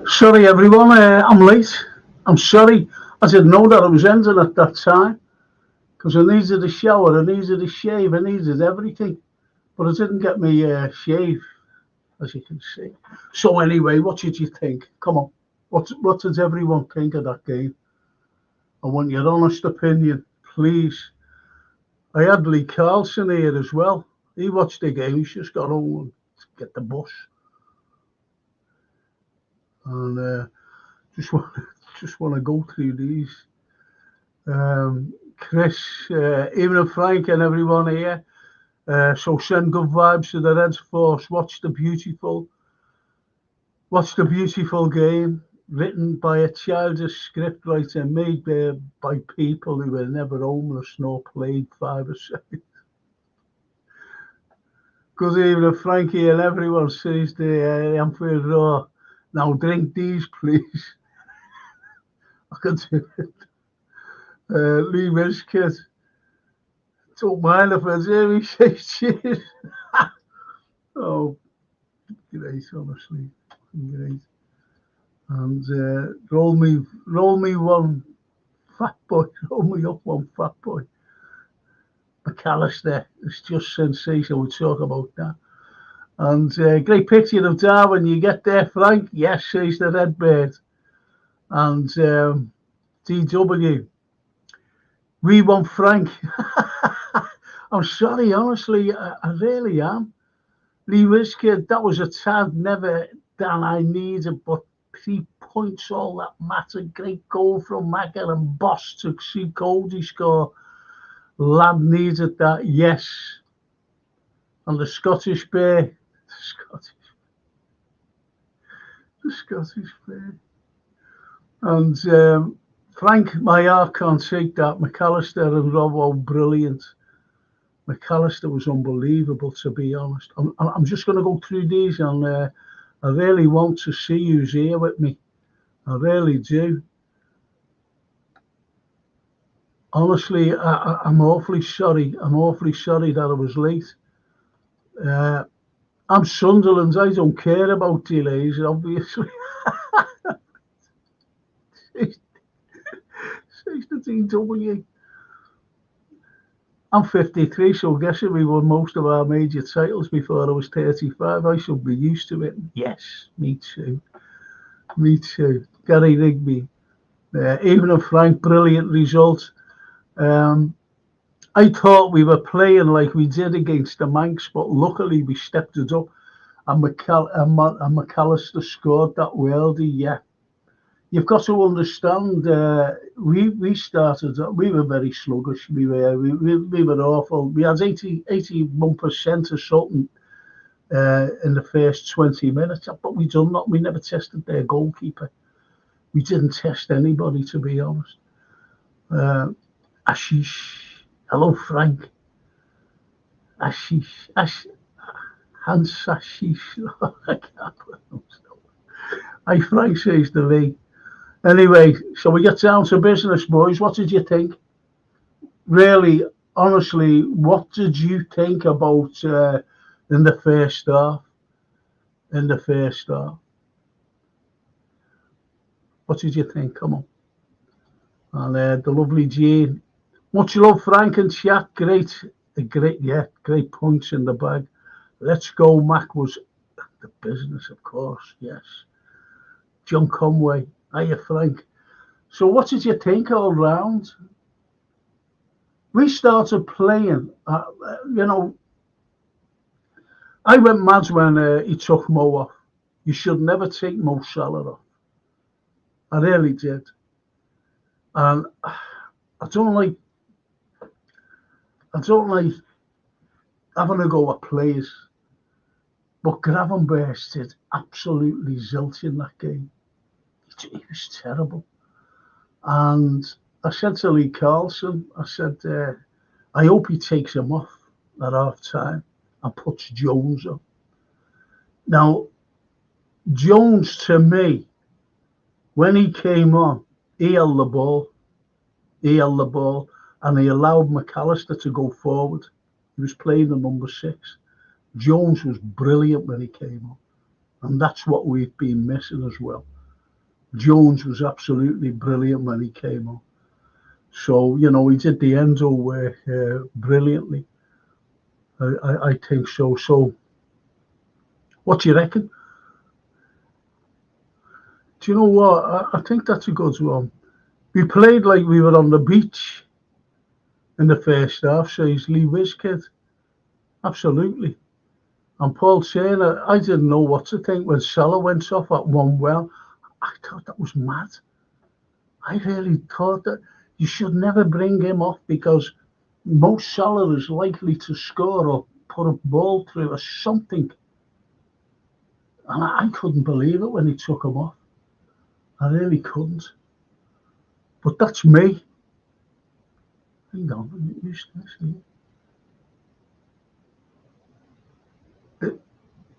Sorry, everyone. I'm late. I'm sorry. I didn't know that I was ending at that time because I needed a shower, I needed a shave, I needed everything. But I didn't get my shave, as you can see. So anyway, what did you think? Come on. What did everyone think of that game? I want your honest opinion, please. I had Lee Carlson here as well. He watched the game. He's just got home and get the bus. And just want just want to go through these. Chris, even and Frank and everyone here. So send good vibes to the Reds Force. Watch the beautiful game written by a childish scriptwriter made by people who were never homeless nor played 5 or 6. Because even Frankie and everyone says the Anfield Roar. Now drink these, please. I can do it. Lee Wiskett. Don't mind if I do. He says cheers. Oh, great, honestly. Great. And roll me one fat boy. Roll me up one fat boy. McAllister. It's just sensational. We'll talk about that. And great picture of Darwin. You get there, Frank? Yes, says the Redbird. And DW. We want Frank. I'm sorry, honestly, I really am. Lee Wiskett, that was a tad never than I needed, but 3 points, all that mattered. Great goal from Macker and Boss to see Cody score. Lad needed that, yes. And the Scottish Bear, the Scottish Bear. And Frank, my heart can't take that. McAllister and Robbo, brilliant. McAllister was unbelievable, to be honest. I'm just going to go through these, and I really want to see who's here with me. I really do. Honestly, I'm awfully sorry. I'm awfully sorry that I was late. I'm Sunderland. I don't care about delays, obviously. 16W. I'm 53, so guessing we won most of our major titles before I was 35. I should be used to it. Yes, me too. Me too. Gary Rigby. Even a Frank, brilliant result. I thought we were playing like we did against the Manx, but luckily we stepped it up. And McAllister scored that worldie, yeah. You've got to understand, we started, we were very sluggish. We were awful. We had 81% or something in the first 20 minutes, but we done not. We never tested their goalkeeper. We didn't test anybody, to be honest. Ashish, hello Frank. Ashish, Hans Ashish. I can't pronounce that. Hey, Frank says to me. Anyway, so we get down to business, boys. What did you think? Really, honestly, what did you think about in the first half? In the first half, what did you think? Come on. And the lovely Jane. Much love, Frank and chat. Great, great points in the bag. Let's go, Mac was the business, of course. Yes. John Conway. Hiya, Frank. So what did you think all round? We started playing, I went mad when he took Mo off. You should never take Mo Salah off. I really did. And I don't like having a go at players. But Gravenberch did absolutely zilch in that game. He was terrible. And I said to Lee Carlson, I said, I hope he takes him off at half time and puts Jones on. Now, Jones, to me, when he came on, he held the ball. And he allowed McAllister to go forward. He was playing the number 6. Jones was brilliant when he came on. And that's what we've been missing as well. Jones was absolutely brilliant when he came on. So, you know, he did the Enzo work brilliantly. I think so. So, what do you reckon? Do you know what? I think that's a good one. We played like we were on the beach in the first half, says Lee Wizkid. Absolutely. And Paul saying, I didn't know what to think when Salah went off at one well. I thought that was mad. I really thought that you should never bring him off because Mo Salah is likely to score or put a ball through or something. And I couldn't believe it when he took him off. I really couldn't. But that's me. Hang on, who's this?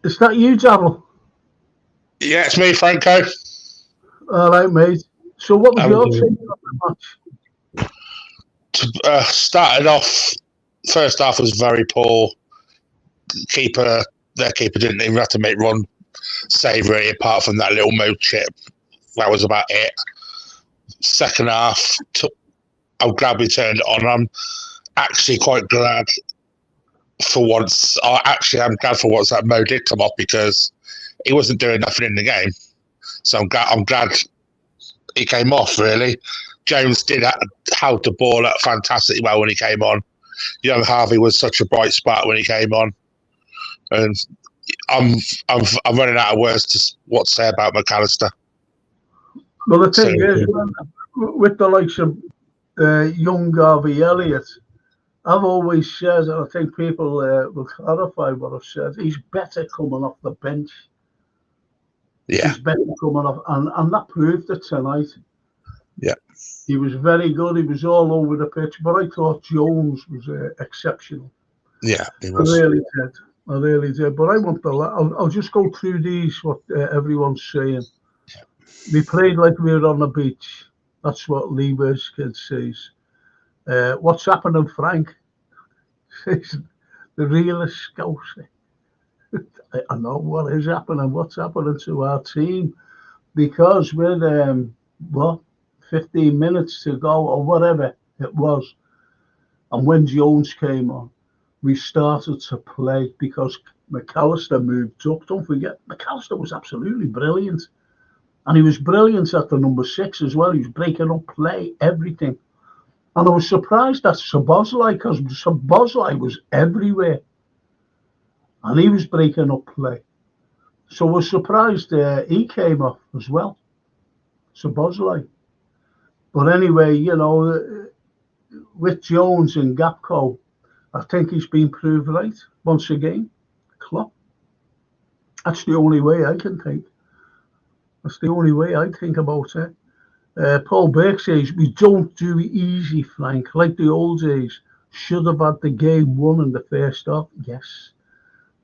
Is that you, Darryl? Yeah, it's me, Franco. All right, mate. So what was your take on the match? Started off, first half was very poor. Their keeper didn't even have to make one save really, apart from that little Mo chip. That was about it. Second half, I'm glad we turned it on. I'm actually quite glad for once. I'm glad for once that Mo did come off because he wasn't doing nothing in the game. So I'm glad he came off, really. Jones did held the ball up fantastically well when he came on. Young Harvey was such a bright spot when he came on. And I'm running out of words to what to say about McAllister. Well, the thing is, with the likes of young Harvey Elliott, I've always said, and I think people will clarify what I've said, he's better coming off the bench. Yeah. He's better coming off, and that proved it tonight. Yeah. He was very good. He was all over the pitch, but I thought Jones was exceptional. Yeah, he was. I really did. But I'll just go through these, what everyone's saying. Yeah. We played like we were on the beach. That's what Lee Wizkid says. What's happening, Frank? Says the realest scouser. I know what is happening. What's happening to our team? Because with 15 minutes to go or whatever it was, and when Jones came on, we started to play because McAllister moved up. Don't forget, McAllister was absolutely brilliant. And he was brilliant at the number 6 as well. He was breaking up play, everything. And I was surprised at Szoboszlai because Szoboszlai was everywhere. And he was breaking up play. So I was surprised he came off as well. Szoboszlai. But anyway, you know, with Jones and Gakpo, I think he's been proved right once again. Klopp. That's the only way I can think. That's the only way I think about it. Paul Burke says, we don't do it easy, Frank, like the old days. Should have had the game won in the first half. Yes,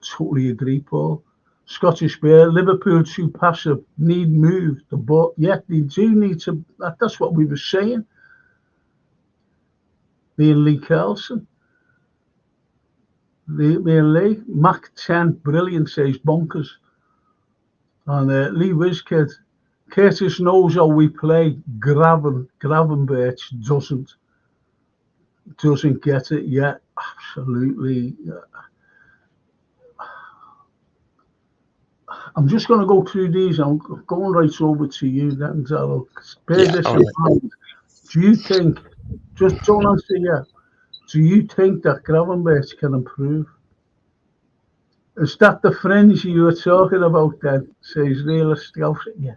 totally agree, Paul. Scottish Bear, Liverpool too passive, need move. But yet they do need to. That's what we were saying. Me and Lee Carlson. Me and Lee. Mac 10, brilliant, says bonkers. And Lee Wizkid, Curtis knows how we play. Gravenberch doesn't get it yet. Absolutely. I'm just going to go through these. I'm going right over to you then, Darryl. Do you think, just don't answer yet, do you think that Gravenberch can improve? Is that the fringe you were talking about then? Says realist. Yes.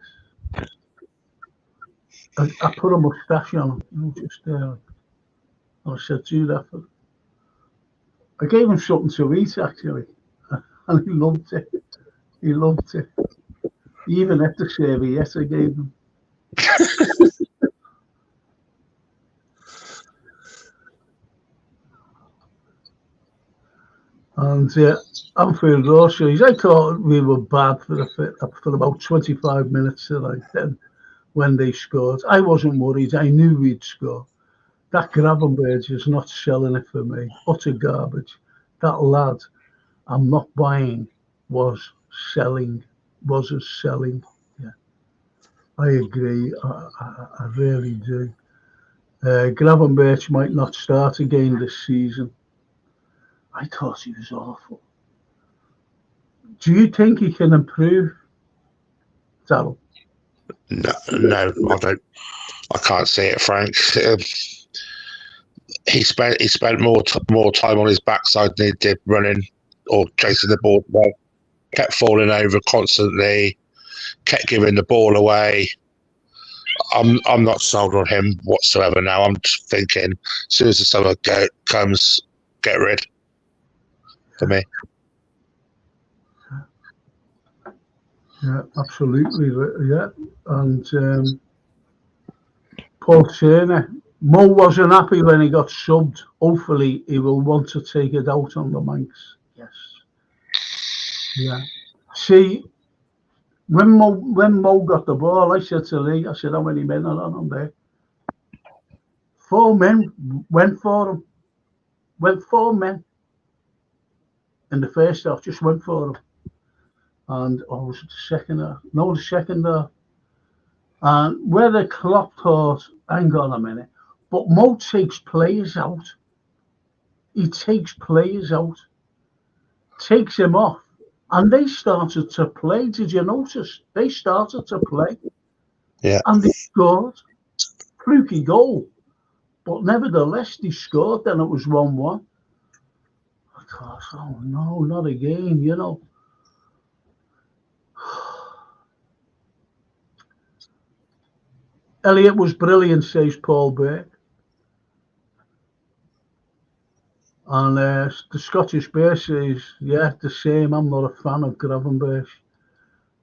I put a moustache on him, just there. I said, do that. I gave him something to eat, actually. And he loved it. He loved it. He even had the serviette I gave him. And Anfield also, I thought we were bad for about 25 minutes tonight. Then when they scored, I wasn't worried. I knew we'd score. That Gravenberch is not selling it for me. Utter garbage. That lad, I'm not buying, was selling. Yeah. I agree. I really do. Gravenberch might not start again this season. I thought he was awful. Do you think he can improve, Darryl? No, no, I don't. I can't see it, Frank. He spent more time on his backside than he did running or chasing the ball. Kept falling over constantly. Kept giving the ball away. I'm not sold on him whatsoever now. I'm just thinking, as soon as the summer comes, get rid for me. Yeah, absolutely. Yeah, and Paul Turner. Mo wasn't happy when he got subbed. Hopefully, he will want to take it out on the Manx. Yes. Yeah. See, when Mo got the ball, I said to Lee, I said, how many men are on there? 4 men went for him. Went 4 men in the first half, just went for him. And was it the second half? No, the second half. And whether Klopp thought, hang on a minute, but Mo takes players out. He takes players out, takes him off, and they started to play. Did you notice? They started to play. Yeah. And they scored. Fluky goal. But nevertheless, they scored. Then it was 1-1. I thought, oh no, not again, you know. Elliot was brilliant, says Paul Burke. And the Scottish Bear says, yeah, the same. I'm not a fan of Gravenberch.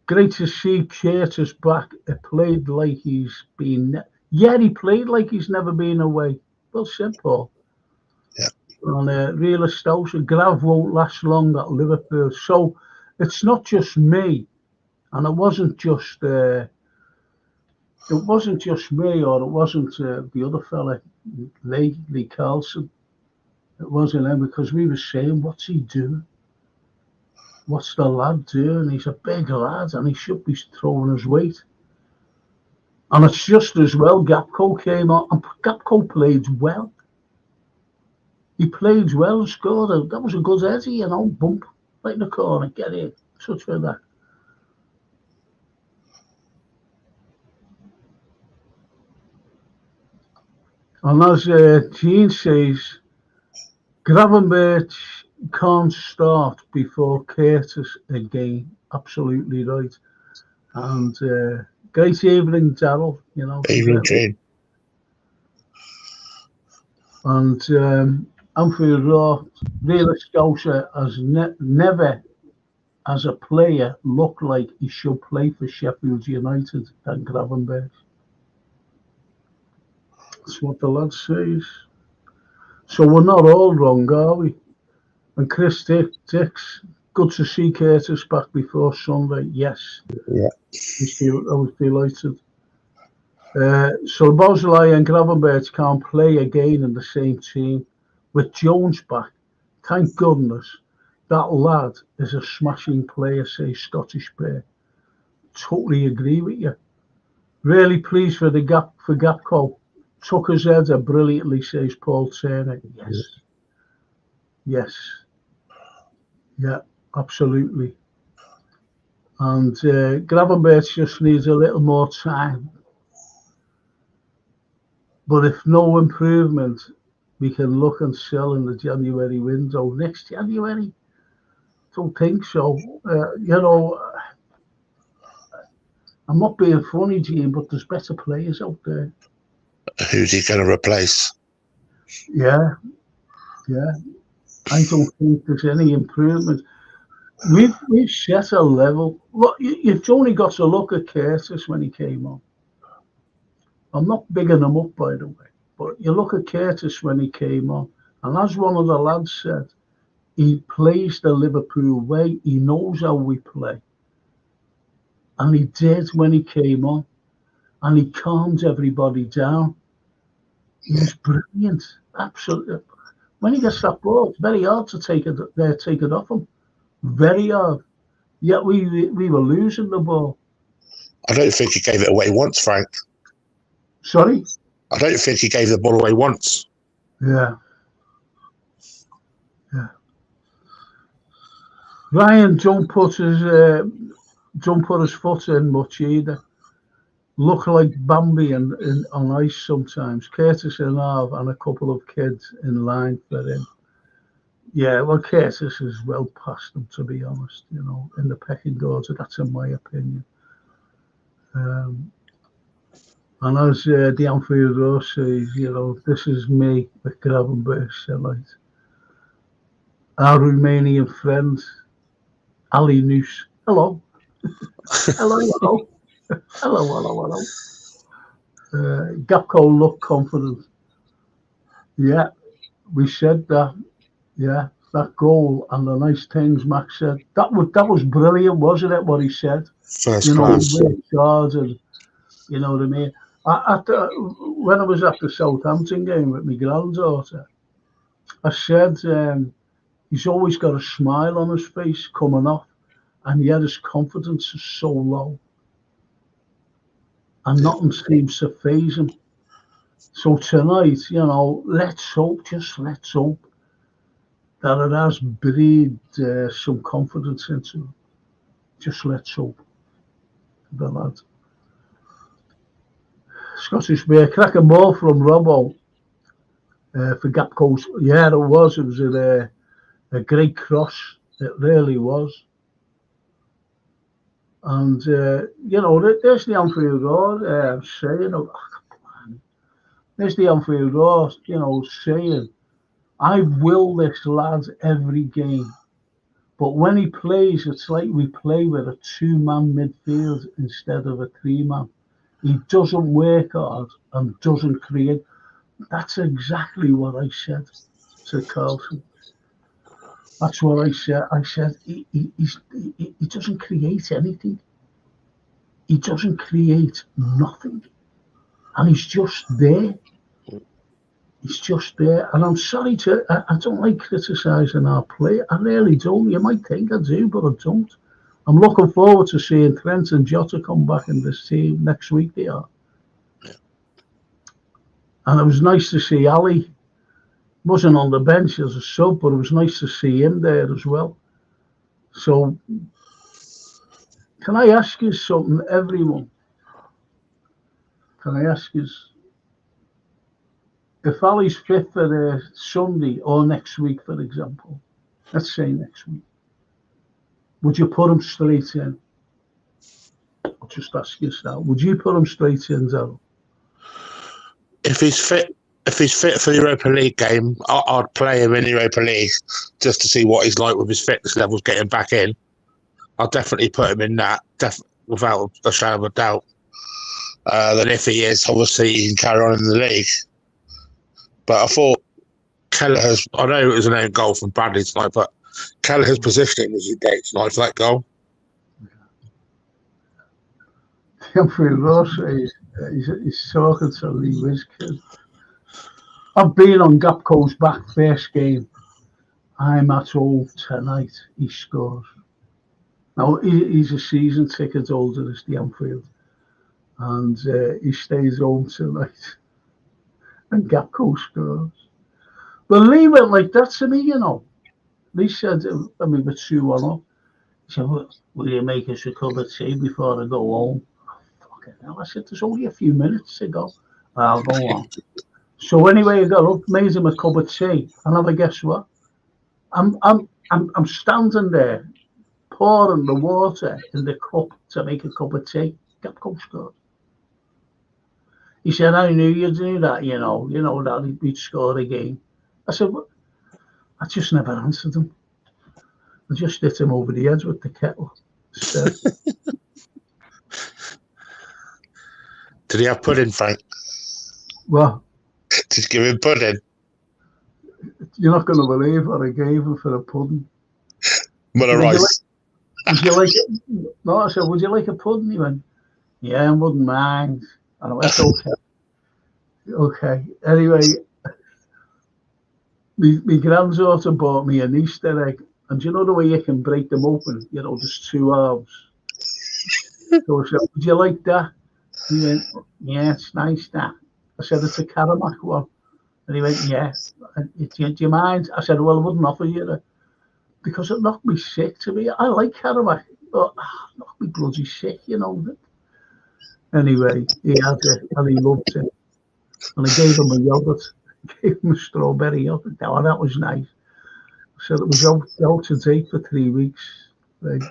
Great to see Curtis back. It played like he's been. Yeah, he played like he's never been away. Well said, Paul. Yeah. And real estate, Grav won't last long at Liverpool. So it's not just me, and it wasn't just me, or it wasn't the other fella, Lee Carlson. It wasn't him, because we were saying, what's he doing? What's the lad doing? He's a big lad and he should be throwing his weight. And it's just as well Gapco came on, and Gapco played well. He played well and scored. That was a good header, you know, bump right in the corner, get in, such for that. And as Gene says, Gravenberch can't start before Curtis again. Absolutely right. And great evening, Darryl. You know, Evening, Gene. And Anfield Road, Real Scouser has never, as a player, looked like he should play for Sheffield United than Gravenberch. That's what the lad says. So we're not all wrong, are we? And Chris Dix, good to see Curtis back before Sunday. Yes. Yeah. I was delighted. So Bosley and Gravenberch can't play again in the same team with Jones back. Thank goodness. That lad is a smashing player, says Scottish Bear. Totally agree with you. Really pleased for Gapco. Took his header brilliantly, says Paul Turner. Yes. Yes. Yeah, absolutely. And Gravenberch just needs a little more time. But if no improvement, we can look and sell in the January window. Next January? Don't think so. You know, I'm not being funny, Gene, but there's better players out there. Who's he going to replace? Yeah. I don't think there's any improvement. We've set a level. Look, you've only got to look at Curtis when he came on. I'm not bigging him up, by the way, but you look at Curtis when he came on, and as one of the lads said, he plays the Liverpool way. He knows how we play. And he did when he came on, and he calmed everybody down. He was brilliant, absolutely. When he gets that ball, it's very hard to take it off him. Very hard. Yet we were losing the ball. I don't think he gave it away once, Frank. Sorry? I don't think he gave the ball away once. Yeah. Ryan don't put his foot in much either. Look like Bambi on ice sometimes. Curtis and Arv and a couple of kids in line for him. Yeah, well, Curtis is well past them, to be honest, in the pecking order. That's in my opinion. And as the Anfield Rose says, this is me with Gravenberch tonight. Our Romanian friend, Ali Noose. Hello. hello. Hello. Gapco looked confident. Yeah, we said that. Yeah, that goal and the nice things Max said. That was brilliant, wasn't it? What he said. First class. Charging. You know what I mean? When I was at the Southampton game with my granddaughter, I said he's always got a smile on his face coming off, and yet his confidence is so low. And nothing seems to faze him. So tonight, let's hope that it has breathed some confidence into him. Just let's hope. The lad. Scottish Bear, cracking ball from Robbo for Gapco's. Yeah, it was. It was a great cross. It really was. And, there's the Anfield Road saying, there's the Anfield Road, saying, I will this lad every game. But when he plays, it's like we play with a 2-man midfield instead of a 3-man. He doesn't work hard and doesn't create. That's exactly what I said to Carlson. That's what I said. I said he doesn't create anything. He doesn't create nothing. And he's just there. He's just there. And I'm sorry I don't like criticising our play. I really don't. You might think I do, but I don't. I'm looking forward to seeing Trent and Jota come back in this team next week. They are. Yeah. And it was nice to see Ali. Wasn't on the bench as a sub, but it was nice to see him there as well. So, can I ask you something, everyone? Can I ask you, if Ali's fit for Sunday or next week, for example, let's say next week, would you put him straight in? I'll just ask you now. Would you put him straight in, Darryl? If he's fit for the Europa League game, I'd play him in the Europa League just to see what he's like with his fitness levels getting back in. I'll definitely put him in that, without a shadow of a doubt. Then if he is, obviously he can carry on in the league. But I thought Kelleher's, I know it was an own goal from Bradley tonight, but Kelleher's positioning was great tonight for that goal. Humphrey Ross, he's talking to Lee Wizkid. I've been on Gapco's back first game. I'm at home tonight. He scores. Now, he's a season ticket holder as the Anfield. And he stays home tonight. And Gapco scores. But Lee went like that to me, Lee said, I mean, we're 2-1 up. He said, will you make us a cup of tea before I go home? Fucking hell. I said, there's only a few minutes to go. I'll go on. So anyway, I got up, made him a cup of tea. And I guess what? I'm standing there, pouring the water in the cup to make a cup of tea. Gapco scored. He said, I knew you'd do that, that he'd score again. I said, well, I just never answered him. I just hit him over the edge with the kettle. Did he have pudding, Frank? What? Did you give him pudding? You're not going to believe what I gave him for the pudding. Mother rice. Would you like it? No, I said, would you like a pudding? He went, yeah, I wouldn't mind. And I went, okay. Okay. Anyway, my granddaughter bought me an Easter egg. And do you know the way you can break them open? There's two halves. So I said, would you like that? He went, yeah, it's nice, that. I said, it's a Caramac one. And he went, yeah. Do you mind? I said, well, I wouldn't offer you that because it knocked me sick to me. I like Caramac, but it knocked me bloody sick, you know. Anyway, he had it and he loved it. And I gave him a yogurt, gave him a strawberry yogurt. Oh, that was nice. So it was out to date for 3 weeks. Right.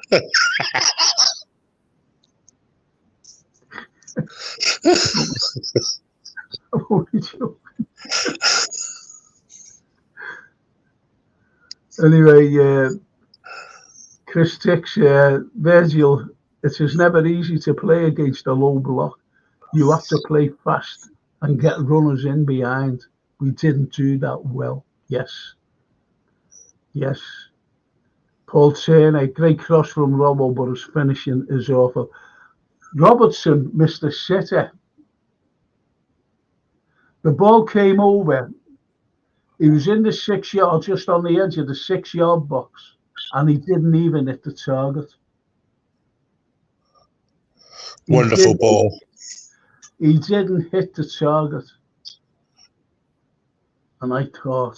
Anyway, Chris Tix, Virgil, it is never easy to play against a low block. You have to play fast and get runners in behind. We didn't do that well. Yes. Paul Turner, great cross from Robbo, but his finishing is awful. Robertson missed a sitter. The ball came over. He was in the 6 yard, just on the edge of the 6 yard box, and he didn't even hit the target. Wonderful ball. He didn't hit the target. And I thought,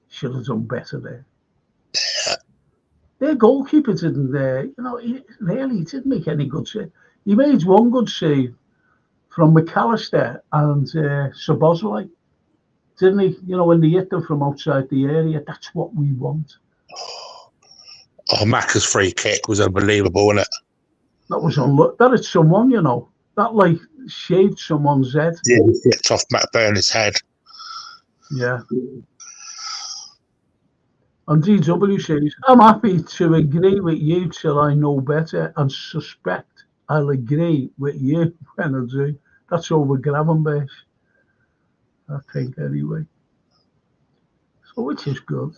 should have done better there. Their goalkeeper didn't, he really didn't make any good save. He made one good save from McAllister and Szoboszlai, didn't he? You know, when they hit them from outside the area, that's what we want. Oh, Macca's free kick was unbelievable, wasn't it? That was that is someone, you know, that like shaved someone's head. Yeah, he flipped off Matt Burney's head. Yeah. And DW says, I'm happy to agree with you till I know better and suspect I'll agree with you when I do. That's over Gravenberch, I think, anyway. So, which is good.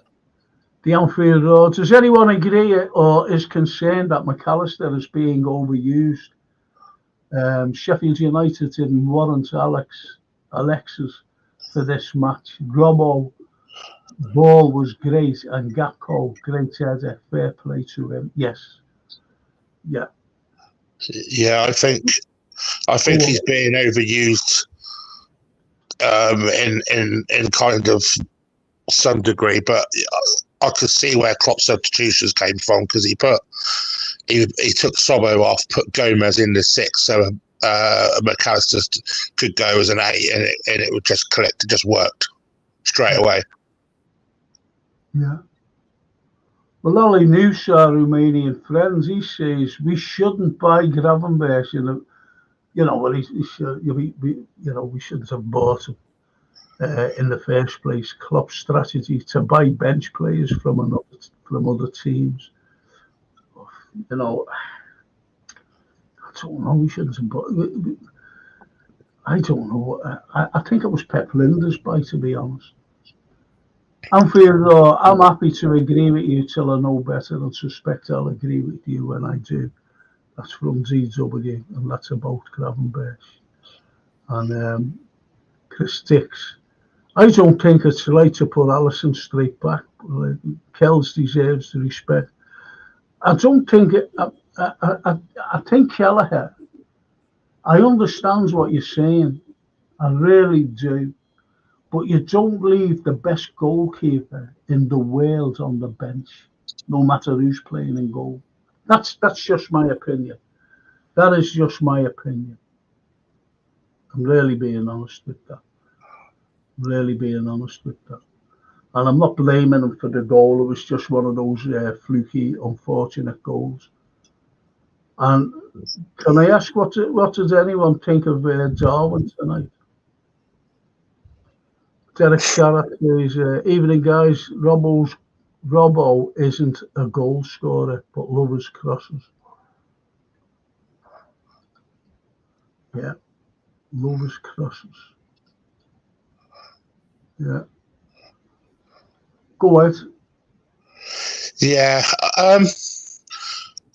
The Anfield Road. Does anyone agree or is concerned that McAllister is being overused? Sheffield United didn't warrant Alexis for this match. Robbo, ball was great, and Gakpo, great header. Fair play to him. Yes. Yeah. Yeah, I think he's being overused in kind of some degree, but I could see where Klopp's substitutions came from because he took Sobbo off, put Gomez in the 6, so McAllister could go as an 8, and it would just click. It just worked straight away. Yeah. Well, Ollie News, our Romanian friends, he says we shouldn't buy Gravenberch. We shouldn't have bought him in the first place. Klopp's strategy to buy bench players from other teams. You know, I don't know. We shouldn't have bought. I don't know. I think it was Pep Linder's buy, to be honest. Anfield, I'm happy to agree with you till I know better and suspect I'll agree with you when I do. That's from DW, and that's about Gravenberch. And Chris Dix. I don't think it's right to put Alisson straight back. Kells deserves the respect. I don't think it. I think Kelleher. I understand what you're saying. I really do. But you don't leave the best goalkeeper in the world on the bench, no matter who's playing in goal. That's just my opinion. That is just my opinion. I'm really being honest with that. And I'm not blaming him for the goal. It was just one of those fluky, unfortunate goals. And can I ask, what does anyone think of Darwin tonight? Derek Scarrett says, evening guys, Robbo isn't a goal scorer, but loves crosses. Yeah, loves crosses. Yeah. Go ahead. Yeah, I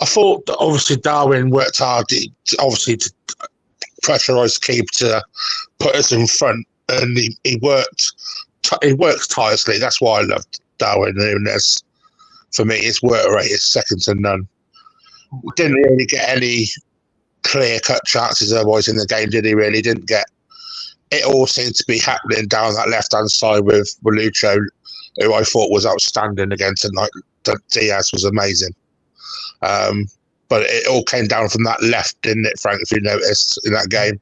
thought that obviously Darwin worked hard, obviously to pressurise Keep to put us in front, and he worked tirelessly. That's why I loved Darwin Nunez. For me, his work rate is second to none. didn't really get any clear-cut chances otherwise in the game, did he? Really didn't get. It all seemed to be happening down that left-hand side with Lucho, who I thought was outstanding again tonight. Diaz was amazing. But it all came down from that left, didn't it, Frank, if you noticed in that game?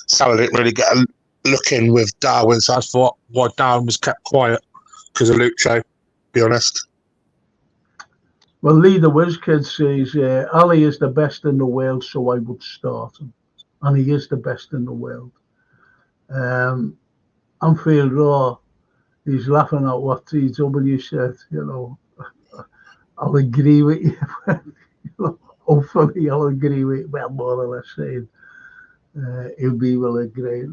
Salah didn't really get a look in with Darwin, so I thought why Darwin was kept quiet because of Lucho, to be honest. Well, Leader WizKid says, Ali is the best in the world, so I would start him. And he is the best in the world. Anfield Raw, he's laughing at what TW said, you know. I'll agree with you. Hopefully I'll agree with you. Well, more or less saying he will agree.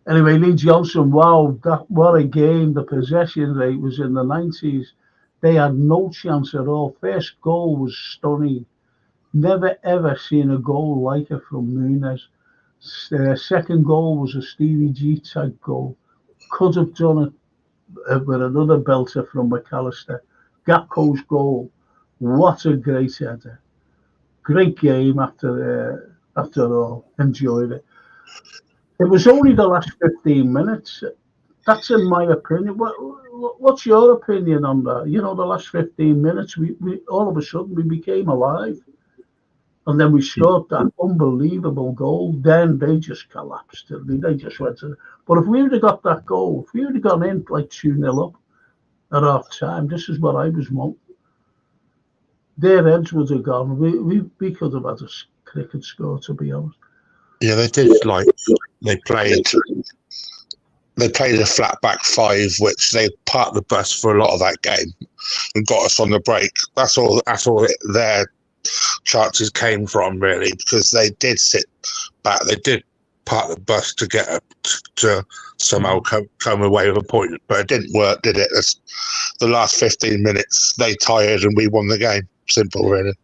Anyway, Lee Johnson, wow, what a game. The possession rate was in the 90s. They had no chance at all. First goal was stunning. Never ever seen a goal like it from Nunez. Second goal was a Stevie G type goal. Could have done it with another belter from McAllister. Gakpo's goal. What a great header. Great game after all. Enjoyed it. It was only the last 15 minutes. That's in my opinion. What's your opinion on that? You know, the last 15 minutes, we all of a sudden we became alive. And then we scored that unbelievable goal. Then they just collapsed. They just went to. But if we would have got that goal, if we would have gone in like 2-0 up at half time, this is what I was wanting. Their heads would have gone. We could have had a cricket score, to be honest. Yeah, they did. They played a flat back five, which they parked the bus for a lot of that game and got us on the break. That's all their chances came from, really, because they did sit back. They did park the bus to get up to somehow come away with a point, but it didn't work, did it? The last 15 minutes, they tired and we won the game. Simple, really.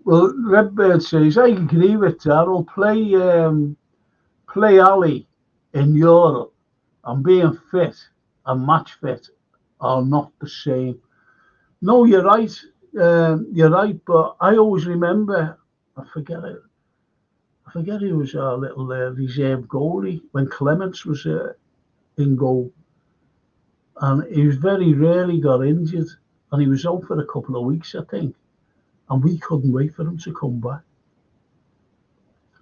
Well, Redbird says, I agree with Darryl. Play Ali in Europe and being fit and match fit are not the same. No, you're right. You're right, but I always remember, I forget who was our little reserve goalie when Clements was in goal. And he was very rarely got injured. And he was out for a couple of weeks, I think. And we couldn't wait for him to come back.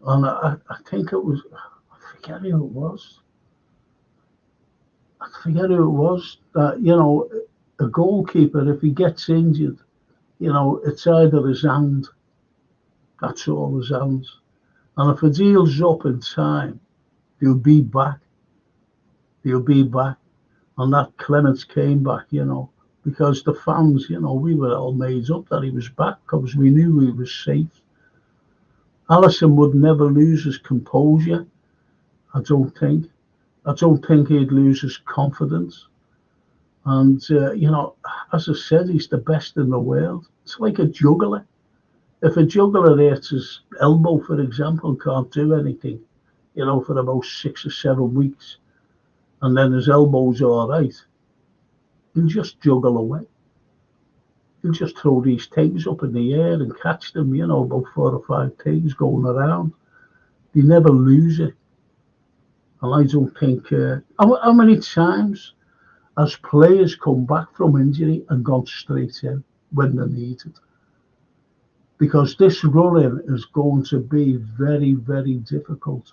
And I think it was, I forget who it was. That, you know, a goalkeeper, if he gets injured, you know, it's either his hand. That's all his hands. And if it heals up in time, he'll be back. And that Clements came back, you know, because the fans, you know, we were all made up that he was back because we knew he was safe. Alisson would never lose his composure, I don't think. I don't think he'd lose his confidence. And, you know, as I said, he's the best in the world. It's like a juggler. If a juggler hurts his elbow, for example, can't do anything, you know, for about 6 or 7 weeks, and then his elbow's all right, he'll just juggle away. He'll just throw these things up in the air and catch them, you know, about 4 or 5 things going around. They never lose it. And I don't think... how many times has players come back from injury and gone straight in when they're needed? Because this run-in is going to be very, very difficult.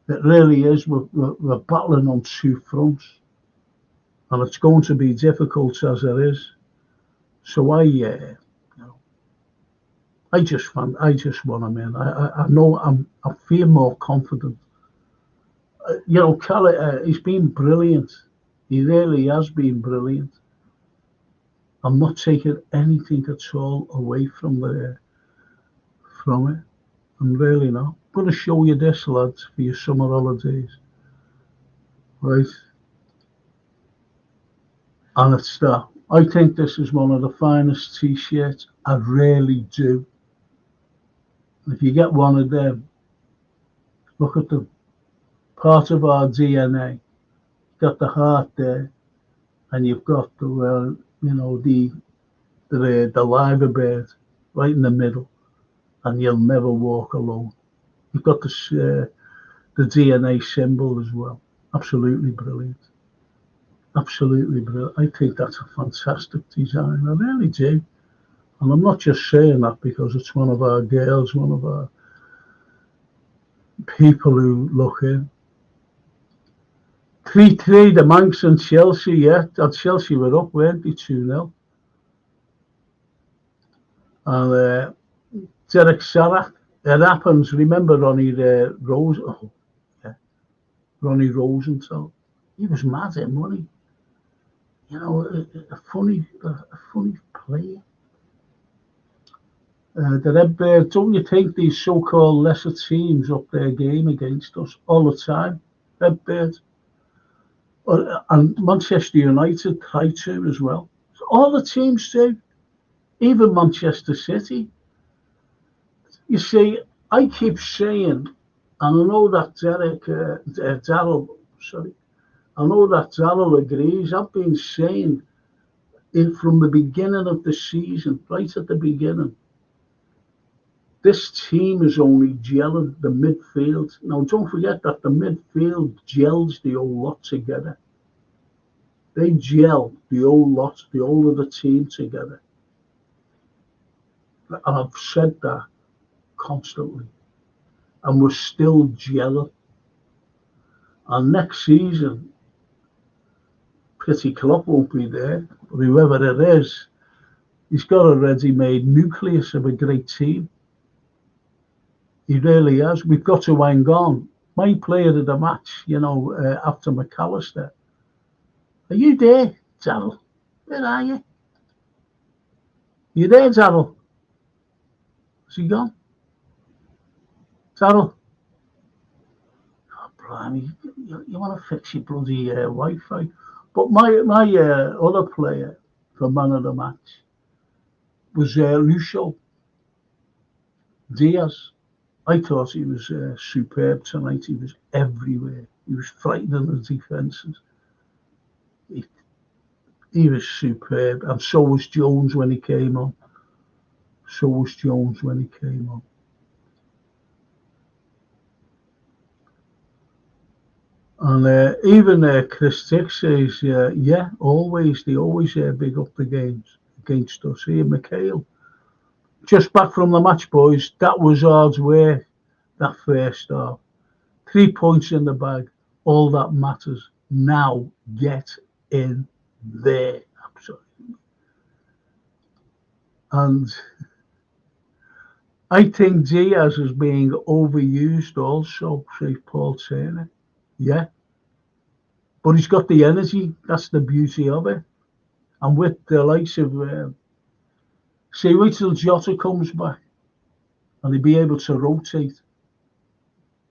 It really is. We're battling on 2 fronts. And it's going to be difficult as it is. So I just want him in. I know I feel more confident. You know, Carlyle, he's been brilliant. He really has been brilliant. I'm not taking anything at all away from it. I'm really not. I'm going to show you this, lads, for your summer holidays. Right? And it's that. I think this is one of the finest t-shirts. I really do. If you get one of them, look at them. Part of our DNA. You've got the heart there, and you've got the, you know, the the liver bird right in the middle, and you'll never walk alone. You've got the DNA symbol as well. Absolutely brilliant. Absolutely brilliant. I think that's a fantastic design. I really do. And I'm not just saying that because it's one of our girls, one of our people who look in. 3-3, the Manx and Chelsea, yeah. And Chelsea were up, weren't they? 2-0. And Derek Sarah, it happens. Remember Ronnie Rose? Oh, yeah. Ronnie Rosenthal. He was mad at him, wasn't he? You know, a funny player. The Redbirds, don't you think these so-called lesser teams up their game against us all the time? Redbirds. And Manchester United try to as well. All the teams do. Even Manchester City. You see, I keep saying, and I know that Darryl, sorry, I know that Darryl agrees. I've been saying it from the beginning of the season, right at the beginning. This team is only gelling the midfield. Now, don't forget that the midfield gels the whole lot together. They gel the whole lot, the whole of the team together. And I've said that constantly. And we're still gelling. And next season, Pretty Klopp won't be there, but whoever it is, he's got a ready-made nucleus of a great team. He really has. We've got to hang on. My player of the match, after McAllister. Are you there, Darryl? Where are you? You there, Darryl? Is he gone? Darryl? Oh, blimey, you want to fix your bloody Wi-Fi. But my other player for man of the match was Lucio Diaz. I thought he was superb tonight. He was everywhere. He was frightening the defences. He was superb. And so was Jones when he came on. And even Chris Tick says, they always big up the games against us. Here, McHale. Just back from the match, boys. That was hard work, that first half. 3 points in the bag. All that matters. Now get in there. Absolutely. And I think Diaz is being overused also, says Paul Turner. Yeah. But he's got the energy. That's the beauty of it. And with the likes of, wait till Jota comes back and he'll be able to rotate.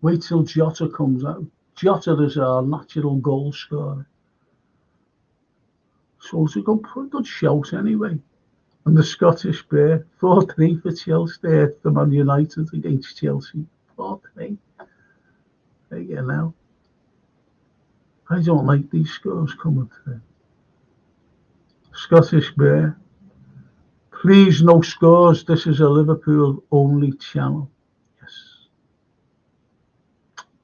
Wait till Jota comes out. Jota is our natural goal scorer. So it's a good shout anyway. And the Scottish Bear, 4-3 for Chelsea, for Man United against Chelsea. 4-3. There you go. I don't like these scores coming through. Scottish Bear. Please, no scores. This is a Liverpool only channel.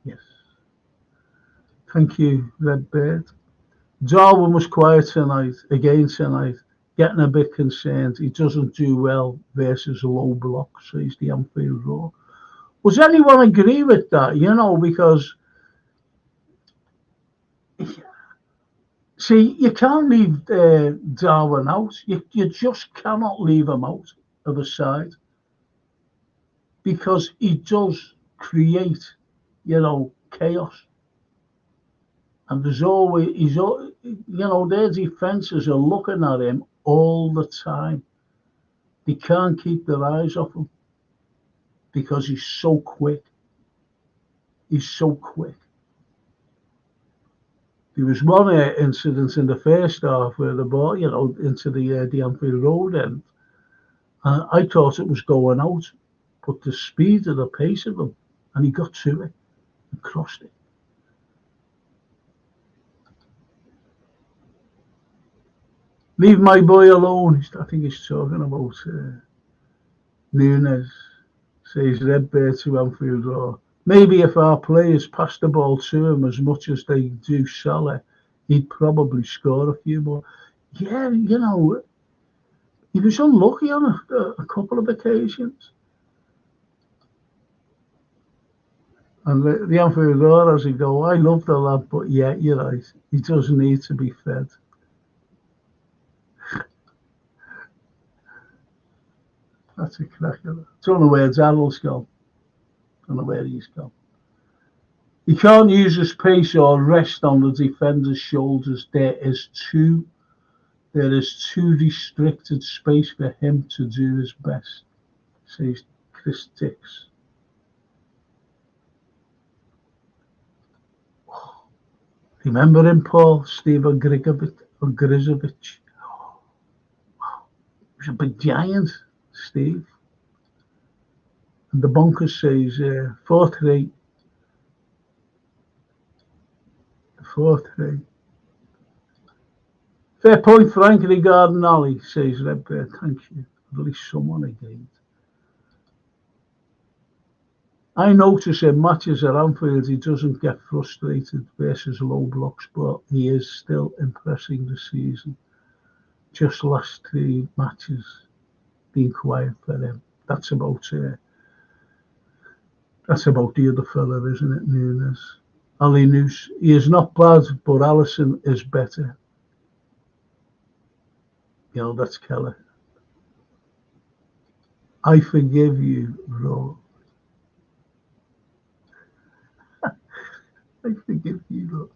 Yes. Thank you, Redbird. Darwin was quiet tonight, getting a bit concerned. He doesn't do well versus a low block, says the Anfield Roar. Does anyone agree with that? Because see, you can't leave Darwin out. You just cannot leave him out of a side because he does create, chaos. And there's always, their defences are looking at him all the time. They can't keep their eyes off him because he's so quick. There was one incident in the first half where the ball, into the Anfield Road end. I thought it was going out, but the speed of the pace of him, and he got to it and crossed it. Leave my boy alone. I think he's talking about Nunez. Says Redbird to Anfield Road. Maybe if our players passed the ball to him as much as they do Salah, he'd probably score a few more. Yeah, you know, he was unlucky on a couple of occasions. And the Anfield Road, as he go, I love the lad, but yeah, you're right. He does need to be fed. That's a cracker. Don't know where Daryl's gone. Don't know where he's gone. He can't use his pace or rest on the defender's shoulders. There is too restricted space for him to do his best, says Chris Dix. Remember him, Paul? Steve Ogrizovic. He was a big giant, Steve. And the bunker says 4-3. 4-3. Fair point, Frank, regarding Ollie, says Redbird. Thank you. At least someone agreed. I notice in matches at Anfield he doesn't get frustrated versus low blocks, but he is still impressing this season. Just last 3 matches been quiet for him. That's about the other fella, isn't it, Nunez? Ali Noose, he is not bad, but Alisson is better. You know, that's Keller. I forgive you, Ro. I forgive you, Ro.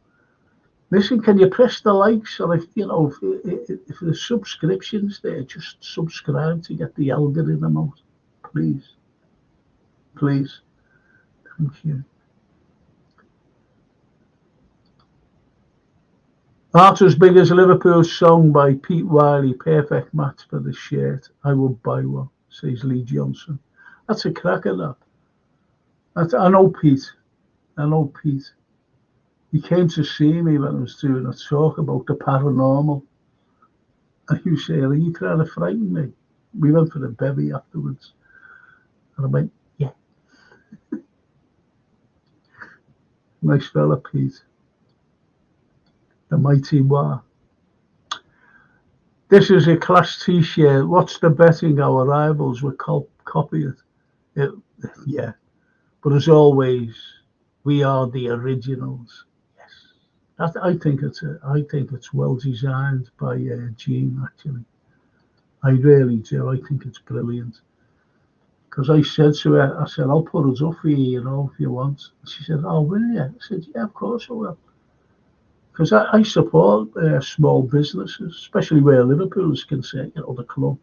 Listen, can you press the likes? Or if there's subscriptions there, just subscribe to get the algorithm out. Please. Please. Thank you. Heart as big as Liverpool's song by Pete Wiley. Perfect match for the shirt. I will buy one, says Lee Johnson. That's a cracker, that. I know Pete. He came to see me when I was doing a talk about the paranormal. And he was saying, are you trying to frighten me? We went for a bevy afterwards. And I went, yeah. Nice fella, Pete. The mighty War. This is a class t-shirt. What's the betting? Our rivals will copy it. Yeah. But as always, we are the originals. Yes. I think it's well designed by Gene, actually. I really do. I think it's brilliant. Because I said to her, I'll put it up for you, if you want. She said, oh, will you? I said, yeah, of course I will. Because I support small businesses, especially where Liverpool is concerned, the club,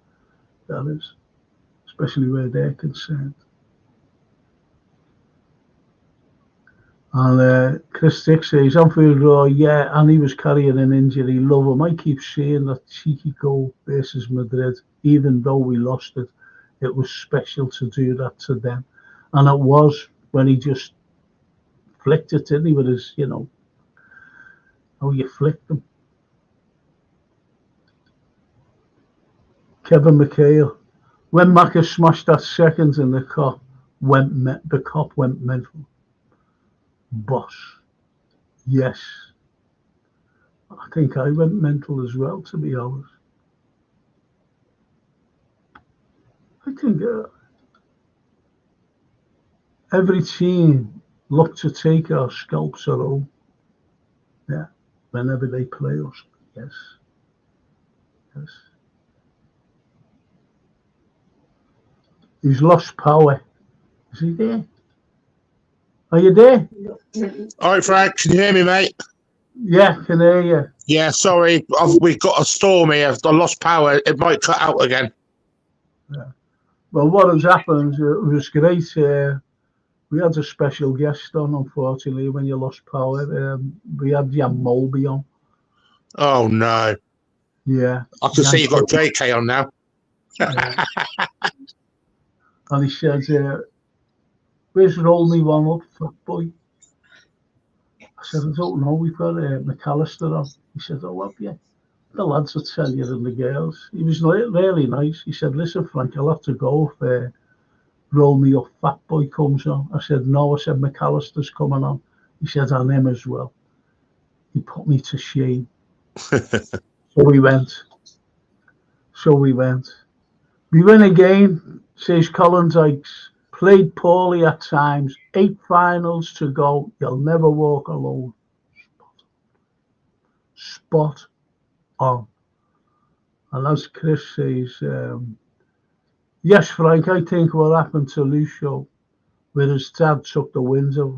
that is, especially where they're concerned. And Chris Dick says, Anfield Road, yeah, and he was carrying an injury. Love him. I keep saying that cheeky goal versus Madrid, even though we lost it, it was special to do that to them. And it was when he just flicked it, didn't he, with his, how you flicked them. Kevin McHale. When Macca smashed that second in the cop went mental. Boss. Yes. I think I went mental as well, to be honest. I think every team looked to take our scalps at home. Yeah. Whenever they play us. Yes. Yes. He's lost power. Is he there? Are you there? All right, Frank, can you hear me, mate? Yeah, can hear you. Yeah, sorry, we've got a storm here. I lost power. It might cut out again. Yeah. Well, what has happened, it was great. We had a special guest on, unfortunately, when you lost power. We had Jan Molby on. Oh, no. Yeah. I can see you've got JK on now. Yeah. And he said, where's roll me one up, fat boy? I said, I don't know, we've got McAllister on. He said, oh, have you? the lads will tell you and the girls. He was really nice. He said, listen, Frank, I'll have to go if Roll Me Up Fat Boy comes on. I said, no. I said, McAllister's coming on. He said, and him as well. He put me to shame. So we went. We win again, says Colin Dykes. Played poorly at times. 8 finals to go. You'll never walk alone. Spot on. And as Chris says, yes, Frank, I think what happened to Lucio, where his dad took the wind of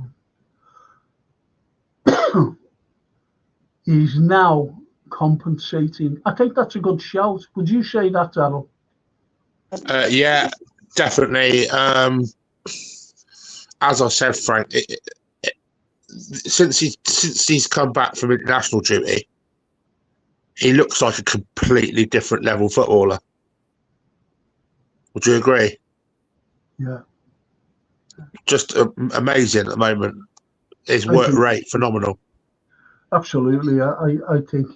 him, he's now compensating. I think that's a good shout. Would you say that, Darryl? Yeah, definitely. As I said, Frank, since he's come back from international duty, he looks like a completely different level footballer. Would you agree? Yeah. Just amazing at the moment. His work rate, phenomenal. Absolutely. I think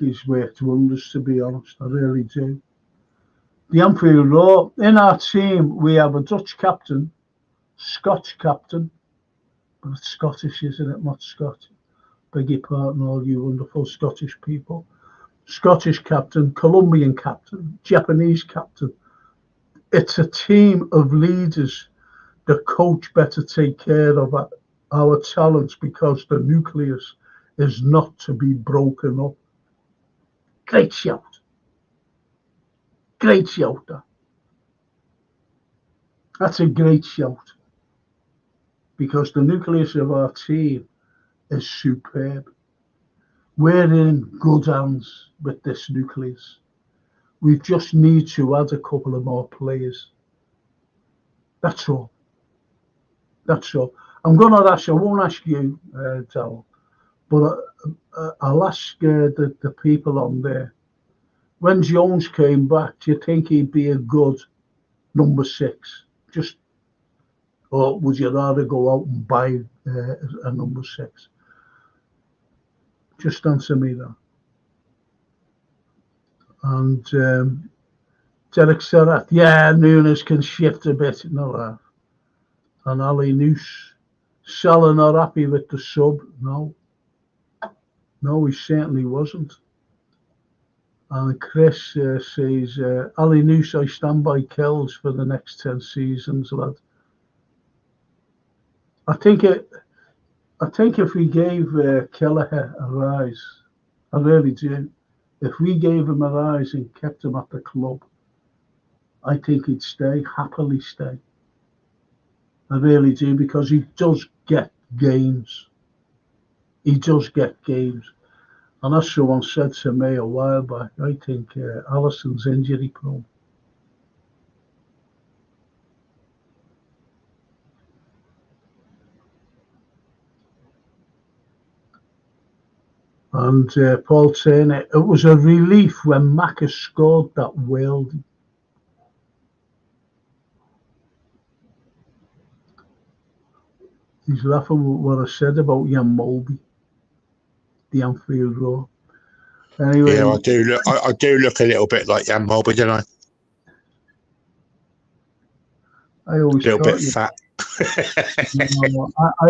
he's worked wonders, to be honest. I really do. The Anfield Roar. In our team, we have a Dutch captain, Scotch captain, but it's Scottish, isn't it? Not Scotch. Beg your pardon, all you wonderful Scottish people. Scottish captain, Colombian captain, Japanese captain. It's a team of leaders. The coach better take care of our talents because the nucleus is not to be broken up. Great shout. Great shout. That's a great shout. Because the nucleus of our team is superb. We're in good hands with this nucleus. We just need to add a couple of more players. That's all. That's all. I won't ask you, Darryl, but I'll ask the people on there. When Jones came back, do you think he'd be a good number 6? Or would you rather go out and buy a number 6? Just answer me that. And Derek Serrat, yeah, Nunez can shift a bit. No, and Ali Noose, Salah not happy with the sub. No, he certainly wasn't. And Chris says, Ali Noose, I stand by Kells for the next 10 seasons, lad. I think if we gave Kelleher a rise, I really do. If we gave him a rise and kept him at the club, I think he'd happily stay. I really do, because he does get games. And as someone said to me a while back, I think Alisson's injury prone. And Paul saying it was a relief when Macca scored that worldie. He's laughing at what I said about Jan Molby, the Anfield Roar. Anyway, yeah, I do look a little bit like Jan Molby, don't I? I always a little thought bit fat.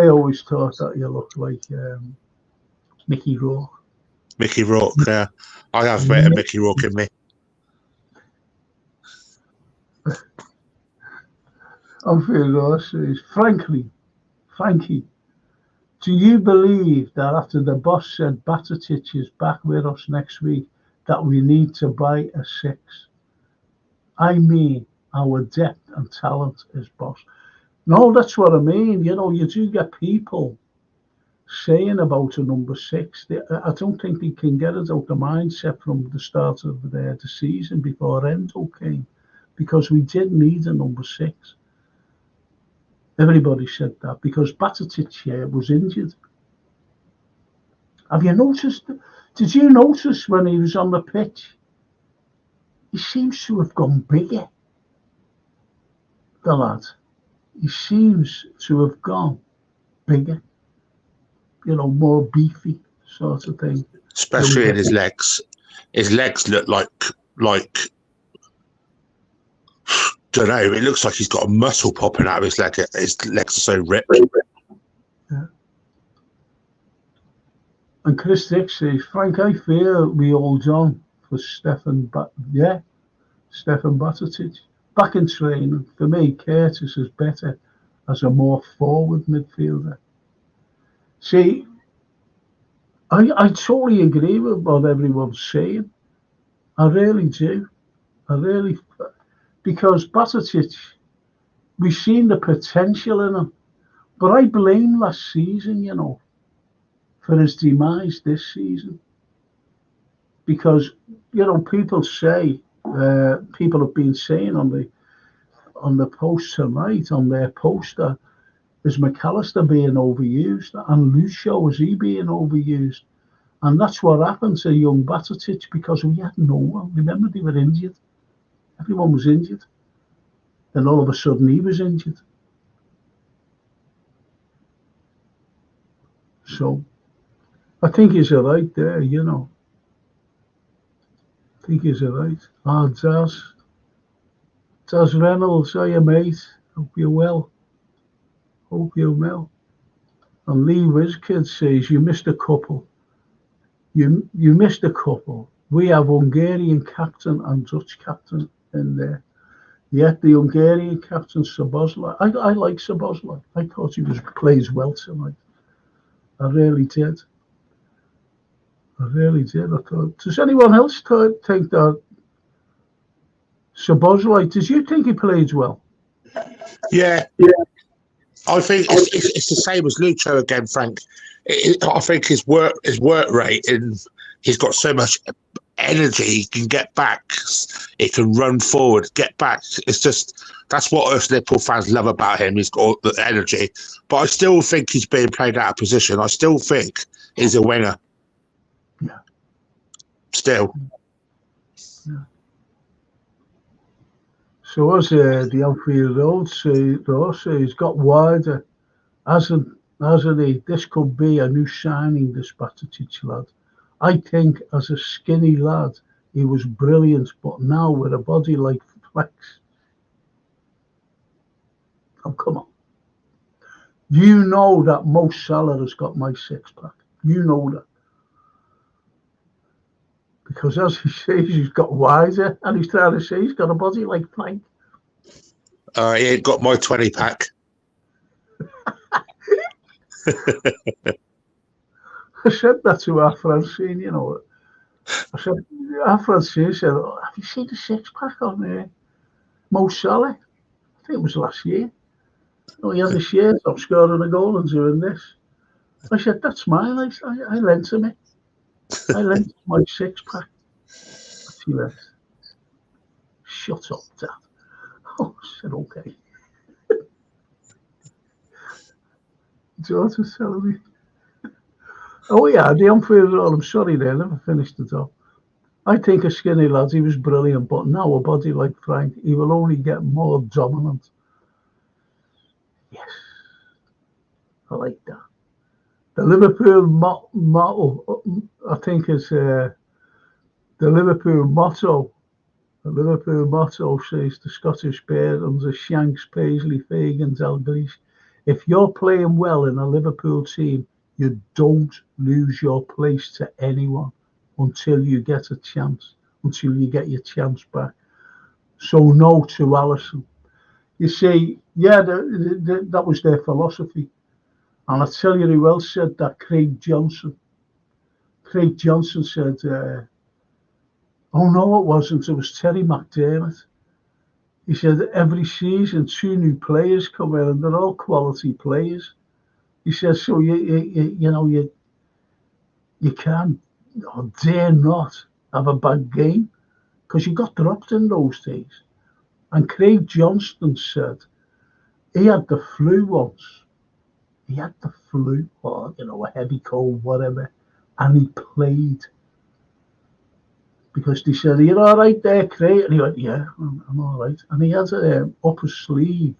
I always thought that you looked like Mickey Rourke. Mickey Rourke, yeah. I have met a Mickey Rourke in me. Anfield Roar says, Frankie, do you believe that after the boss said Batatic is back with us next week, that we need to buy a 6? I mean, our depth and talent is boss. No, that's what I mean. You know, you do get people saying about a number 6. I don't think they can get it out the mindset from the start of the season before Endo came, because we did need a number 6. Everybody said that because Batatic was injured. Have you noticed? Did you notice when he was on the pitch? He seems to have gone bigger. The lad. He seems to have gone bigger. You know, more beefy sort of thing. especially in his legs. His legs look like don't know. It looks like he's got a muscle popping out of his leg. His legs are so ripped. Yeah. And Chris Dick says, Frank, I feel we hold on for Stefan Batatic. Back in training, for me, Curtis is better as a more forward midfielder. See, I totally agree with what everyone's saying. I really do. Because Batatic, we've seen the potential in him. But I blame last season, for his demise this season. Because, people say, people have been saying on the post tonight, on their poster, is McAllister being overused and Lucio, is he being overused? And that's what happened to young Batatic because we had no one. Remember, they were injured. Everyone was injured. Then all of a sudden he was injured. So I think he's all right there, I think he's all right. Daz Reynolds, how you, mate? Hope you're well. And Lee Wizkid says, you missed a couple. You missed a couple. We have Hungarian captain and Dutch captain in there. Yet the Hungarian captain, Szoboszlai. I like Szoboszlai. I thought he plays well tonight. I really did. I thought. Does anyone else think that Szoboszlai? Did you think he played well? Yeah. I think it's the same as Lucho again, Frank. I think his work rate, and he's got so much energy. He can get back. He can run forward, get back. It's just that's what us Liverpool fans love about him. He's got the energy, but I still think he's being played out of position. I still think he's a winger. Yeah. Still. Yeah. So as the Anfield Road say, he's got wider. Hasn't he? This could be a new signing, this Batatic lad. I think as a skinny lad, he was brilliant, but now with a body like Flex. Oh, come on. You know that Mo Salah has got my six-pack. You know that. Because as he says, he's got wider, and he's trying to say he's got a body like Frank. He ain't got my 20-pack. I said that to our Francine, I said, our Francine said, have you seen the six-pack on Mo Salah? I think it was last year. He had the shirt up, scoring a goal and doing this. I said, that's mine. I lent him it. I lent my six-pack. He went, shut up, Dad. Oh, I said, okay. George was telling me. Oh, yeah, the Anfield Road. I'm sorry, they never finished it off. I think a skinny lad, he was brilliant, but now a body like Frank, he will only get more dominant. Yes, I like that. The Liverpool motto, I think is the Liverpool motto. The Liverpool motto says the Scottish Barons are Shanks, Paisley, Fagan, Dalglish. If you're playing well in a Liverpool team, you don't lose your place to anyone until you get a chance, until you get your chance back. So no to Alisson. You see, yeah, that was their philosophy. And I tell you who else said that, Craig Johnson. Craig Johnson said, oh no, it wasn't, it was Terry McDermott. He said every season 2 new players come in and they're all quality players. He says, so you can't or dare not have a bad game because you got dropped in those days. And Craig Johnston said he had the flu once. He had the flu or, a heavy cold, whatever, and he played. Because they said, you're all right there, Craig? And he went, yeah, I'm all right. And he had up his sleeve,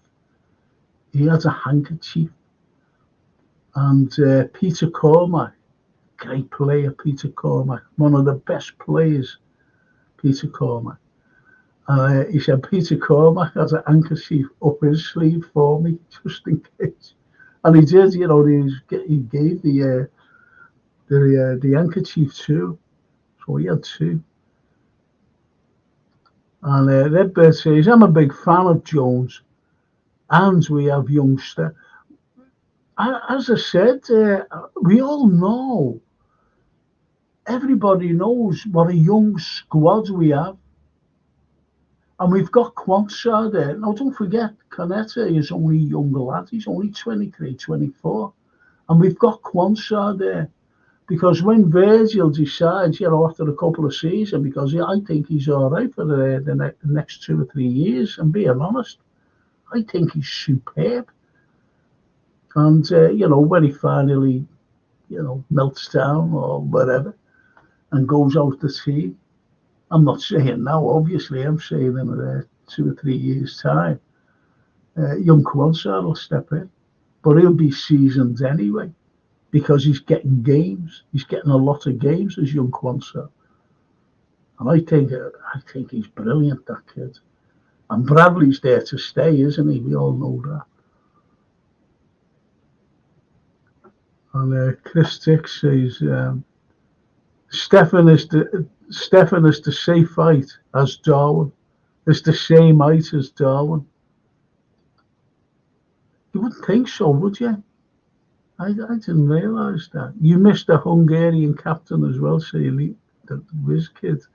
he had a handkerchief. And Peter Cormack great player, Peter Cormack, one of the best players, Peter Cormack. And he said, Peter Cormack has an handkerchief up his sleeve for me, just in case. And he did, you know, he gave the handkerchief too. So he had two. And Redbird says, I'm a big fan of Jones. And we have youngster. As I said, we all know, everybody knows what a young squad we have. And we've got Quansah there. Now, don't forget, Cornetta is only a younger lad. He's only 23, 24. And we've got Quansah there. Because when Virgil decides, you know, after a couple of seasons, because I think he's all right for the next 2 or 3 years, and being honest, I think he's superb. And, you know, when he finally, you know, melts down or whatever and goes out the team, I'm not saying now, obviously, I'm saying in 2 or 3 years' time, young Quansah will step in. But he'll be seasoned anyway, because he's getting games. He's getting a lot of games as young Quansah. And I think he's brilliant, that kid. And Bradley's there to stay, isn't he? We all know that. And Chris Tick says, Stefan is the safe height as Darwin. It's the same height as Darwin. You wouldn't think so, would you? I didn't realise that. You missed the Hungarian captain as well, say the Whiz Kid.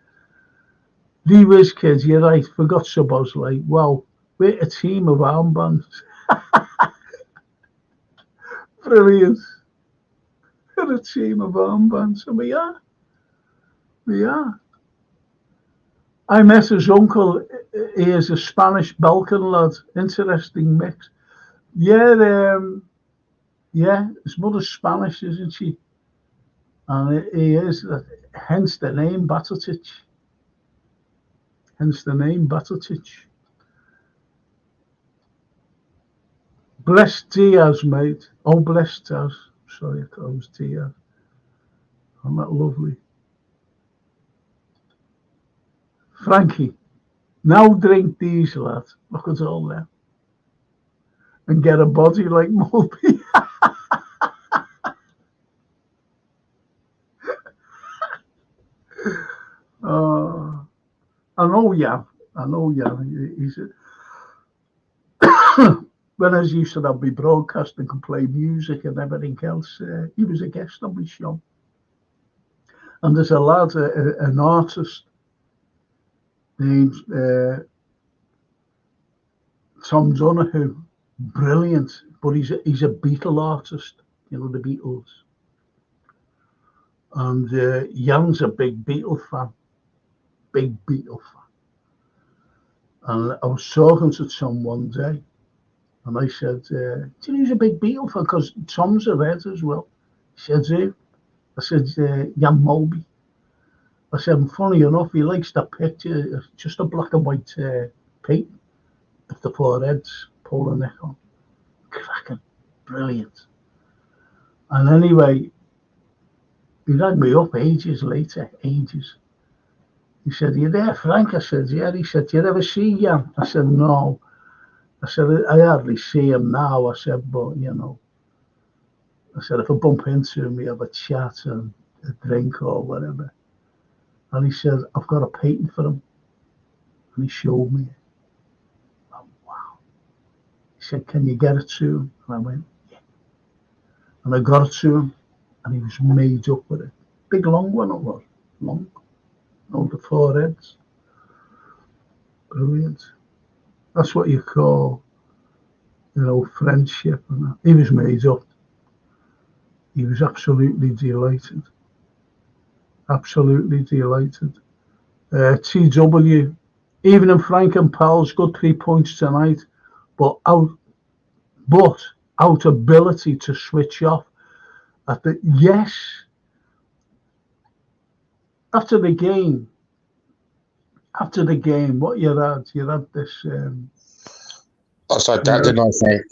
The Whiz Kid, you're right, forgot Szoboszlai. Wow, we're a team of armbands. Brilliant. We're a team of armbands, and we are. We are. I met his uncle. He is a Spanish Balkan lad. Interesting mix. Yeah, his mother's Spanish, isn't she? And he is, hence the name Batatic. Blessed Diaz, mate. Oh, blessed Diaz. Sorry, I thought it was Diaz. Isn't that lovely? Frankie, now drink these, lad. Look at all that. And get a body like Mulby. I know, yeah. He's when I used to have my broadcast and could play music and everything else, he was a guest on my show. And there's a lad, an artist named Tom Donahue, brilliant, but he's a Beatle artist, you know, the Beatles. And Jan's a big Beatle fan. And I was talking to Tom one day, and I said, do you know he's a big Beatle fan? Because Tom's a red as well. He said, who? I said, Jan Mulby. I said, funny enough, he likes that picture, just a black and white painting of the four heads, pole and neck on. Cracking, brilliant. And anyway, he rang me up ages later, ages. He said, are you there, Frank? I said, yeah. He said, do you ever see Jan? I said, no. I said, I hardly see him now. I said, but, you know, I said, if I bump into him, we have a chat and a drink or whatever. And he said, I've got a painting for him. And he showed me it. Oh, wow. He said, can you get it to him? And I went, yeah. And I got it to him, and he was made up with it. Big, long one it was. Long. All the four heads. Brilliant. That's what you call, you know, friendship. And that. He was made up. He was absolutely delighted. Absolutely delighted. TW, even in Frank and Powell's got 3 points tonight, but out ability to switch off. Yes. After the game, what you had this. I said that, didn't I, Frank?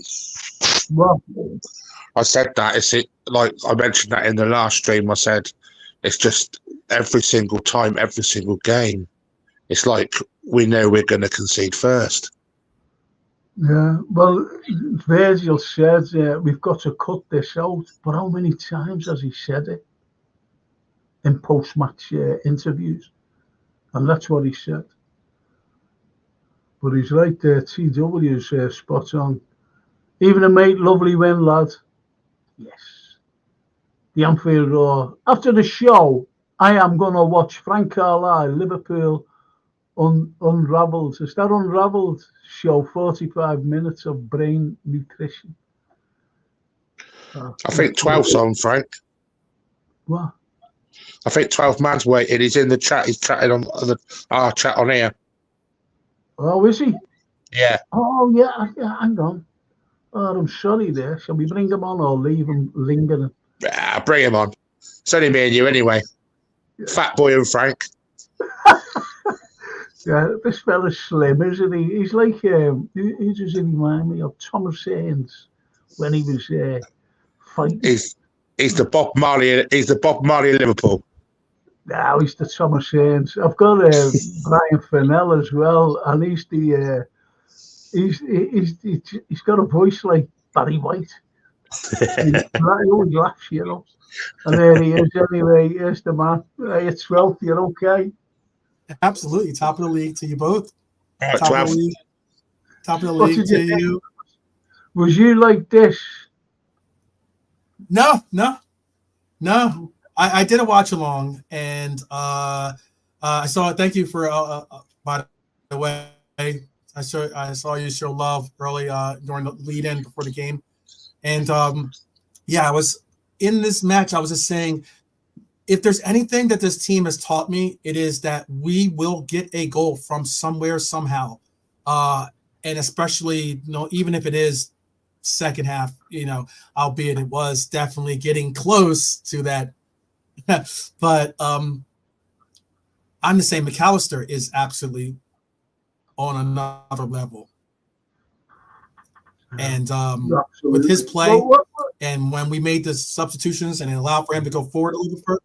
Well, I said that. It's it, like I mentioned that in the last stream. I said it's just every single time, every single game. It's like we know we're going to concede first. yeah. Well, Virgil said we've got to cut this out, but how many times has he said it in post-match interviews? And that's what he said. But he's right there. TW's spot on. Even a mate, lovely win, lad. Yes. The Anfield Roar. After the show, I am going to watch Frank Carlyle, Liverpool Unravelled. Is that Unravelled show? 45 minutes of brain nutrition. I think 12's on, Frank. What? I think 12 man's waiting. He's in the chat. He's chatting on our chat on here. Oh, is he? Yeah. Oh, yeah. Hang on. Oh, I'm sorry there. Shall we bring him on or leave him lingering? Bring him on. It's only me and you anyway. Yeah. Fat Boy and Frank. Yeah, this fella's slim, isn't he? He's like, who does he remind me of? Thomas Haynes when he was fighting. He's the Bob Marley. He's the Bob Marley of Liverpool. No, he's the Thomas Haynes. I've got Brian Fennell as well, and he's the he's got a voice like Barry White. He always laughs, you know. And there he is anyway. Here's the man. It's 12th. You're okay. Absolutely. Top of the league to you both. Right, top of the league to you. Was you like this? No. I did a watch along, and I saw it. Thank you for by the way. I saw you show love early during the lead-in before the game. And I was in this match. I was just saying, if there's anything that this team has taught me, it is that we will get a goal from somewhere, somehow. And especially, even if it is second half, albeit it was definitely getting close to that. But I'm the same. McAllister is absolutely on another level. And with his play, and when we made the substitutions and it allowed for him to go forward a little bit further,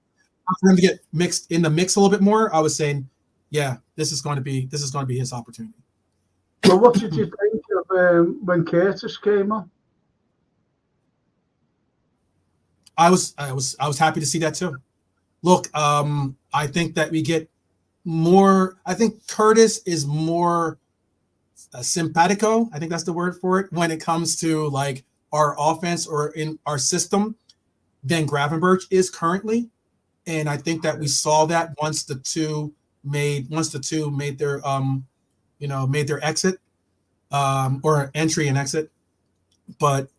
for him to get mixed in the mix a little bit more, I was saying, yeah, this is going to be his opportunity. Well, what did you think of when Curtis came on? I was happy to see that too. Look, I think that we get more. I think Curtis is more simpatico. I think that's the word for it when it comes to like our offense or in our system than Gravenberch is currently. And I think that we saw that once the two made their made their exit or entry and exit. But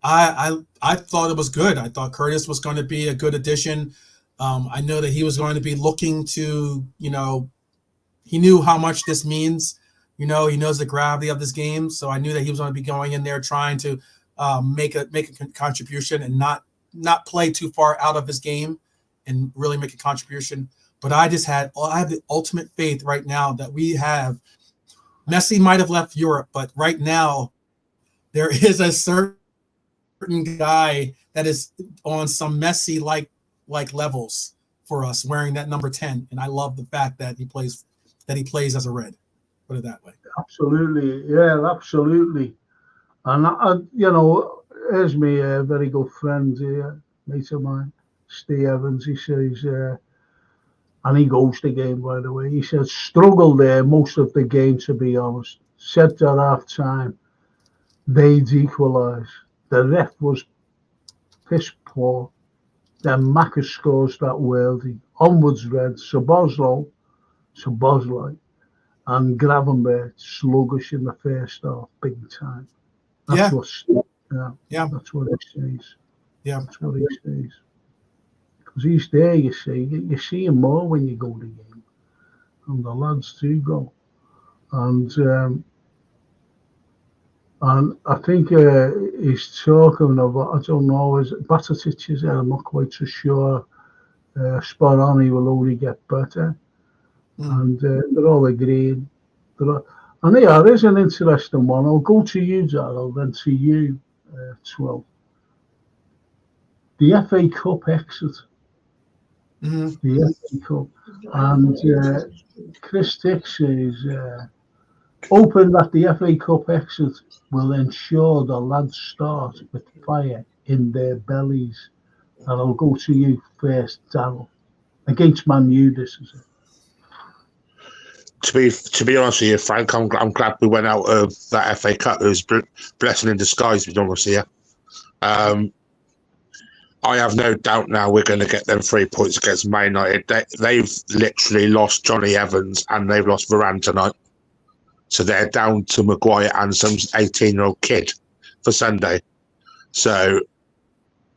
I thought it was good. I thought Curtis was going to be a good addition. I know that he was going to be looking to, he knew how much this means. He knows the gravity of this game. So I knew that he was going to be going in there trying to make a contribution and not play too far out of his game and really make a contribution. But I have the ultimate faith right now that we have. Messi might have left Europe, but right now there is a certain guy that is on some Messi like levels for us wearing that number 10. And I love the fact that he plays as a red. Put it that way. Absolutely. Yeah, absolutely. And, here's me a very good friend here, mate of mine, Steve Evans. He says, and he goes the game, by the way. He says, struggled there most of the game, to be honest. Said at half time, they'd equalise. The ref was piss poor. Then Maka scores that worldie. Onwards red, Szoboszlai, and Gravenberch sluggish in the first half, big time. That's what he says. Yeah, that's what he says. Because he's there, you see. You see him more when you go to the game, and the lads do go. And I think he's talking about, I don't know, is it Batatic is there? I'm not quite so sure. Spot on, he will only get better. And they're all agreeing. And yeah, there's an interesting one. I'll go to you, Darrell, then to you, 12. The FA Cup exit. Mm-hmm. The FA Cup. And Chris Tick says, hoping that the FA Cup exit will ensure the lads start with fire in their bellies. And I'll go to you first, Darryl. Against Man U, this is it. To be honest with you, Frank, I'm glad we went out of that FA Cup. It was blessing in disguise, to be honest with you. I have no doubt now we're going to get them 3 points against Man United. They've literally lost Johnny Evans and they've lost Varane tonight. So they're down to Maguire and some 18-year-old kid for Sunday. So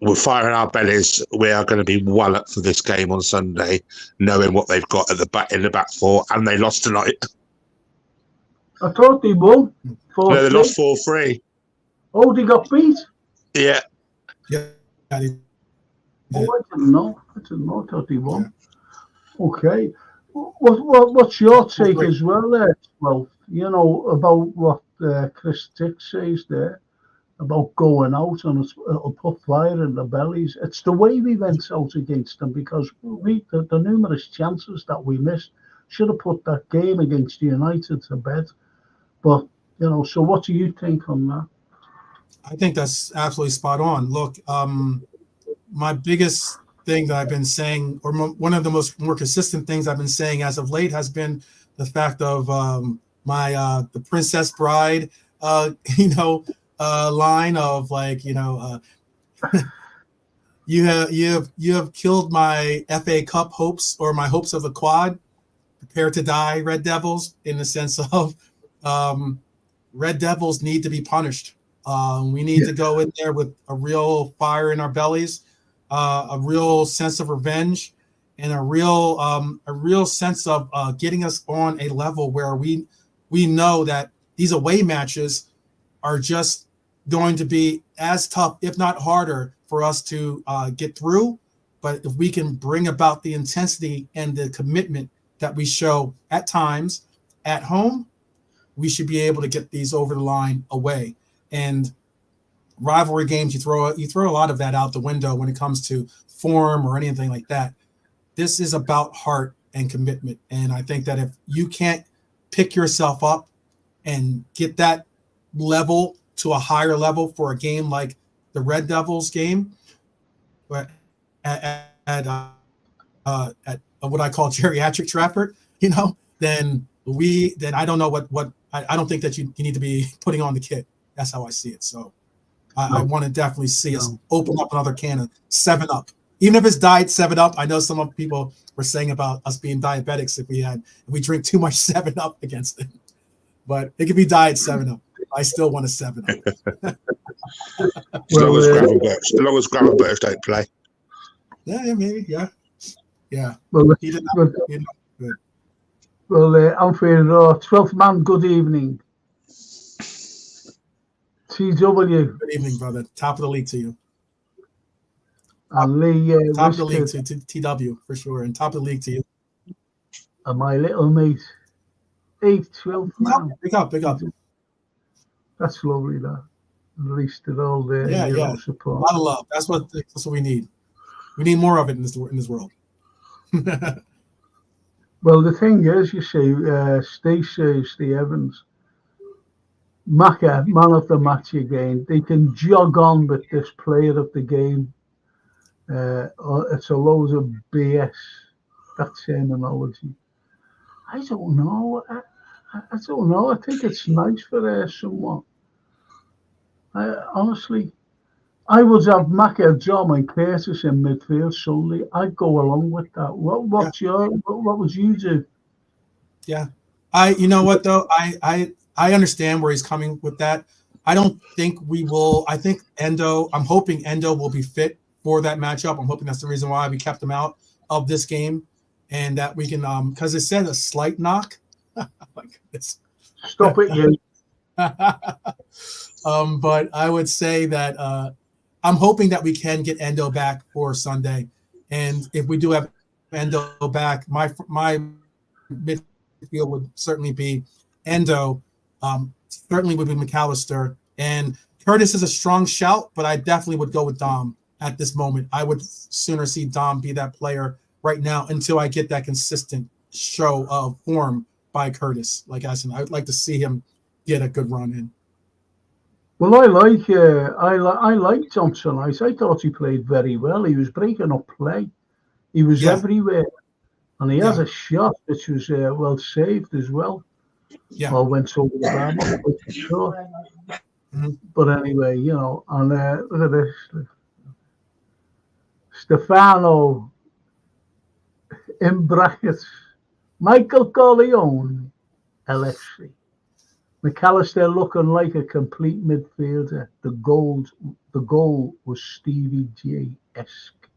we're firing our bellies. We are going to be well up for this game on Sunday, knowing what they've got at the back in the back four, and they lost tonight. I thought they won. No, they lost 4-3. Oh, they got beat? Yeah. Yeah. Oh, I didn't know. I thought they won. Yeah. Okay. What's your take as well there? Well, you know, about what Chris Tick says there, about going out and it'll put fire in the bellies. It's the way we went out against them, because the numerous chances that we missed should have put that game against United to bed. But, you know, so what do you think on that? I think that's absolutely spot on. Look, my biggest thing that I've been saying, or one of the more consistent things I've been saying as of late, has been the fact of the Princess Bride, line of, like, you have killed my FA Cup hopes, or my hopes of a quad. Prepare to die, Red Devils, in the sense of Red Devils need to be punished. We need to go in there with a real fire in our bellies, a real sense of revenge, and a real sense of getting us on a level where we know that these away matches are just going to be as tough, if not harder, for us to get through. But if we can bring about the intensity and the commitment that we show at times at home, we should be able to get these over the line away. And rivalry games, you throw a lot of that out the window when it comes to form or anything like that. This is about heart and commitment. And I think that if you can't pick yourself up and get that level to a higher level for a game like the Red Devils game, at what I call geriatric Trafford, then I don't know what I don't think that you need to be putting on the kit. That's how I see it. So I want to definitely see us open up another can of 7-Up. Even if it's diet 7-Up, I know some people were saying about us being diabetics if we drink too much 7-Up against it. But it could be diet 7-Up. I still want a 7-Up. As long as Gravenberch don't play. Yeah, maybe, yeah. Well, Good. Alfred, 12th man, good evening. TW. Good evening, brother. Top of the league to you. And Lee. Top of the league to TW, for sure. And top of the league to you. And my little mate. 12th man. Big up. That's lovely, that. At least they're all there. Yeah. Support. A lot of love. That's what we need. We need more of it in this world. Well, the thing is, you see, Steve Evans, Macca, man of the match again. They can jog on with this player of the game. It's a load of BS. That terminology. I don't know. I don't know. I think it's nice for someone. Honestly, I would have Macca, John, and Curtis in midfield Sunday. I'd go along with that. What would you do? Yeah, you know what though, I understand where he's coming with that. I don't think we will. I think I'm hoping Endo will be fit for that matchup. I'm hoping that's the reason why we kept him out of this game, and that we can because it said a slight knock. Oh my goodness. Stop it, you. But I would say that I'm hoping that we can get Endo back for Sunday, and if we do have Endo back, my midfield would certainly be Endo. Certainly would be McAllister, and Curtis is a strong shout, but I definitely would go with Dom at this moment. I would sooner see Dom be that player right now until I get that consistent show of form by Curtis. Like I said, I'd like to see him get a good run in. Well, I like Johnson. I thought he played very well. He was breaking up play. He was everywhere, and he has a shot which was well saved as well. Yeah, or went over the bar. I'm not quite sure. But anyway, and look at this. Stefano, in brackets, Michael Corleone, LFC. McAllister looking like a complete midfielder. The goal was Stevie J-esque.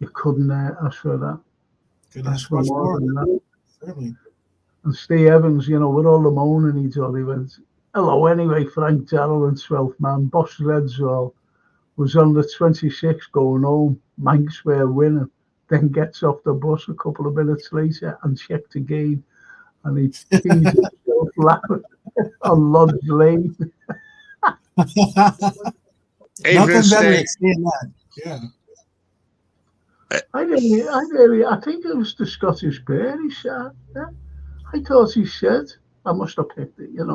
You couldn't ask for that. Could ask for more than that. Certainly. And Steve Evans, with all the moaning he did, he went, hello anyway, Frank Darrell and 12th man. Boss Redzall was on the 26 going home. Manx were winning. Then gets off the bus a couple of minutes later and checked again. And he pees himself laughing on Lodge Lane. Nothing better than seeing that. Yeah. I think it was the Scottish Bear he said. Yeah. I thought he said. I must have picked it, got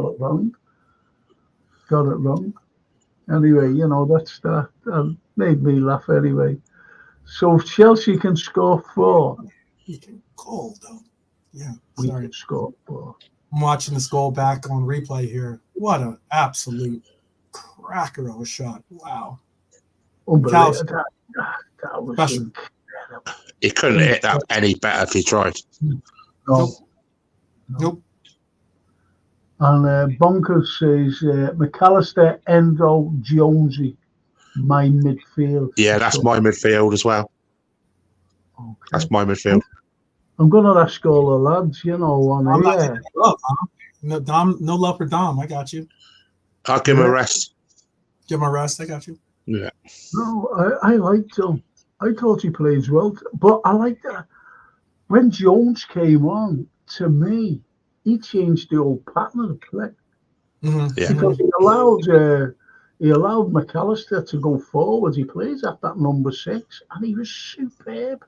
it wrong. Anyway, that's that. Made me laugh anyway. So if Chelsea can score 4. You can goal, though. Yeah, we can score 4. I'm watching this goal back on replay here. What an absolute cracker of a shot. Wow. Unbelievable. That was incredible. He couldn't hit that any better if he tried. Nope. And Bonkers says McAllister, Endo, Jonesy, my midfield. Yeah, that's my midfield as well. Okay. That's my midfield. I'm going to ask all the lads, on here. No love for Dom. I got you. I'll give him a rest. Give him a rest. I got you. Yeah. No, I liked him. I thought he played well. But I liked that. When Jones came on, to me, he changed the whole pattern of the play. Yeah. Because he allowed McAllister to go forward. He plays at that number 6, and he was superb.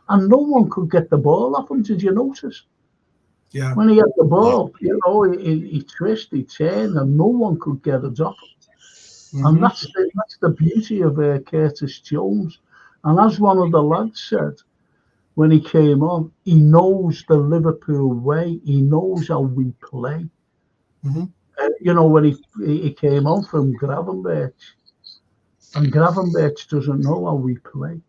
And no one could get the ball off him. Did you notice? Yeah. When he had the ball, he twisted, he turned, and no one could get it off him. And that's the beauty of Curtis Jones. And as one of the lads said, when he came on, he knows the Liverpool way. He knows how we play. When he came on from Gravenberch, and Gravenberch doesn't know how we play,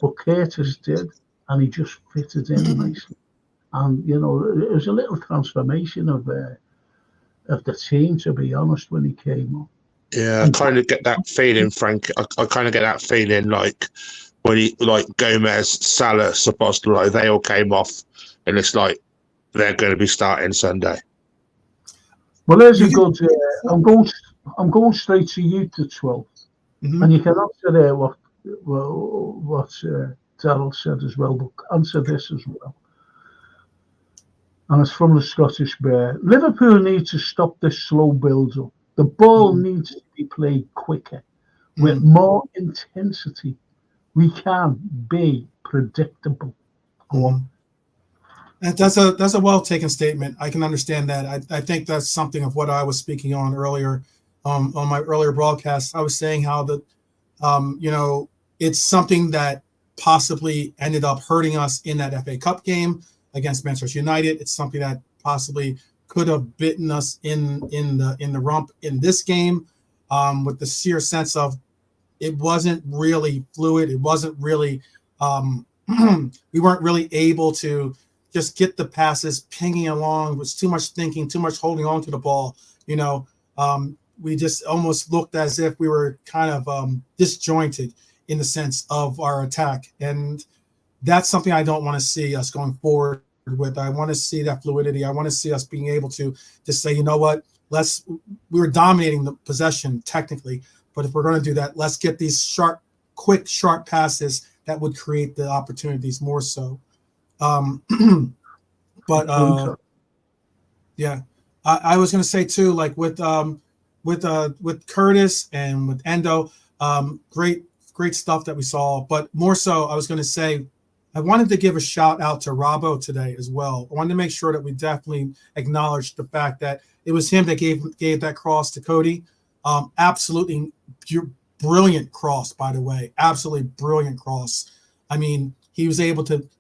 but Curtis did, and he just fitted in nicely. And it was a little transformation of the team, to be honest, when he came on. Yeah, I kind of get that feeling, Frank. I kind of get that feeling like when Gomez, Salah, Szoboszlai, they all came off, and it's like they're going to be starting Sunday. Well, there's a good. I'm going straight to you to 12, and you can answer there what Darrell said as well, but answer this as well. And it's from the Scottish Bear. Liverpool need to stop this slow build-up. The ball needs to be played quicker, with more intensity. We can be predictable. Go on. That's a well-taken statement. I can understand that. I think that's something of what I was speaking on earlier, on my earlier broadcast. I was saying how that, it's something that possibly ended up hurting us in that FA Cup game against Manchester United. It's something that possibly could have bitten us in the rump in this game, with the sheer sense of it wasn't really fluid. It wasn't really we weren't really able to just get the passes pinging along. It was too much thinking, too much holding on to the ball. We just almost looked as if we were kind of disjointed in the sense of our attack. And that's something I don't want to see us going forward with. I want to see that fluidity. I want to see us being able to just say, you know what, we were dominating the possession technically, but if we're going to do that, let's get these quick, sharp passes that would create the opportunities more so. I was going to say too, like with Curtis and with Endo, great stuff that we saw. But more so, I was going to say, I wanted to give a shout out to Robbo today as well. I wanted to make sure that we definitely acknowledge the fact that it was him that gave that cross to Cody. Absolutely brilliant cross, by the way. Absolutely brilliant cross. I mean, he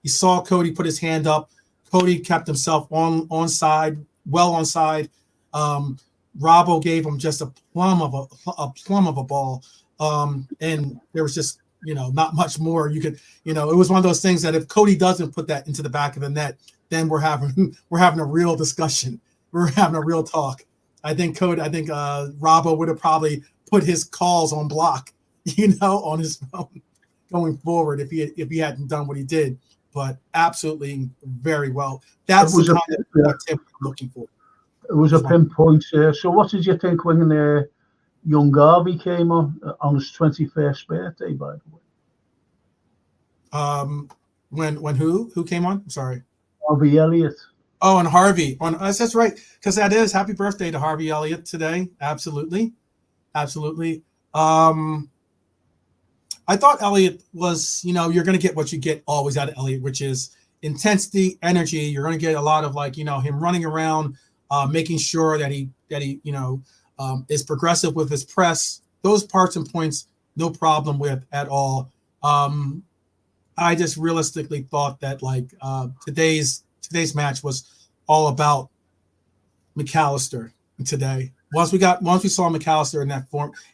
saw Cody put his hand up. Cody kept himself on side, well on side. Robbo gave him just a plum of a ball. And there was just, not much more you could, it was one of those things that if Cody doesn't put that into the back of the net, then we're having a real discussion. We're having a real talk. I think Robbo would have probably put his calls on block, on his phone going forward if he hadn't done what he did. But absolutely very well. That's the kind of tip I'm looking for. It was a pinpoint. So what did you think when young Garvey came on his 21st birthday, by the way? When who came on? I'm sorry. Harvey Elliott. Oh, and Harvey. That's right, because that is happy birthday to Harvey Elliott today. Absolutely. I thought Elliott was, you're going to get what you get always out of Elliott, which is intensity, energy. You're going to get a lot of him running around, making sure that he is progressive with his press. Those parts and points, no problem with at all. I just realistically thought that today's match was all about McAllister today. Once we saw McAllister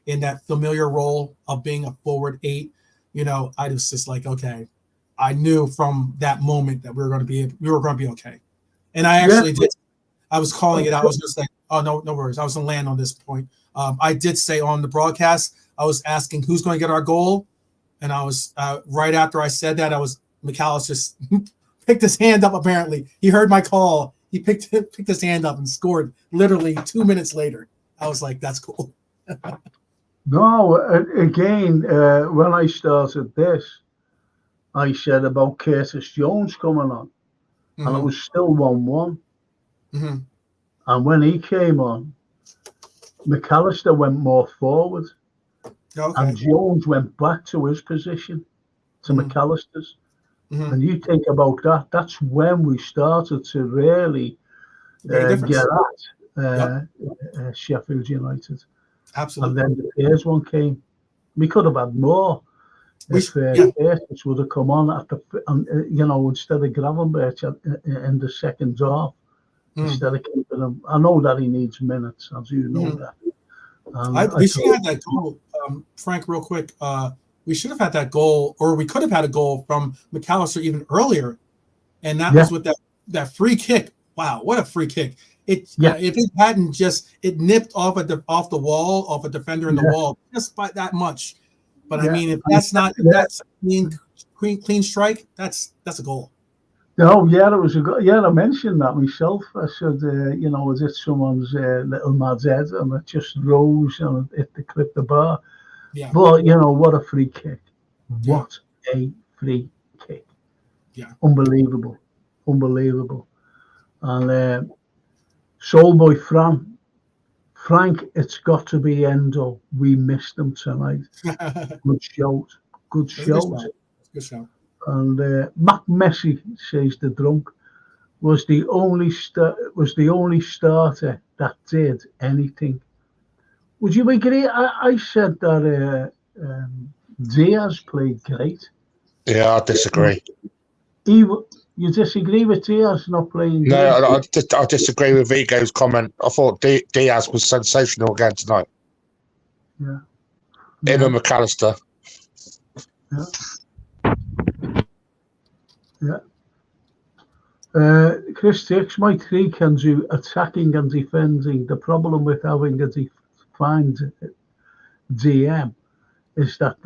in that familiar role of being a forward 8, I was just like, okay, I knew from that moment that we were going to be okay. And I actually did. I was calling it. I was just like, oh, no worries. I was going to land on this point. I did say on the broadcast, I was asking who's going to get our goal. And I was right after I said that, McAllister picked his hand up. Apparently he heard my call. He picked his hand up and scored literally 2 minutes later. I was like, that's cool. No, again, when I started this, I said about Curtis Jones coming on, and it was still 1-1. Mm-hmm. And when he came on, McAllister went more forward, and Jones went back to his position, to McAllister's. Mm-hmm. And you think about that, that's when we started to really get at Sheffield United. Absolutely. And then the Pears one came. We could have had more. If Curtis would have come on instead of Gravenberch in the second half, instead of keeping him. I know that he needs minutes, as you know that. We should have that goal, Frank, real quick. We should have had that goal, or we could have had a goal from McAllister even earlier, and that was with that free kick. Wow, what a free kick! If it hadn't it nipped off the wall, off a defender in the wall, just by that much. But I mean, if that's a clean strike, that's a goal. No, it was a goal. Yeah, I mentioned that myself. I said, was it someone's little mad's head, and it just rose and it clipped the bar. Yeah. But what a free kick! What a free kick! Yeah, unbelievable. And Soulboy Frank, it's got to be Endo. We missed him tonight. Good shout. Good shout. And Mac Messi, says the drunk, was the only starter that did anything. Would you agree? I said that Diaz played great. Yeah, I disagree. You disagree with Diaz not playing great? No, I disagree with Vigo's comment. I thought Diaz was sensational again tonight. Yeah. Him and McAllister. Chris Dix, Mike 3 can do attacking and defending. The problem with having a defined DM is that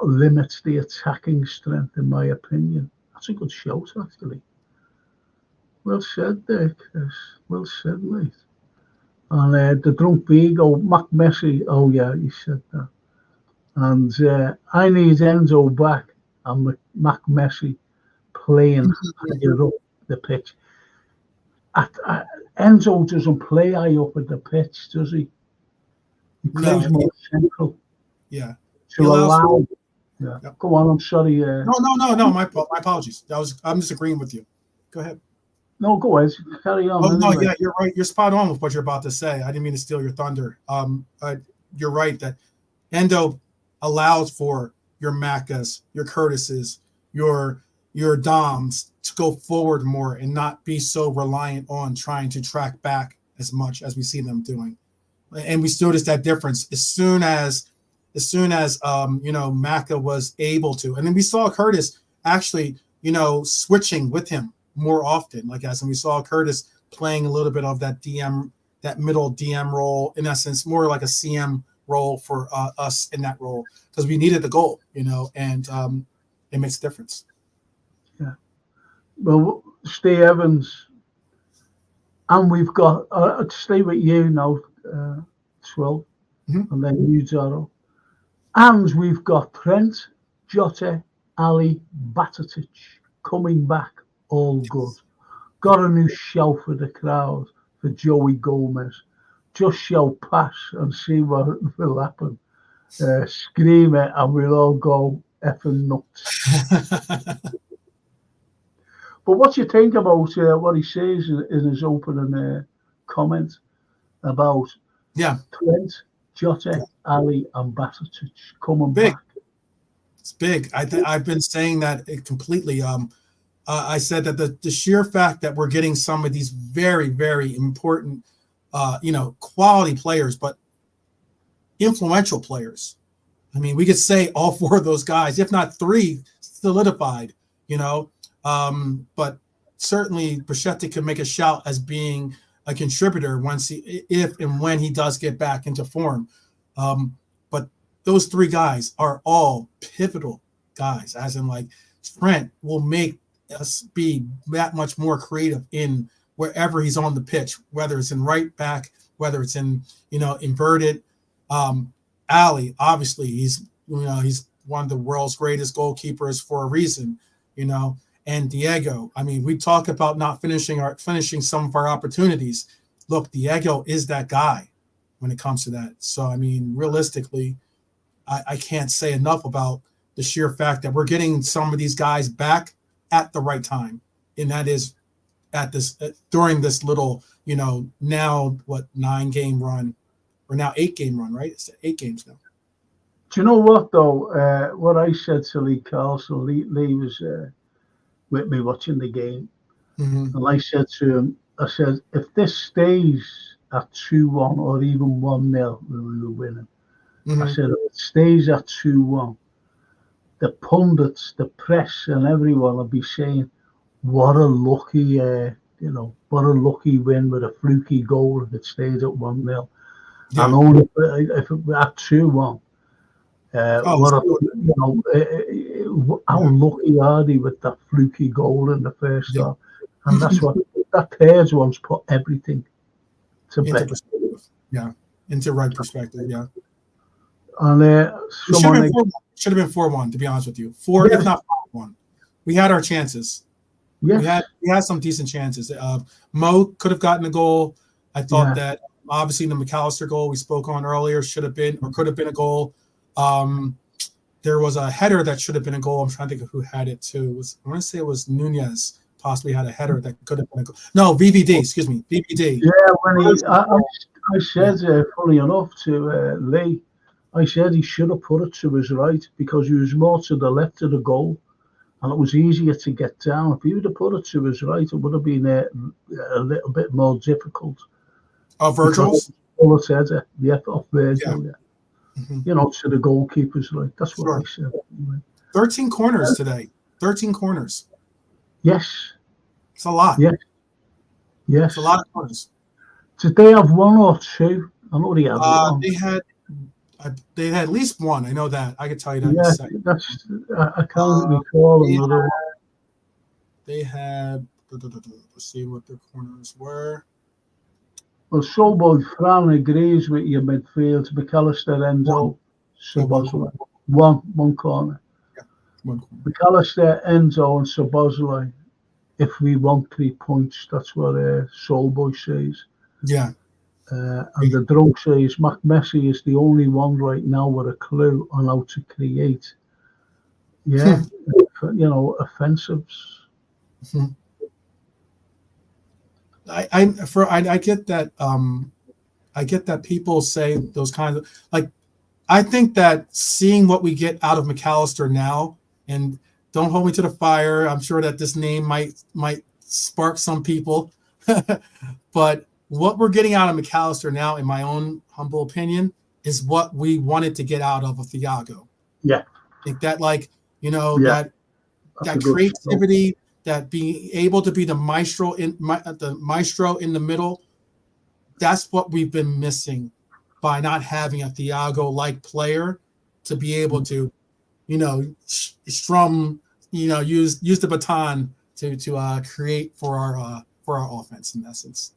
limits the attacking strength, in my opinion. That's a good shout, actually. Well said there, Chris. Well said, mate. And the drunk Vigo, Mac Messi, oh yeah, he said that. And I need Enzo back and Mac Messi playing higher up the pitch. Enzo doesn't play high up at the pitch, does he? He plays more central. Yeah. To allow. Yeah. Yep. Go on. I'm sorry. No. My apologies. I'm disagreeing with you. Go ahead. No, go ahead. Carry on. Oh anyway. no, yeah, you're right. You're spot on with what you're about to say. I didn't mean to steal your thunder. You're right that Endo allows for your Macas, your Curtises, your Doms to go forward more and not be so reliant on trying to track back as much as we see them doing. And we noticed that difference as soon as Maka was able to, and then we saw Curtis actually switching with him more often, and we saw Curtis playing a little bit of that middle DM role, in essence, more like a CM role for us in that role, because we needed the goal, and it makes a difference. Yeah. Well, Steve Evans, and we've got, to stay with you now, Swill, and then you, Zaro. And we've got Trent, Jota, Ali, Batatic coming back, all good. Got a new shout for the crowd for Joey Gomez. Just shout pass and see what will happen. Scream it and we'll all go effing nuts. But what do you think about what he says in his opening comment about Trent, Jota, Ali, and Batatic coming back? It's big. I've been saying that completely. I said that the sheer fact that we're getting some of these very, very important, quality players, but influential players. I mean, we could say all four of those guys, if not three, solidified, but certainly Bichetti could make a shout as being a contributor if and when he does get back into form. But those three guys are all pivotal guys, as in Trent will make us be that much more creative in wherever he's on the pitch, whether it's in right back, whether it's in, inverted. Ali, obviously, he's one of the world's greatest goalkeepers for a reason, and Diego. I mean, we talk about not finishing some of our opportunities. Look, Diego is that guy when it comes to that. So, I mean, realistically, I can't say enough about the sheer fact that we're getting some of these guys back at the right time, and that is during this little, now 9-game run, or now 8-game run, right? It's 8 games now. Do you know what though? What I said to Lee Carlson, Lee was with me watching the game, and I said to him, if this stays at 2-1 or even 1-0, we were winning. I said, if it stays at 2-1, the pundits, the press, and everyone will be saying, "What a lucky, what a lucky win with a fluky goal if it stays at 1-0." Yeah. And only if it were at 2-1, how lucky are they with that fluky goal in the first half? And that's what that pairs once put everything to into bed. Perspective. Yeah, into right perspective. Yeah. And should have been 4-1, to be honest with you. 4, if not 5-1. We had our chances. Yes. We had some decent chances. Mo could have gotten a goal. I thought that obviously the McAllister goal we spoke on earlier should have been or could have been a goal. There was a header that should have been a goal. I'm trying to think of who had it too. I want to say it was Nunez possibly had a header that could have been a goal. No, VVD. Excuse me, VVD. Yeah, when I said funny enough to Lee. I said he should have put it to his right because he was more to the left of the goal and it was easier to get down. If he would have put it to his right, it would have been a little bit more difficult. Oh, Virgil's? Off Virgil, to the goalkeeper's right. That's what I said. 13 corners today. 13 corners. Yes. It's a lot. Yes. It's a lot of corners. Did they have one or two? I know they had one. They had at least one. I know that. I could tell you that in a second. I can't recall another one. They had. Let's see what their corners were. Well, Soboy Fran agrees with your midfield. McAllister, Enzo, Szoboszlai. One corner. Yeah, one corner. McAllister, Enzo, and Szoboszlai if we want 3 points. That's what Soulboy says. Yeah. And the drunk says Mac Messi is the only one right now with a clue on how to create. Yeah, offensives. I get that. I get that people say those kinds of like. I think that seeing what we get out of McAllister now, and don't hold me to the fire. I'm sure that this name might spark some people, but what we're getting out of McAllister now, in my own humble opinion, is what we wanted to get out of a Thiago. Yeah, I think that that creativity, that being able to be the maestro in the middle. That's what we've been missing by not having a Thiago-like player to be able to, strum, use the baton to create for our offense in essence.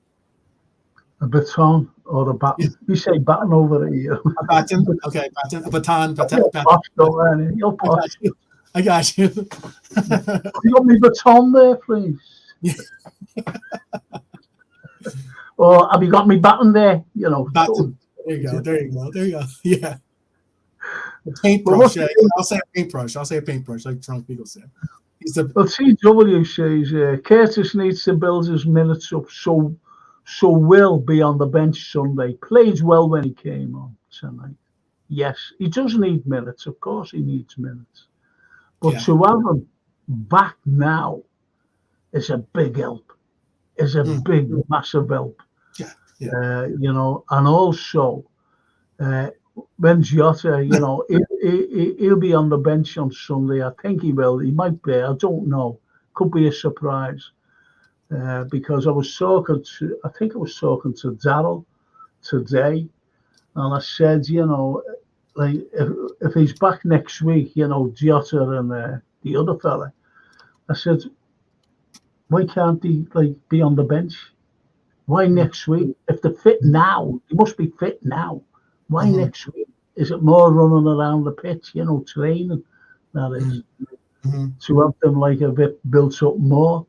A baton or a baton? You say baton over here. A baton, okay, baton, a baton. You're posh. I got you. You got me baton there, please. Or have you got me baton there? Baton. There you go. Yeah. A paintbrush. Yeah, I'll say a paintbrush. Like drunk people said. Well, TW says Curtis needs to build his minutes up so Will be on the bench Sunday. Played well when he came on tonight. Yes, he does need minutes. Of course he needs minutes. But to have him back now is a big help. Is a big, massive help. Yeah. And also when Jota, he'll be on the bench on Sunday. I think he will. He might be. I don't know. Could be a surprise. Because I was talking to Darryl today, and I said, like if he's back next week, Jota and the other fella, I said, why can't he be on the bench? Why next week? If they're fit now, he must be fit now. Why next week? Is it more running around the pitch, training? That is to have them a bit built up more.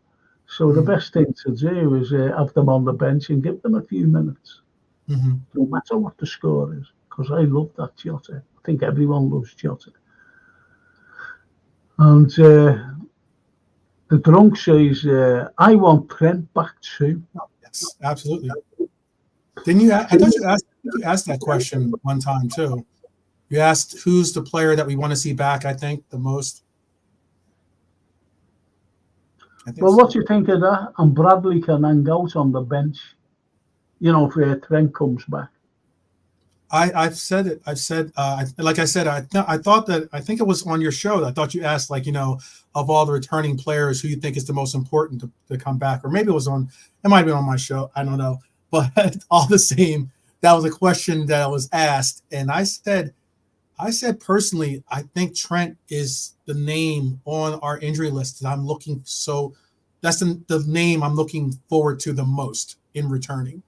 So the best thing to do is have them on the bench and give them a few minutes, no matter what the score is. Because I love that Jota. I think everyone loves Jota. And the drunk says, I want Trent back too. Yes, absolutely. Didn't you? I thought you asked that question one time too. You asked who's the player that we want to see back. I think the most. Well, what do you think of that? And Bradley can hang out on the bench, if Trent comes back. I've said it. I've said, like I said, I thought that, I think it was on your show. I thought you asked, of all the returning players, who you think is the most important to come back, or maybe it might have been on my show. I don't know, but all the same, that was a question that was asked, and I said personally, I think Trent is the name on our injury list that I'm looking. So that's the name I'm looking forward to the most in returning.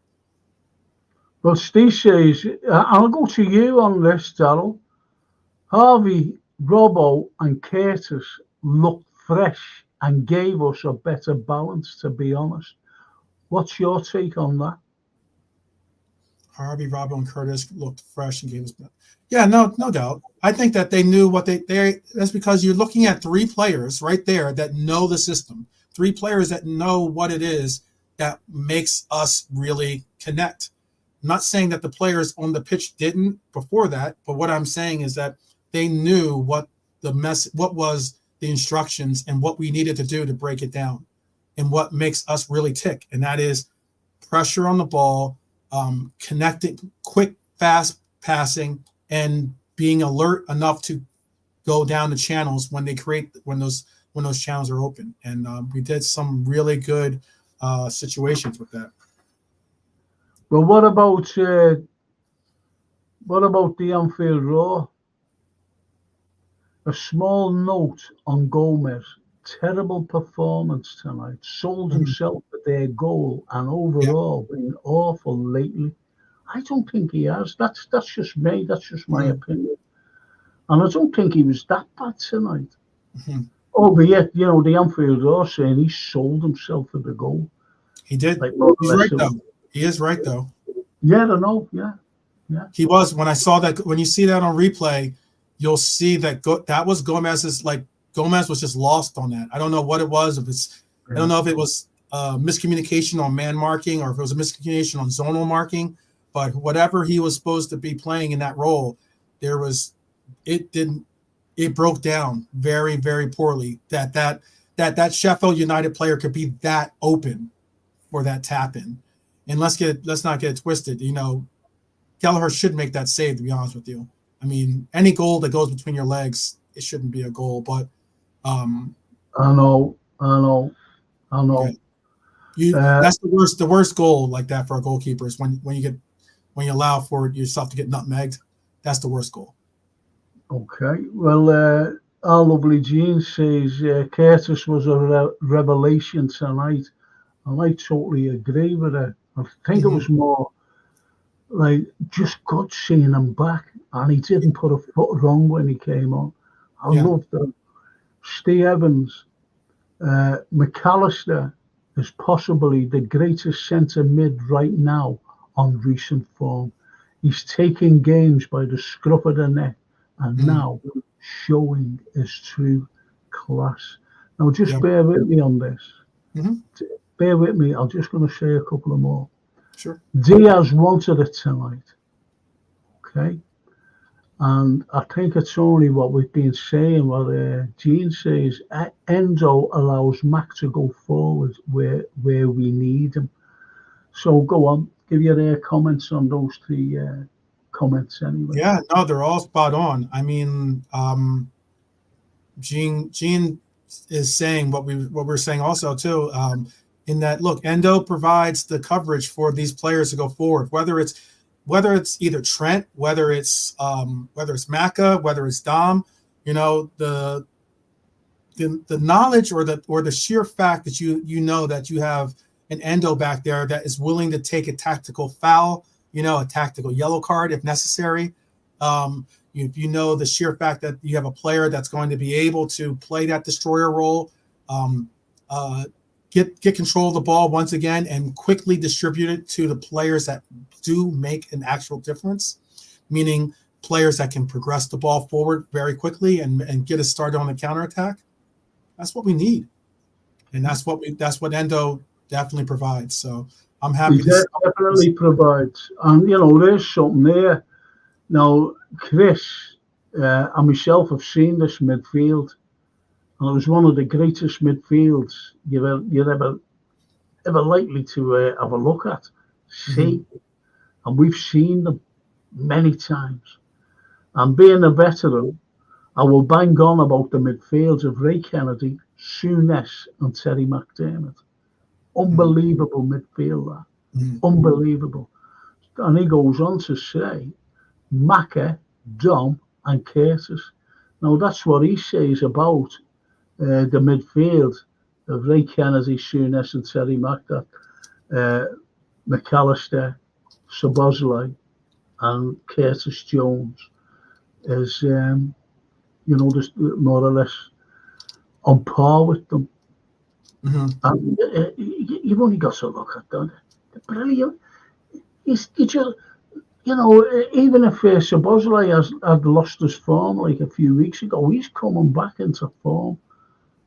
Well, Steve says, I'll go to you on this, Darryl. Harvey, Robbo, and Curtis looked fresh and gave us a better balance, to be honest. What's your take on that? Harvey, Robbo, and Curtis looked fresh and gave us better. Yeah, no doubt. I think that they knew what they that's because you're looking at three players right there that know the system, three players that know what it is that makes us really connect. I'm not saying that the players on the pitch didn't before that, but what I'm saying is that they knew what was the instructions and what we needed to do to break it down, and what makes us really tick, and that is pressure on the ball, connecting, quick, fast passing, and being alert enough to go down the channels when those channels are open. And we did some really good situations with that. Well, what about the Anfield Roar? A small note on Gomez. Terrible performance tonight. Sold himself for their goal, and overall been awful lately. I don't think he has. That's just me. That's just my opinion. And I don't think he was that bad tonight. but yet, the Anfield are saying he sold himself for the goal. He did. Like, more or He's less right it though. was- He is right though. Yeah, I know. Yeah. He was. When I saw that, when you see that on replay, you'll see that that was Gomez's. Like Gomez was just lost on that. I don't know what it was. I don't know if it was miscommunication on man marking or if it was a miscommunication on zonal marking. But whatever he was supposed to be playing in that role, it broke down very, very poorly. That Sheffield United player could be that open for that tap in. And let's not get it twisted. Gallagher should make that save, to be honest with you. I mean, any goal that goes between your legs, it shouldn't be a goal. But I know. Yeah. That's the worst goal like that for a goalkeeper is when you allow for yourself to get nutmegged. That's the worst goal. Okay. Well, our lovely Jean says Curtis was a revelation tonight, and I totally agree with her. I think it was more like just good seeing him back, and he didn't put a foot wrong when he came on. I loved him. Steve Evans, McAllister is possibly the greatest centre mid right now on recent form. He's taking games by the scruff of the neck and now showing his true class. Now, just bear with me on this. Bear with me. I'm just going to say a couple of more. Sure. Diaz wanted it tonight. Okay. And I think it's only what we've been saying, what Gene says, Endo allows Mac to go forward where we need him. So go on, give your comments on those three comments anyway. Yeah, no, they're all spot on. I mean, Gene is saying what we're saying also too, in that look, Endo provides the coverage for these players to go forward, whether it's either Trent, whether it's Maka, whether it's Dom, the knowledge or the sheer fact that that you have an Endo back there that is willing to take a tactical foul, a tactical yellow card if necessary. The sheer fact that you have a player that's going to be able to play that destroyer role, get control of the ball once again and quickly distribute it to the players that do make an actual difference, meaning players that can progress the ball forward very quickly and get us started on the counterattack. That's what we need. And that's what Endo definitely provides. So I'm happy definitely provides. And there's something there. Now, Chris and myself have seen this midfield. And it was one of the greatest midfields you're ever likely to have a look at, see. And we've seen them many times. And being a veteran, I will bang on about the midfields of Ray Kennedy, Souness, and Terry McDermott. Unbelievable midfielder. Unbelievable. And he goes on to say, Maka, Dom, and Curtis. Now, that's what he says about the midfield of Ray Kennedy, Souness, and Terry McAllister, Szoboszlai, and Curtis Jones is, just more or less on par with them. And you've only got to look at them. They're brilliant. Even if Szoboszlai had lost his form like a few weeks ago, he's coming back into form.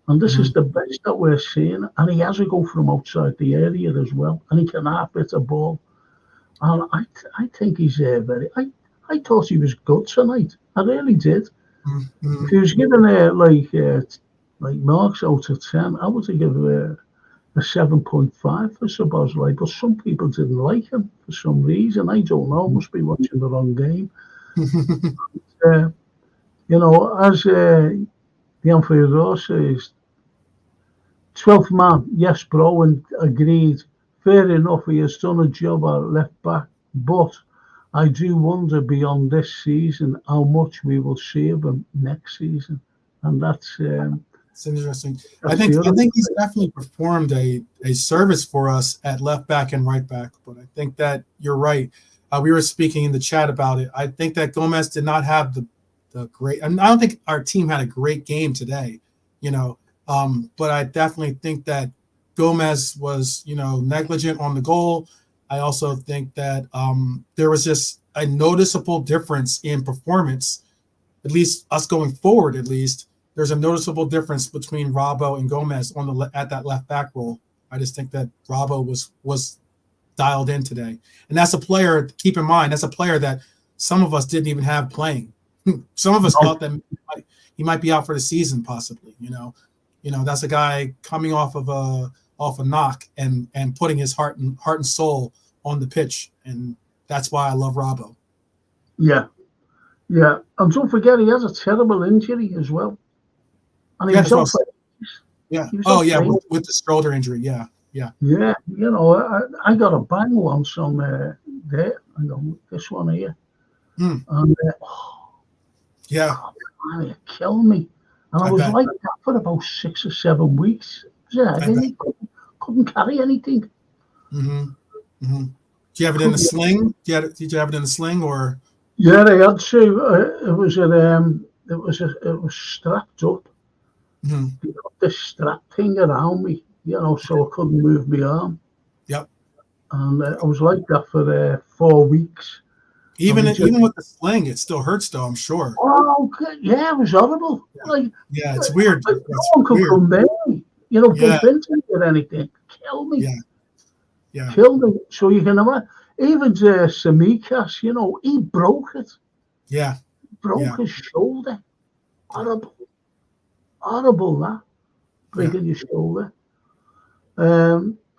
And this is the best that we're seeing. And he has a go from outside the area as well. And he can half hit a ball. And I think he's I thought he was good tonight. I really did. If he was given like marks out of 10, I would have given a 7.5 for Szoboszlai. But some people didn't like him for some reason. I don't know. Must be watching the wrong game. As the Anfield says, 12th man, yes, bro, and agreed. Fair enough, he has done a job at left back, but I do wonder beyond this season how much we will see of him next season, and that's it's interesting. I think he's definitely performed a service for us at left back and right back, but I think that you're right. We were speaking in the chat about it. I think that Gomez did not have the great. I don't think our team had a great game today. But I definitely think that Gomez was, negligent on the goal. I also think that there was just a noticeable difference in performance, at least us going forward. At least there's a noticeable difference between Robbo and Gomez at that left back role. I just think that Robbo was dialed in today, and that's a player. Keep in mind, that's a player that some of us didn't even have playing. Some of us thought that he might be out for the season, possibly. That's a guy coming off a knock and putting his heart and soul on the pitch, and that's why I love Robbo. Yeah, and don't forget he has a terrible injury as well. And he was out for with the shoulder injury. Yeah. I got a bang once on there. I go, this one here, and man, it killed me. And I was like that for about 6 or 7 weeks. I couldn't carry anything. Mm-hmm. Mm-hmm. Do you have it in a sling? Did you have it in a sling or? Yeah, they had to. It was strapped up. Mm-hmm. They got this strap thing around me, so I couldn't move my arm. Yep. And I was like that for 4 weeks. Even with the sling, it still hurts, though, I'm sure. Oh, yeah, it was horrible. Yeah, it's weird. No one could come there, bump into me or anything. Kill me. Yeah. Kill me. So you can imagine, even Samikas, he broke it. Yeah. Broke his shoulder. Horrible, that. Breaking your shoulder.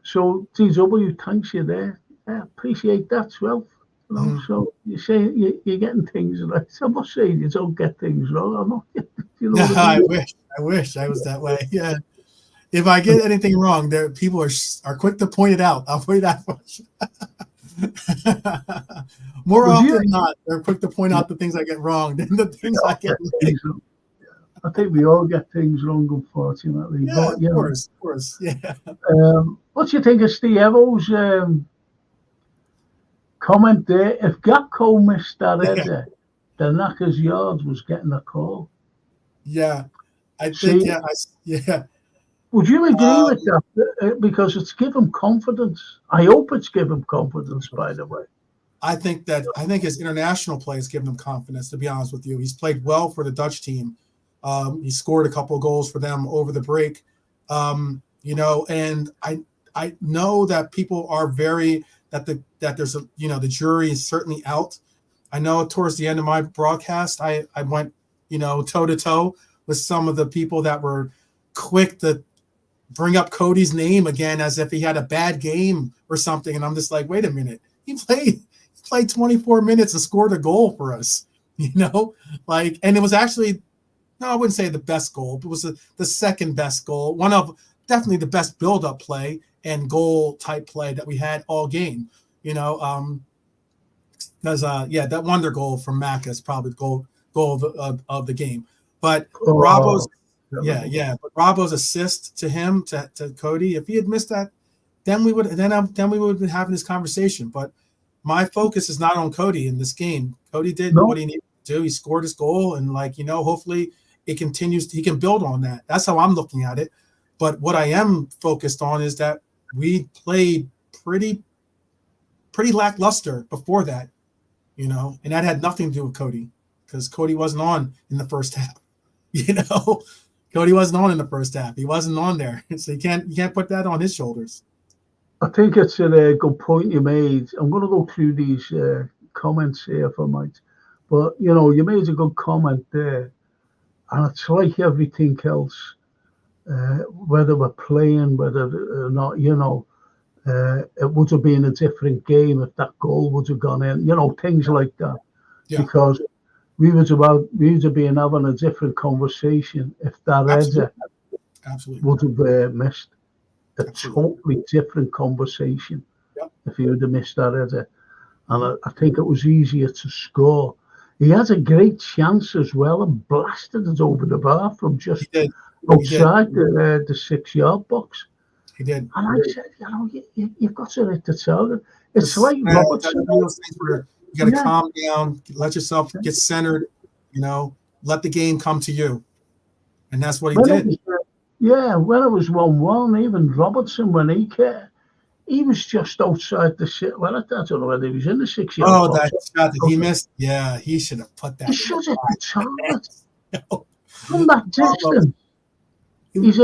So, TW, thanks you there. Appreciate that, 12. So you say you're getting things right. I'm not saying you don't get things wrong. I'm not. I wish I was that way. Yeah. If I get anything wrong, there people are quick to point it out. I'll point that much. More often than not, they're quick to point out the things I get wrong than the things I get right. I think we all get things wrong, unfortunately. Yeah, but, of course. Yeah. What do you think of Steve Evo's comment there? If Gakpo missed that header, the Knacker's Yard was getting a call. Yeah, I think. Would you agree with that? Because it's given confidence. I hope it's given confidence. By the way, I think his international play has given him confidence. To be honest with you, he's played well for the Dutch team. He scored a couple of goals for them over the break. And I know that people are that there's the jury is certainly out. I know towards the end of my broadcast, I went, toe to toe with some of the people that were quick to bring up Cody's name again as if he had a bad game or something. And I'm just like, wait a minute. He played 24 minutes and scored a goal for us, and it was actually, no, I wouldn't say the best goal, but it was the second best goal. One of definitely the best build-up play and goal type play that we had all game, because that wonder goal from Mac is probably the goal of the game. But Robbo's but Robbo's assist to him to Cody, if he had missed that, then we would have been having this conversation. But my focus is not on Cody in this game. Cody did what he needed to do. He scored his goal, and hopefully it continues. He can build on that. That's how I'm looking at it. But what I am focused on is that we played pretty lackluster before that, and that had nothing to do with Cody, because Cody wasn't on in the first half. Cody wasn't on in the first half. He wasn't on there, so you can't put that on his shoulders. I think it's a good point you made. I'm going to go through these comments here if I might, but you made a good comment there, and it's like everything else. Whether we're playing, whether or not, it would have been a different game if that goal would have gone in, things like that. Yeah. Because we would have been having a different conversation if that header would have missed. A totally different conversation if he would have missed that header. And I think it was easier to score. He had a great chance as well and blasted it over the bar from just outside the 6-yard box. He did. And I said, you've got to hit the target. It's like Robertson. You got to calm down, let yourself get centered, let the game come to you. And that's what he When did. when it was 1-1, even Robertson, when he was just outside the six. Well, I don't know whether he was in the 6-yard Oh, box. that shot that he missed. Yeah, he should have put that. He should have hit target No. from that distance. If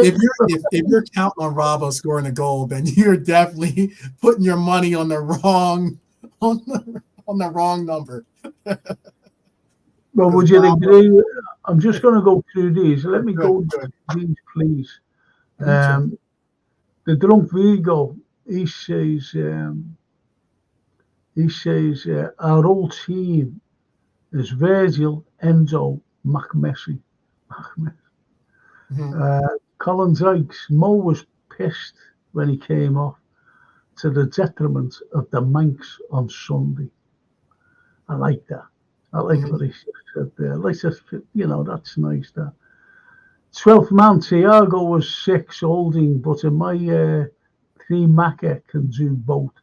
you're counting on Robbo scoring a goal, then you're definitely putting your money on the wrong number. Well, would you agree? I'm just going to go through these. Let me go Good. through these, please. The drunk Vigo, he says, our old team is Virgil, Enzo, McMessi. Colin Dykes, Mo was pissed when he came off to the detriment of the Manx on Sunday. I like that. I like what he said there. Like, that's nice. That 12th man, Thiago was 6 holding, but in my 3, Maka can do both.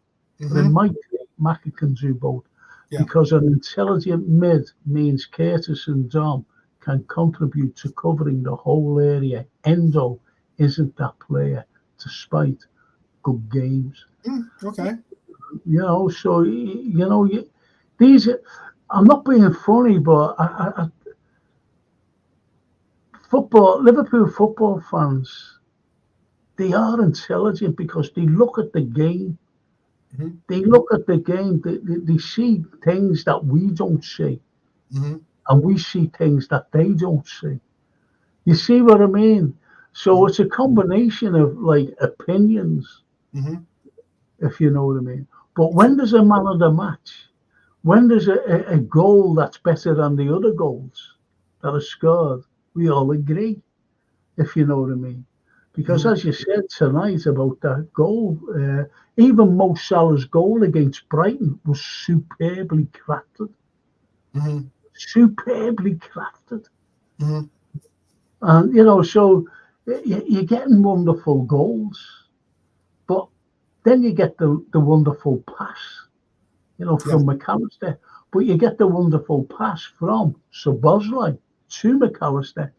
But in my 3, Maka can do both because an intelligent mid means Curtis and Dom can contribute to covering the whole area. Endo isn't that player, despite good games. Okay. So these. I'm not being funny, but Liverpool football fans, they are intelligent because they look at the game. They look at the game. They see things that we don't see, and we see things that they don't see. You see what I mean? So it's a combination of like opinions, if you know what I mean. But when there's a man of the match, when there's a goal that's better than the other goals that are scored, we all agree, if you know what I mean. Because as you said tonight about that goal, even Mo Salah's goal against Brighton was superbly crafted. Superbly crafted. And, so you're getting wonderful goals, but then you get the wonderful pass. From McAllister. But you get the wonderful pass from Szoboszlai to McAllister,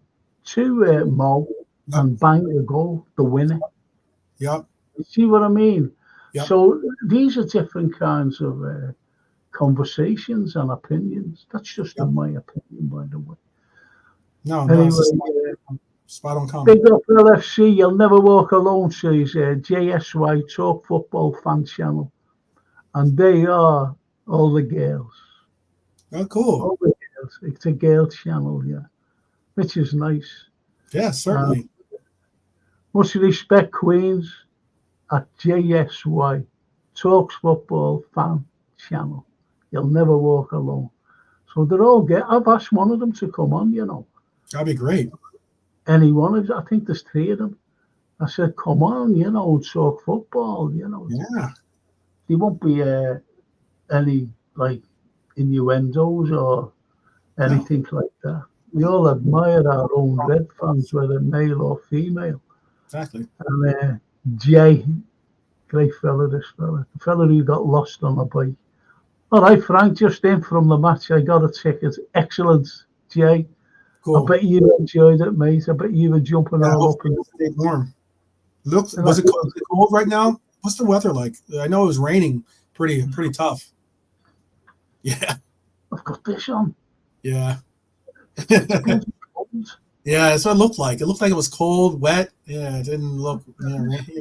to Mo, and bang a goal, the winner. Yep. You see what I mean? Yep. So these are different kinds of conversations and opinions. That's just in my opinion, by the way. No, anyway, spot on comment. Big up LFC, you'll never walk alone, says JSY Talk Football Fan Channel. And they are all the girls. Oh, cool. All the girls. It's a girl channel, which is nice. Yeah, certainly. Much respect, Queens, at JSY, Talks Football Fan Channel. You'll never walk alone. So they're all good. I've asked one of them to come on, That'd be great. Any one of them, I think there's 3 of them. I said, come on, talk football, Yeah. There won't be any like innuendos or anything like that. We all admire our own Red fans, whether male or female. Exactly. And Jay, great fella, this fella. The fella who got lost on a bike. All right, Frank, just in from the match. I got a ticket. Excellent, Jay. Cool. I bet you enjoyed it, mate. I bet you were jumping all up. And stay warm. Was it cold right now? What's the weather like? I know it was raining pretty tough. Yeah. I've got this on. Yeah. Yeah, that's what it looked like. It looked like it was cold, wet. Yeah, it didn't look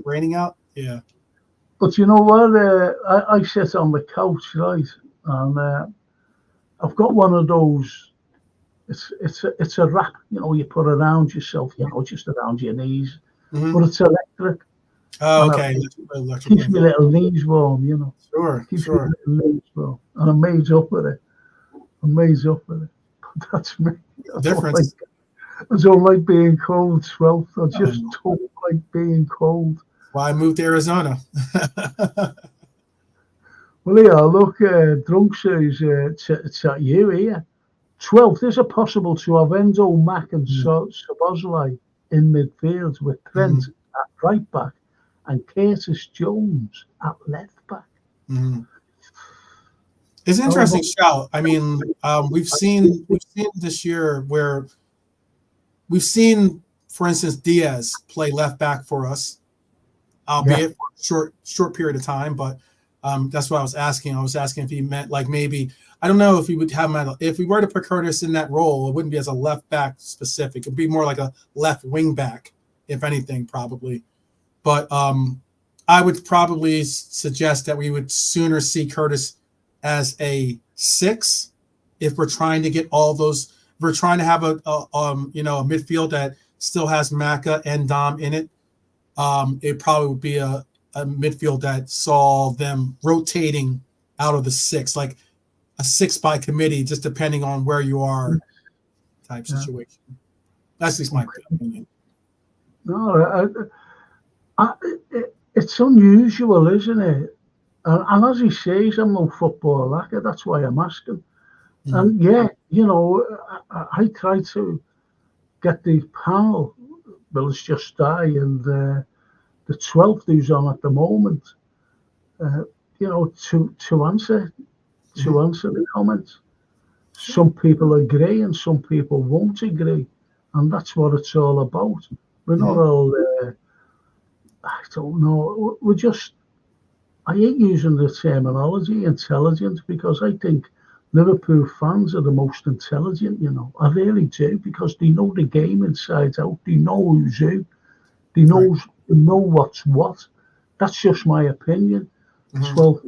raining out. Yeah. But you know what? I sit on the couch, right, and I've got one of those. It's a wrap, you put around yourself, just around your knees, but it's electric. Oh, okay. Keeps my little knees warm, Sure, keeps my little knees warm, and I'm made up with it. But that's me. Difference. I don't like being cold, 12th. I just don't like being cold. Why I moved to Arizona. Well, yeah, look, Drunk says it's at you here. 12th, is it possible to have Enzo, Mack and Szoboszlai in midfield with Trent at right back and Curtis Jones at left back? It's an interesting shout. I mean, we've seen this year where we've seen for instance, Diaz play left back for us, albeit for a short period of time. But that's what I was asking. I was asking if he meant like maybe, I don't know if we would have him if we were to put Curtis in that role, it wouldn't be as a left back specific. It'd be more like a left wing back, if anything, probably. But I would probably suggest that we would sooner see Curtis as a 6 if we're trying to get all those. If we're trying to have a midfield that still has Maka and Dom in it. It probably would be a midfield that saw them rotating out of the 6, like a 6 by committee, just depending on where you are type situation. That's just my opinion. No, it's unusual, isn't it? And as he says, I'm no football lacquer. That's why I'm asking. And I try to get the panel. Well, it's just I and the 12th who's on at the moment. To answer the comments. Some people agree and some people won't agree, and that's what it's all about. We're not all. I don't know. We're just. I hate using the terminology intelligent because I think Liverpool fans are the most intelligent. I really do, because they know the game inside out. They know who's who. They know what's what. That's just my opinion. Well,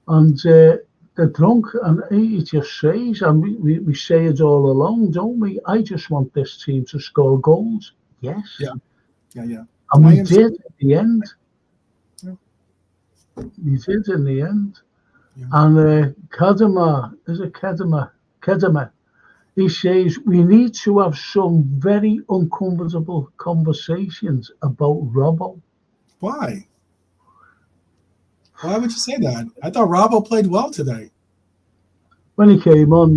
and they're drunk, and he just says, and we say it all along, don't we? I just want this team to score goals. Yes. Yeah. And we did at the end. Yeah. We did in the end. Yeah. And Kedema, he says, we need to have some very uncomfortable conversations about Robbo. Why? Why would you say that? I thought Robbo played well today. When he came on,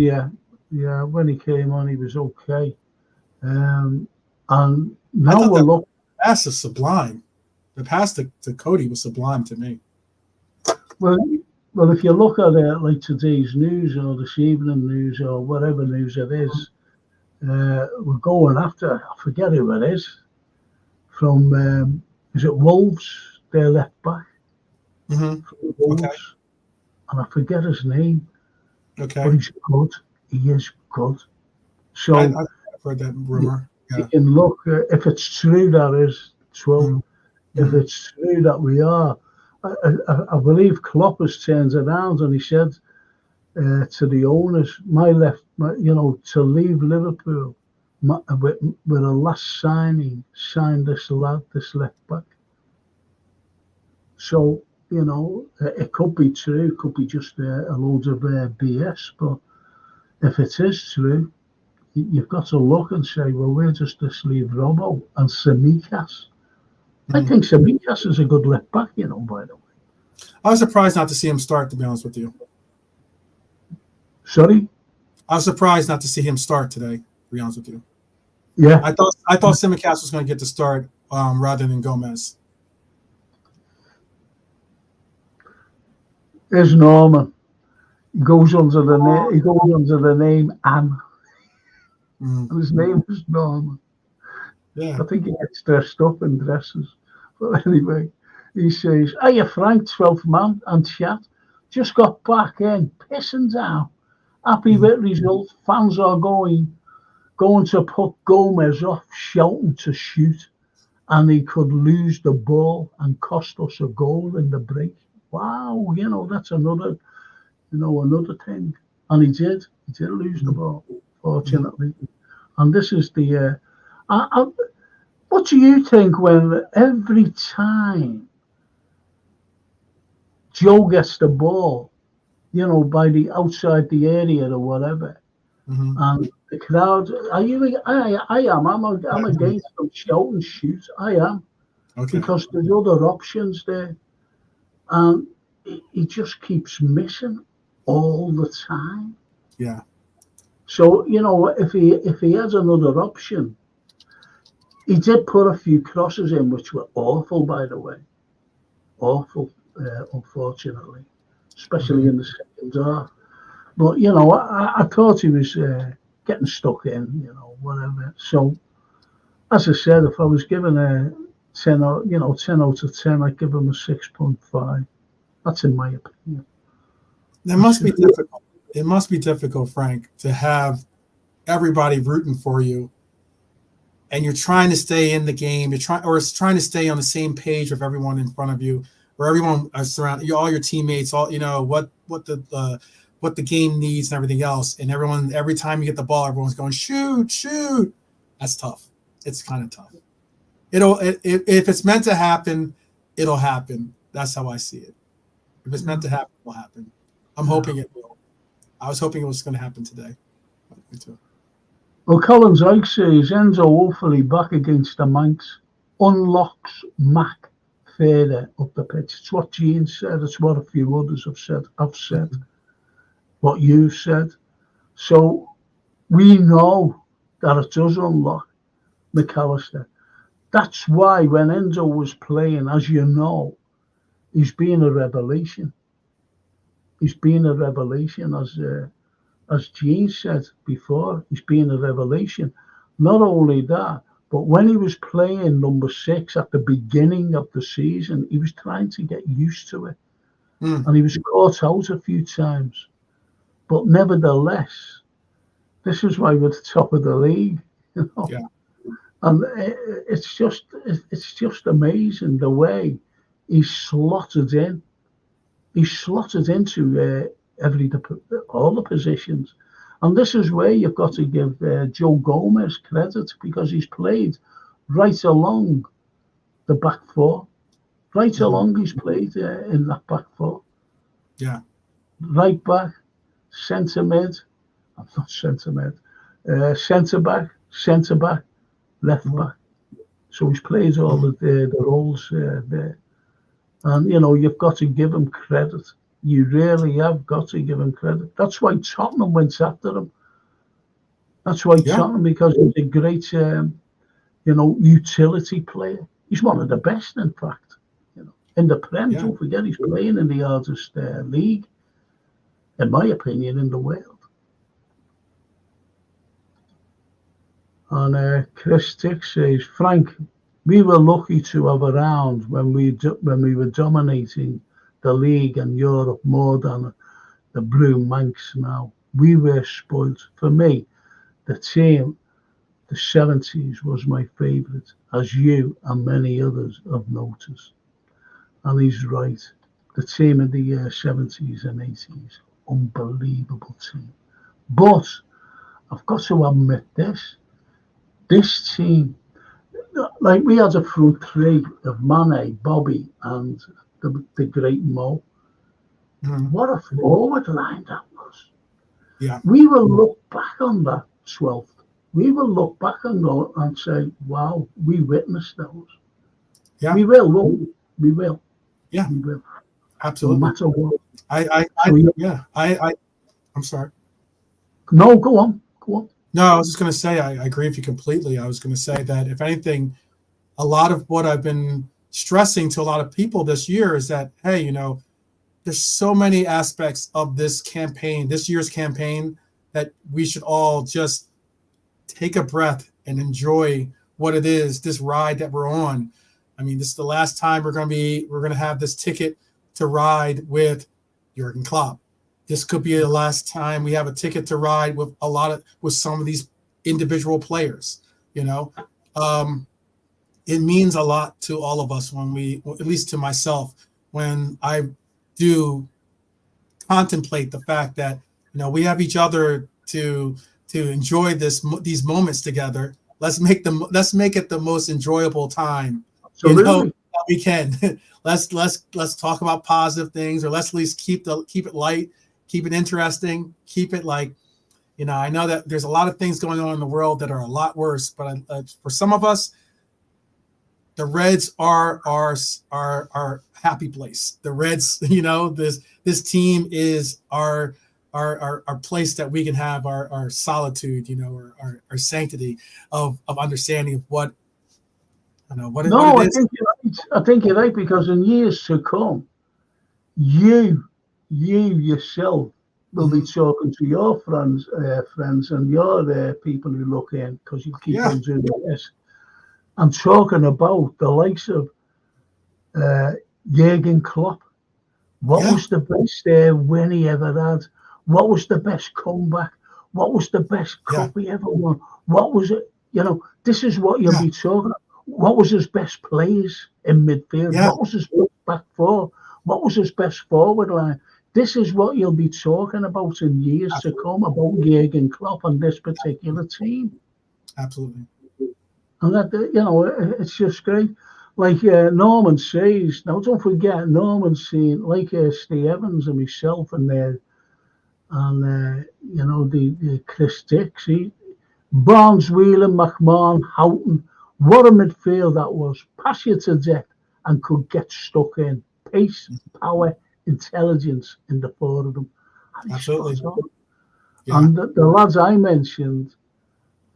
when he came on, he was okay. And now we're looking. The pass is sublime. The pass to Cody was sublime to me. Well, if you look at it like today's news or this evening news or whatever news it is, we're going after, I forget who it is, from, is it Wolves, their left back? Wolves. Okay. And I forget his name. Okay. But he's good. He is good. So I've heard that rumor. You can look, if it's true that is 12, if it's true that we are, I believe Klopp has turned around and he said to the owners, to leave Liverpool with a last signing, sign this left back. So, it could be true, it could be just a load of BS, but if it is true, you've got to look and say, well, we're just to leave Robbo and Tsimikas. I think Tsimikas is a good left back, by the way. I was surprised not to see him start, to be honest with you. Sorry? I was surprised not to see him start today, to be honest with you. Yeah. I thought Tsimikas was going to get the start rather than Gomez. There's Norman. He goes under the name Anne. And his name is Norman. Yeah. I think he gets dressed up in dresses. But anyway, he says, "Hiya, Frank, 12th man and chat. Just got back in, pissing down. Happy with results. Fans are going to put Gomez off, shouting to shoot, and he could lose the ball and cost us a goal in the break." Wow, that's another thing. And he did lose the ball, fortunately. And this is the, what do you think when every time Joe gets the ball, by the outside the area or whatever, and the crowd, I am, I'm against them shout and shoot, I am, because there's other options there. And he just keeps missing all the time. Yeah. So, if he has another option, he did put a few crosses in, which were awful, by the way. Awful, unfortunately, especially in the second half. But, I thought he was getting stuck in, whatever. So, as I said, if I was given a 10 out, 10 out of 10, I'd give him a 6.5. That's in my opinion. It must be difficult. It must be difficult, Frank, to have everybody rooting for you, and you're trying to stay in the game. You're trying to stay on the same page with everyone in front of you, or everyone surrounding you, all your teammates, all what the game needs and everything else. And every time you get the ball, everyone's going shoot. That's tough. It's kind of tough. If it's meant to happen, it'll happen. That's how I see it. If it's meant to happen, it will happen. I'm hoping it will. I was hoping it was going to happen today. Me too. Well, Collins Ike says Enzo hopefully back against the Manx unlocks Mac further up the pitch. It's what Gene said. It's what a few others have said. I've said what you've said. So we know that it does unlock McAllister. That's why when Enzo was playing, as you know, he's been a revelation. He's been a revelation, as Gene said before. He's been a revelation. Not only that, but when he was playing number 6 at the beginning of the season, he was trying to get used to it. And he was caught out a few times. But nevertheless, this is why we're the top of the league. Yeah. And it's just amazing the way he's slotted in. He's slotted into all the positions. And this is where you've got to give Joe Gomez credit, because he's played right along the back four. Right along he's played in that back four. Yeah. Right back, centre mid. I'm not centre mid. Centre back, left back. So he's played all the roles there. And, you've got to give him credit. You really have got to give him credit. That's why Tottenham went after him. That's why Tottenham, because he's a great, utility player. He's one of the best, in fact. In the Prem, don't forget, he's playing in the hardest league, in my opinion, in the world. And Chris Tick says, Frank, we were lucky to have a round when we were dominating the league and Europe more than the Blue Manx now. We were spoilt. For me, the team, the 70s, was my favourite, as you and many others have noticed. And he's right. The team of the 70s and 80s, unbelievable team. But I've got to admit this team, like we had a front three of Mane, Bobby, and the great Mo. What a forward line that was. Yeah. We will look back on that 12th. We will look back and go and say, wow, we witnessed those. Yeah. We will, won't we? We will. Yeah. We will. Absolutely. No matter what. I'm sorry. No, go on. No, I was just going to say, I agree with you completely. I was going to say that, if anything, a lot of what I've been stressing to a lot of people this year is that, hey, there's so many aspects of this year's campaign, that we should all just take a breath and enjoy what it is, this ride that we're on. I mean, this is the last time we're going to have this ticket to ride with Jurgen Klopp. This could be the last time we have a ticket to ride with some of these individual players. It means a lot to all of us at least to myself, when I do contemplate the fact that we have each other to enjoy these moments together. Let's make it the most enjoyable time that we can. Let's talk about positive things, or let's at least keep it light. Keep it interesting. Keep it I know that there's a lot of things going on in the world that are a lot worse, but for some of us, the Reds are our happy place. The Reds, this team is our place that we can have our solitude, our sanctity of understanding of what it is. I think you're right, because in years to come, you yourself will be talking to your friends and your people who look in, because you keep on doing this. I'm talking about the likes of Jurgen Klopp. What was the best win he ever had? What was the best comeback? What was the best cup he ever won? What was it? This is what you'll be talking about. What was his best plays in midfield? What was his back four? What was his best forward line? This is what you'll be talking about in years to come about Jurgen Klopp and this particular team. Absolutely. And that, it's just great. Like Norman says, now don't forget, Norman's seen, like Steve Evans and myself and the Chris Dix, Barnes, Whelan, McMahon, Houghton. What a midfield that was. Pass you to death and could get stuck in. Pace, power, intelligence in the four of them. And absolutely. Yeah. And the lads I mentioned,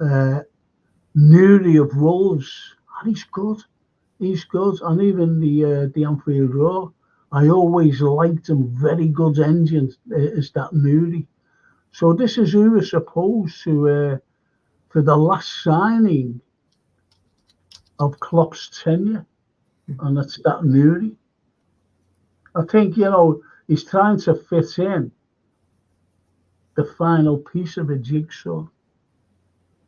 Nuri of Wolves, and he's good. He's good. And even the Anfield Roar, I always liked him. Very good engine is that Nuri. So this is who is supposed to, for the last signing of Klopp's tenure, and it's that Nuri. I think, he's trying to fit in the final piece of a jigsaw,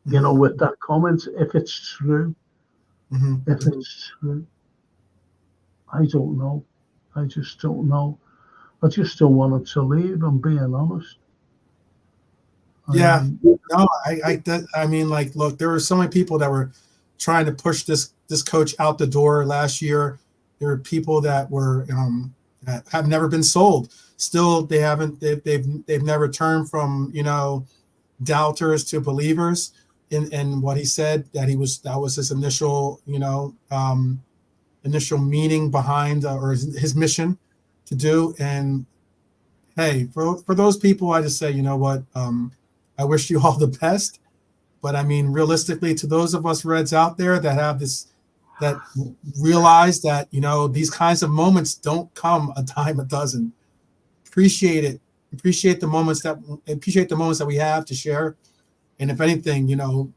with that comment, if it's true. If it's true. I don't know. I just don't know. I just don't want him to leave, I'm being honest. Yeah. No, I mean, like, look, there were so many people that were trying to push this coach out the door last year. There were people that were that have never been sold. Still, they've never turned from doubters to believers in what he said, that was his initial initial meaning behind or his mission to do. And hey, for those people, I just say, you know what, I wish you all the best. But I mean, realistically, to those of us Reds out there that have this, that realize that, these kinds of moments don't come a dime a dozen. Appreciate it. Appreciate the moments that we have to share. And if anything,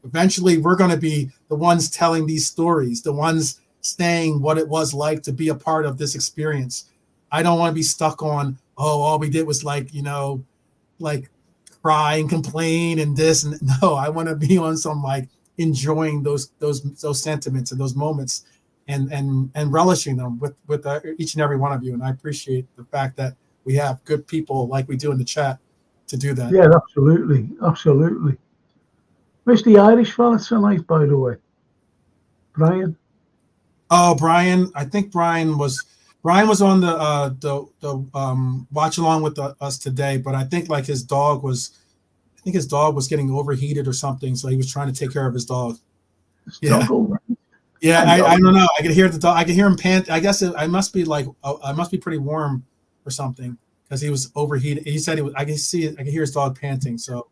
eventually we're going to be the ones telling these stories, the ones saying what it was like to be a part of this experience. I don't want to be stuck on, all we did was like cry and complain and this and no. I want to be on some enjoying those sentiments and those moments and relishing them with each and every one of you. And I appreciate the fact that we have good people like we do in the chat to do that. Yeah, absolutely. Absolutely. Where's the Irish fella tonight, by the way? Brian? Oh, Brian. I think Brian was on the watch along with us today, but I think his dog was getting overheated or something, so he was trying to take care of his dog. Yeah, I don't know. I could hear the dog. I could hear him pant. I guess I must be pretty warm or something because he was overheated. He said I could hear his dog panting. So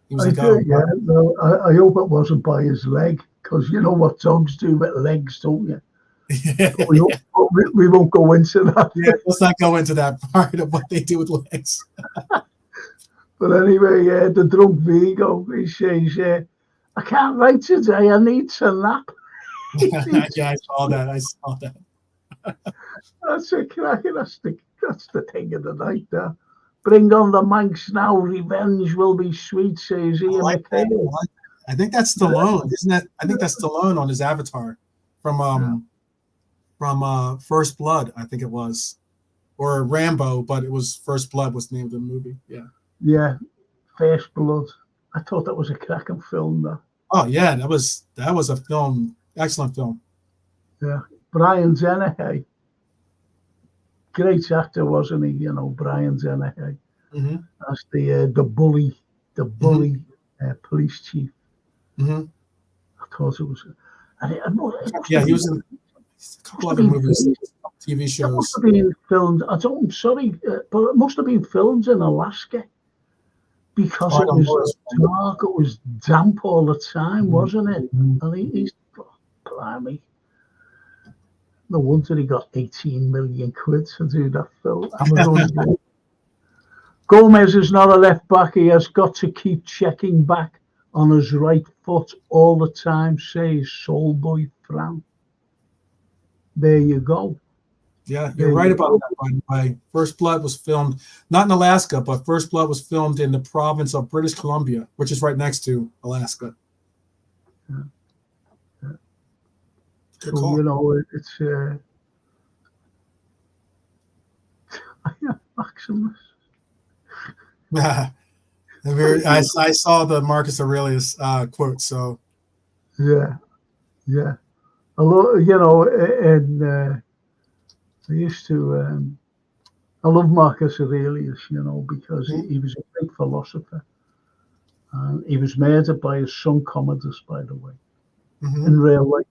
he was I hope it wasn't by his leg, because you know what dogs do with legs, don't you? Yeah. We won't go into that. Yeah, let's not go into that part of what they do with legs. But anyway, the drunk Vigo, he says, I can't write today, I need to nap. Yeah, I saw that. That's a cracking, that's the thing of the night there. Bring on the Manx now, revenge will be sweet, says Ian McHale. I think that's Stallone, isn't that? I think that's Stallone on his avatar from First Blood, I think it was, or Rambo, but it was First Blood was the name of the movie. Yeah, First Blood. I thought that was a cracking film, though. Oh yeah, that was a film, excellent film. Yeah, Brian Dennehy, great actor, wasn't he? Brian Dennehy, as the bully police chief. I thought it was. He was in a couple other movies, TV shows. It must have been filmed. I'm sorry, but it must have been filmed in Alaska because it was dark. It was damp all the time, wasn't it? And he's blimey. No wonder he got 18 million quid to do that film. Gomez is not a left back. He has got to keep checking back on his right foot all the time says Soul Boy Fran. There you go. Yeah, you're right about that, by the way. First Blood was filmed, not in Alaska, but First Blood was filmed in the province of British Columbia, which is right next to Alaska. Yeah. Yeah. Good So, call. you know, it's Maximus. I saw the Marcus Aurelius quote, so. Yeah, yeah. A lot, you know, and I used to, I love Marcus Aurelius, you know, because he was a great philosopher. And he was murdered by his son Commodus, by the way, in real life.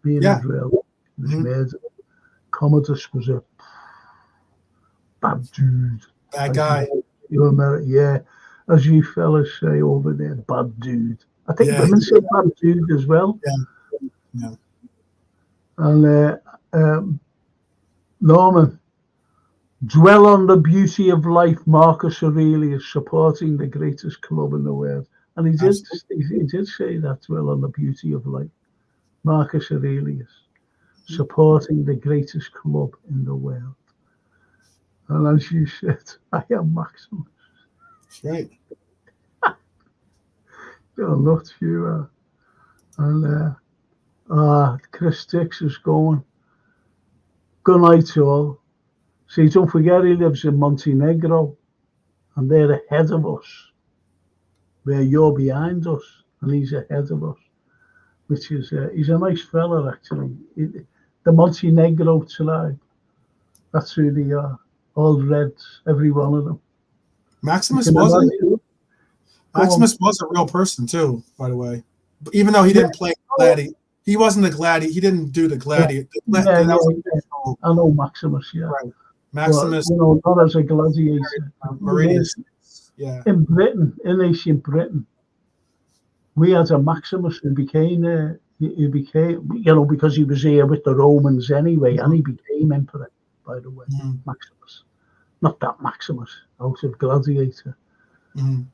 Being in real life, he was murdered. Commodus was a bad dude. Bad guy. Yeah, as you fellas say over there, bad dude. I think women say bad dude as well. Yeah. And Norman, dwell on the beauty of life, Marcus Aurelius, supporting the greatest club in the world. And he did say that, dwell on the beauty of life. Marcus Aurelius, supporting the greatest club in the world. And as you said, I am Maximus. That's right. You're not you. And Chris Dix is going. Good night to all. See, don't forget he lives in Montenegro, and they're ahead of us, where you're behind us, and he's ahead of us, which is, he's a nice fella, actually. The Montenegro tribe, that's who they are, all Reds, every one of them. Maximus was a real person, too, by the way. Even though he didn't play Gladiator. He wasn't the Gladiator. He didn't do the Gladiator. I know Maximus, yeah. Right. Maximus. But, you know, not as a gladiator. In Britain, in ancient Britain, we had a Maximus who became, you know, because he was here with the Romans anyway, and he became emperor, by the way, Maximus. Not that Maximus, out of Gladiator. And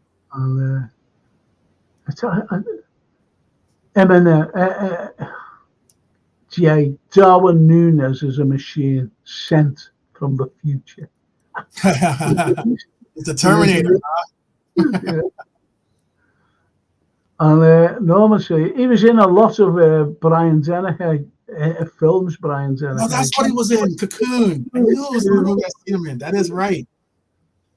Darwin Nunez is a machine sent from the future. It's a Terminator. Yeah. And Norman, he was in a lot of Brian Dennehy films. Brian Dennehy. Oh, that's what he was in. Cocoon. I knew it was the movie I seen him in. That is right.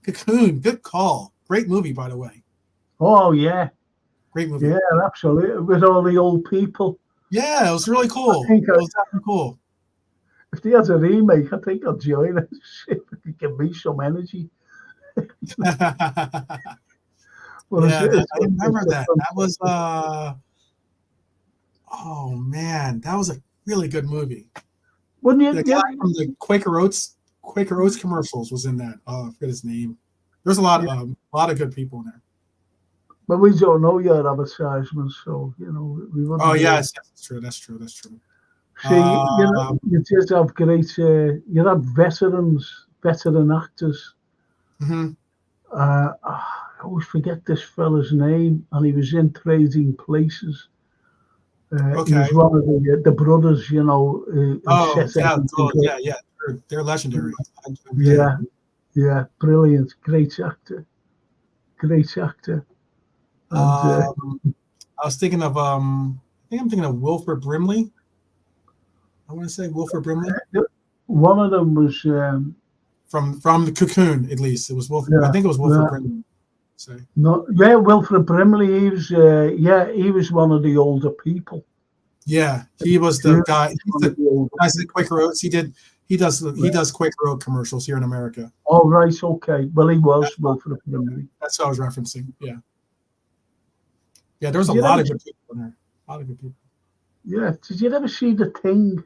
Cocoon. Good call. Great movie, by the way. Oh yeah. Great movie. Yeah, absolutely. With all the old people. Yeah, it was really cool. It was definitely cool. If they had a remake, I think I'd join it. It could give me some energy. I remember that. That was oh man, that was a really good movie. Wouldn't you? The guy from the Quaker Oats commercials was in that. Oh, I forget his name. There's a lot of good people in there. But we don't know your advertisements, so you know we wouldn't. Oh yes, that's true. See, you did have great. You had veteran actors. I always forget this fella's name, and he was in Trading Places. He was one of the brothers, you know. They're legendary. Yeah, brilliant, great actor. And, I was thinking of I'm thinking of Wilford Brimley. I want to say Wilford Brimley. One of them was from the Cocoon, at least. It was Wilford. I think it was Wilford Brimley. Wilford Brimley. He was he was one of the older people. Yeah, he was the guy. He's the guys at Quaker Oats. He does Quaker Oat commercials here in America. Oh right, okay. Well, he was Wilford Brimley. That's what I was referencing. Yeah. Yeah, there was a lot of good people in there. A lot of good people. Yeah. Did you ever see The Thing?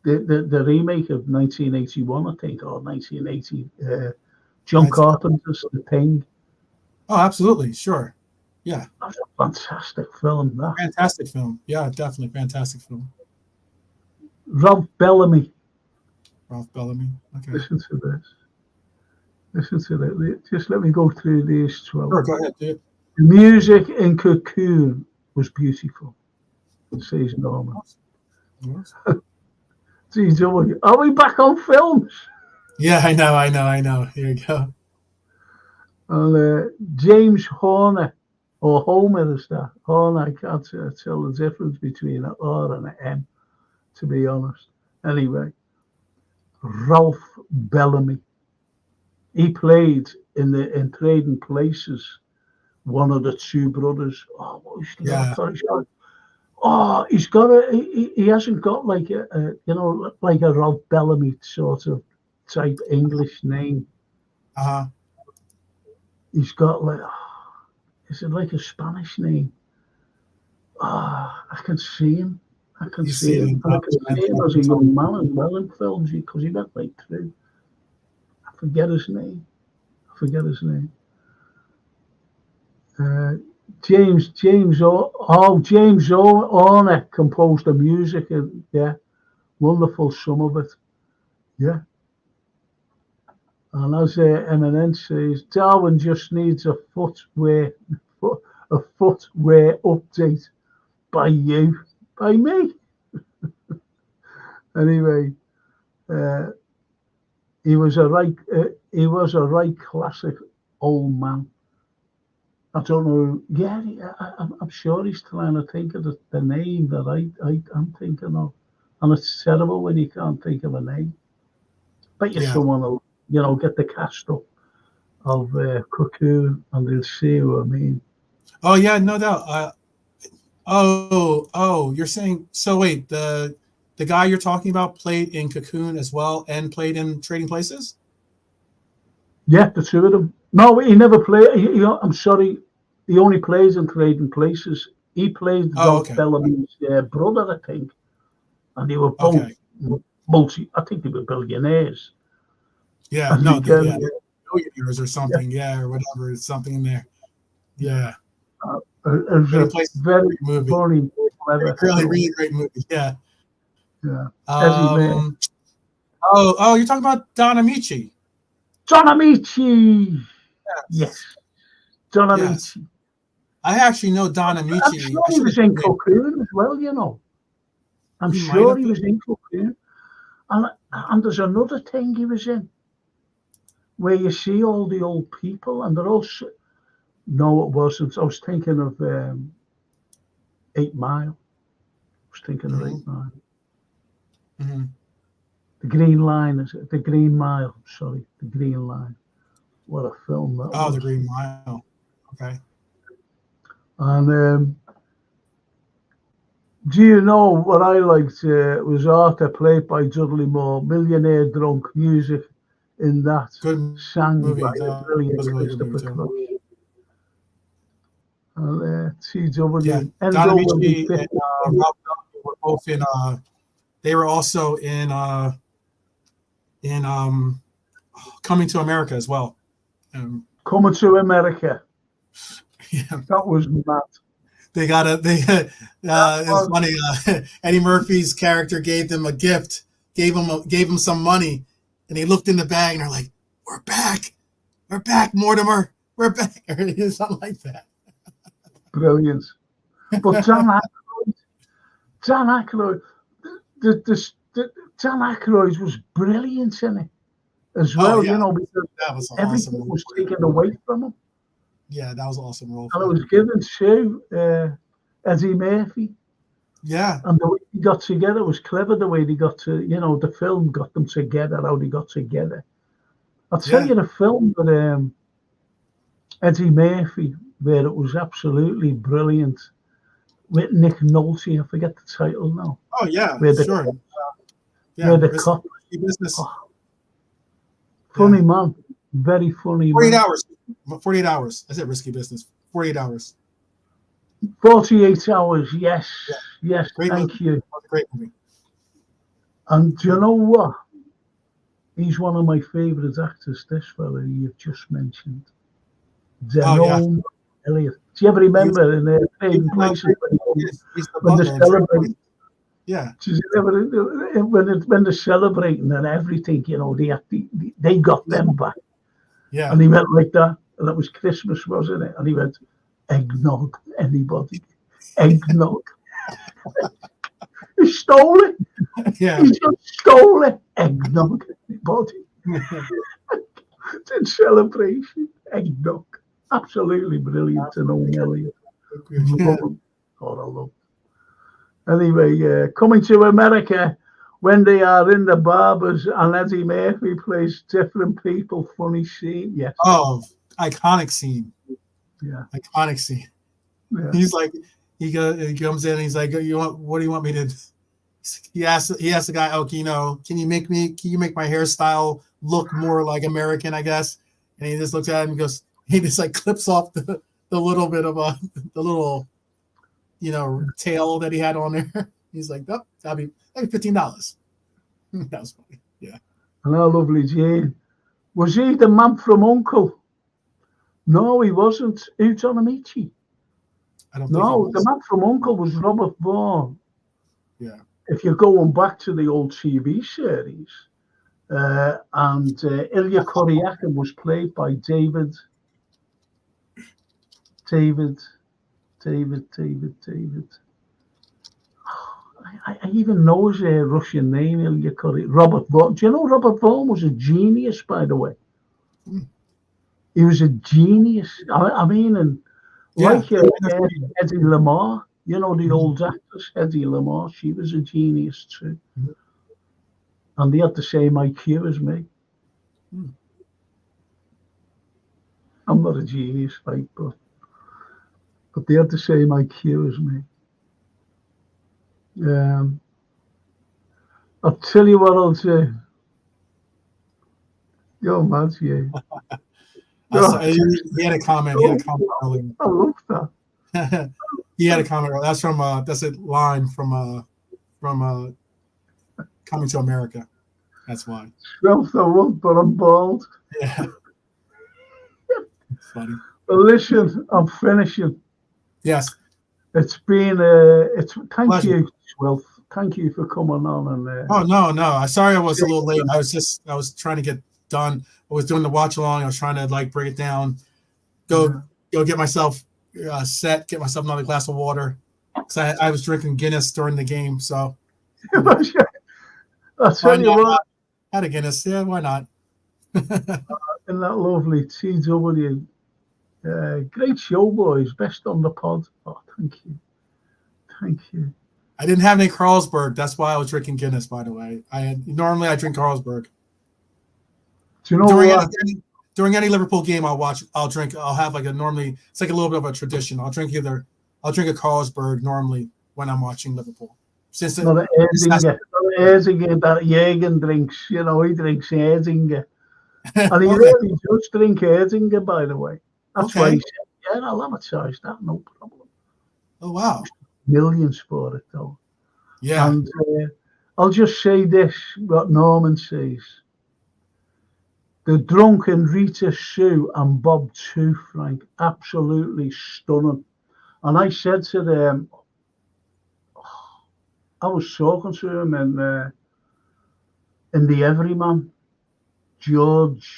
The remake of 1981, I think, or 1980. John Carpenter's The Thing. Oh, absolutely. Sure. Yeah. That's a fantastic film, that. Fantastic film. Yeah, definitely. Fantastic film. Ralph Bellamy. Okay. Listen to this. Just let me go through these 12. Sure, go ahead, dude. The music in Cocoon was beautiful, says Norman. Yes. GW, are we back on films? Yeah, I know. Here you go. And James Horner, or Homer is that? Horner, I can't tell the difference between an R and an M, to be honest. Anyway, Ralph Bellamy. He played in Trading Places, one of the two brothers. Oh, what was the Oh, he's got he hasn't got like like a Ralph Bellamy sort of type English name. He's got like, is it like a Spanish name? I can see him. I can see him. And I can see him as a young man as well in films because he went right through. I forget his name. James Horner composed the music, and wonderful, some of it, And as Eminent says, Darwin just needs a footwear update by me. Anyway, he was a right classic old man. I don't know. Yeah, I'm sure he's trying to think of the name that I'm thinking of, and it's terrible when you can't think of a name. Bet you someone will, get the cast up of Cocoon, and they'll see who I mean. Oh yeah, no doubt. You're saying so? Wait, the guy you're talking about played in Cocoon as well and played in Trading Places? Yeah, the two of them. No, he never played. I'm sorry, he only plays in Trading Places. He played Ralph Bellamy's brother, I think, and they were both I think they were billionaires. Yeah, millionaires or something. Yeah, or whatever, something in there. Yeah. It was a very movie. funny, clever, really great movie. Yeah. Yeah. You're talking about Don Amici. Don Amici. Yes. Don Amici. I actually know Don Amici. I'm sure he was in Cocoon as well, I'm sure he was in Cocoon. And there's another thing he was in where you see all the old people and they're all... No, it wasn't. I was thinking of 8 Mile. I was thinking of 8 Mile. Mm-hmm. The Green Line, is it? The Green Mile. Sorry, the Green Line. What a film that was. Oh, the Green Mile. Okay. And do you know what I liked? Was Arthur, played by Dudley Moore, millionaire drunk, music in that. Good sang movie. by a brilliant Christopher Cross. And TW. Yeah, Don Amici and Rob were both in. They were also in Coming to America as well. Coming to America. Yeah, that was mad. It's funny. Eddie Murphy's character gave them a gift, gave him some money, and they looked in the bag and they're like, "We're back, Mortimer, we're back," or something like that. Brilliant. But Dan Aykroyd, Dan Aykroyd was brilliant in it as well, because that was everything awesome was taken away from him. Yeah, that was an awesome role. And it was given to Eddie Murphy. Yeah. And the way they got together was clever, the way they got to, the film got them together, how they got together. I'll tell you the film with Eddie Murphy, where it was absolutely brilliant, with Nick Nolte. I forget the title now. Oh, yeah, sure. Where the cop. Business. Funny man. Very funny 48 man. hours. 48 hours. I said Risky Business. 48 hours. 48 hours, yes. Yeah. Yes, great thank movie. you. That was a great movie. And do you know what? He's one of my favourite actors, this fella you've just mentioned. Zenon Elliott. Do you ever remember in the Trading Places when they're celebrating? Yeah. When they're celebrating and everything, they got them back. Yeah. And he went like that. And it was Christmas, wasn't it? And he went, eggnog, anybody. Eggnog. He stole it. Yeah. He just stole it. Eggnog, anybody. It's in celebration. Eggnog. Absolutely brilliant to know Elliot. Love him. God, I love him. Anyway, coming to America, when they are in the barbers and Eddie Murphy plays different people, funny scene. Yes. Oh, iconic scene. Yeah. Iconic scene. Yeah. He's like, he comes in and he's like, what do you want me to? He asked the guy, oh, can you make my hairstyle look more like American, I guess? And he just looks at him and goes, he just like clips off the little bit of the little, tail that he had on there. He's like, oh, that'll be $15. That was funny. Yeah. Hello, lovely Jane. Was he the man from Uncle? No, he wasn't. Who's on Amici? I don't think No, the man from Uncle was Robert Vaughan. Yeah. If you're going back to the old TV series, and Ilya Kuryakin was played by David. I even know his Russian name, Ilya Kuryakin. Robert Vaughan. Do you know Robert Vaughan was a genius, by the way? He was a genius. I mean, and like Eddie Lamar, the old actress, Eddie Lamar, she was a genius too. And they had the same IQ as me. I'm not a genius, right, but they had the same IQ as me. I'll tell you what I'll do. You're mad, yeah. He had a comment. Earlier. I love that. He had a comment. That's a line from Coming to America. That's why. 12th I want, but I'm bald. Yeah. It's funny. But listen, I'm finishing. Yes. It's been thank Pleasure. you, 12th. Thank you for coming on and Oh no. Sorry I was a little late. I was trying to get done. I was doing the watch along. I was trying to break it down. Go get myself set, get myself another glass of water. Because I was drinking Guinness during the game, so I'll tell you what. Had a Guinness, yeah, why not? And that lovely TW. Great show, boys. Best on the pod. Oh, thank you. I didn't have any Carlsberg. That's why I was drinking Guinness, by the way. Normally I drink Carlsberg. Do you know during any Liverpool game I'll have normally it's like a little bit of a tradition. I'll drink a Carlsberg normally when I'm watching Liverpool. Since not Erzinger that Jürgen drinks, he drinks Erzinger. And he really does drink Erzinger, by the way. That's why he said, yeah, I'll advertise that, no problem. Oh, wow. Millions for it, though. Yeah. And I'll just say this, what Norman says. The drunken Rita Sue and Bob too, Frank, absolutely stunning. And I said to them, I was talking to him in the Everyman. George,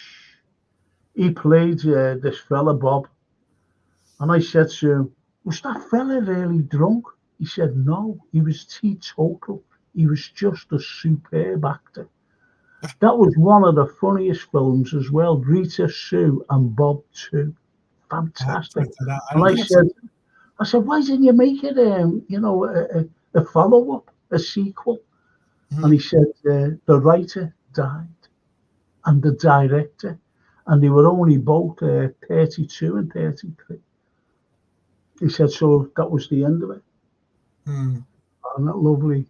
he played this fella Bob, and I said to him, "Was that fella really drunk?" He said, "No, he was teetotal. He was just a superb actor." That was one of the funniest films as well. Rita Sue and Bob too, fantastic. And I said, "Why didn't you make it a follow-up, a sequel?" And he said, the writer died and the director, and they were only both 32 and 33. He said, so that was the end of it. And that lovely.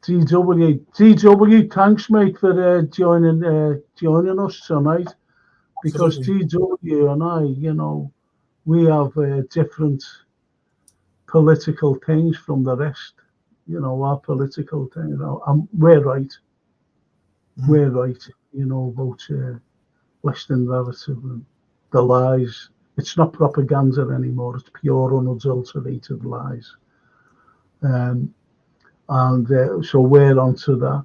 DW, thanks, mate, for joining us tonight. Because DW and I, we have different political things from the rest. Our political thing, and we're right. We're right, about Western narrative and the lies. It's not propaganda anymore. It's pure, unadulterated lies. So we're onto that.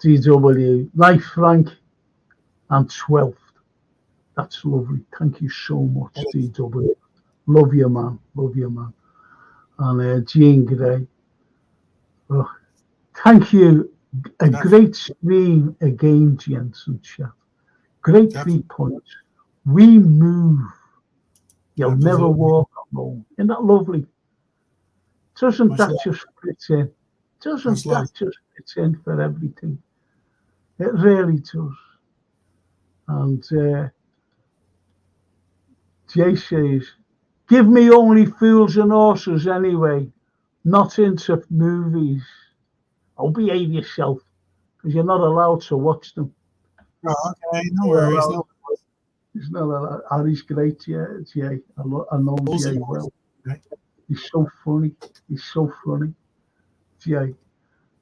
DW, Life Frank, and 12th. That's lovely. Thank you so much, DW. Love you, man. Love you, man. And Jean Gray. Oh, thank you. A great stream again, gents and chat. Great 3 points. We move. You'll never walk alone. Isn't that lovely? Doesn't that just fit in? Doesn't that just fit in for everything? It really does. And Jay says, give me only fools and horses anyway, not into movies. Oh, behave yourself, because you're not allowed to watch them. Oh, okay, no worries. He's not allowed. Oh, he's great, Jay. I know Jay well. He's so funny. He's so funny. Jay.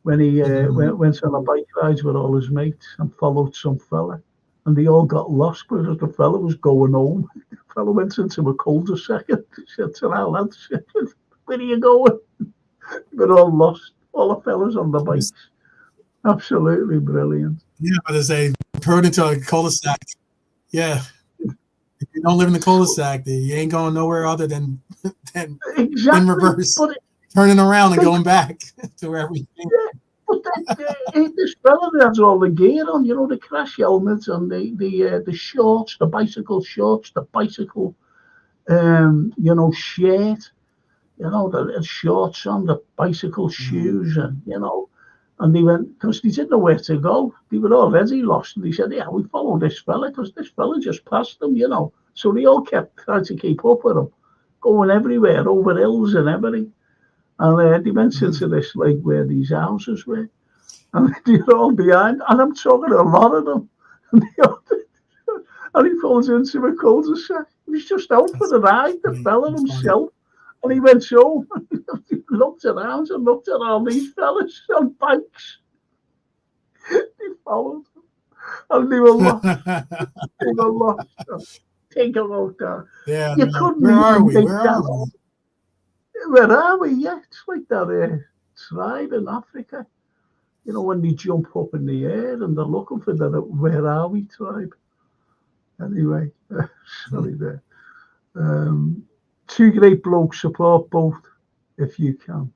When he went on a bike ride with all his mates and followed some fella, and they all got lost because the fella was going home. The fella went into a cul-de-sac and said to our lads, where are you going? We're all lost. All the fellas on the bikes. Absolutely brilliant. Yeah, but as they turned into a cul-de-sac. Yeah. If you don't live in the cul-de-sac, you ain't going nowhere other than exactly. in reverse. Turning around and going back to wherever you think. Yeah, but this fella has all the gear on, the crash helmets and the shorts, the bicycle shorts, the bicycle, shirt, the shorts on, the bicycle shoes, and and they went, because they didn't know where to go. They were already lost, and they said, yeah, we follow this fella, because this fella just passed them, So they all kept trying to keep up with him, going everywhere, over hills and everything. And they went into this lake where these houses were, and they're all behind. And I'm talking to a lot of them. And he falls into a cul-de-sac. He was just out for the ride, the fella himself. And he went home. He looked around and looked at all these fellas on bikes. They followed him. And they were lost. They were lost. Think about that. Yeah. You couldn't Where are we? Where are we? Yeah, it's like that tribe in Africa. When they jump up in the air and they're looking for the where are we tribe. Anyway, sorry there. 2 great blokes, support both if you can.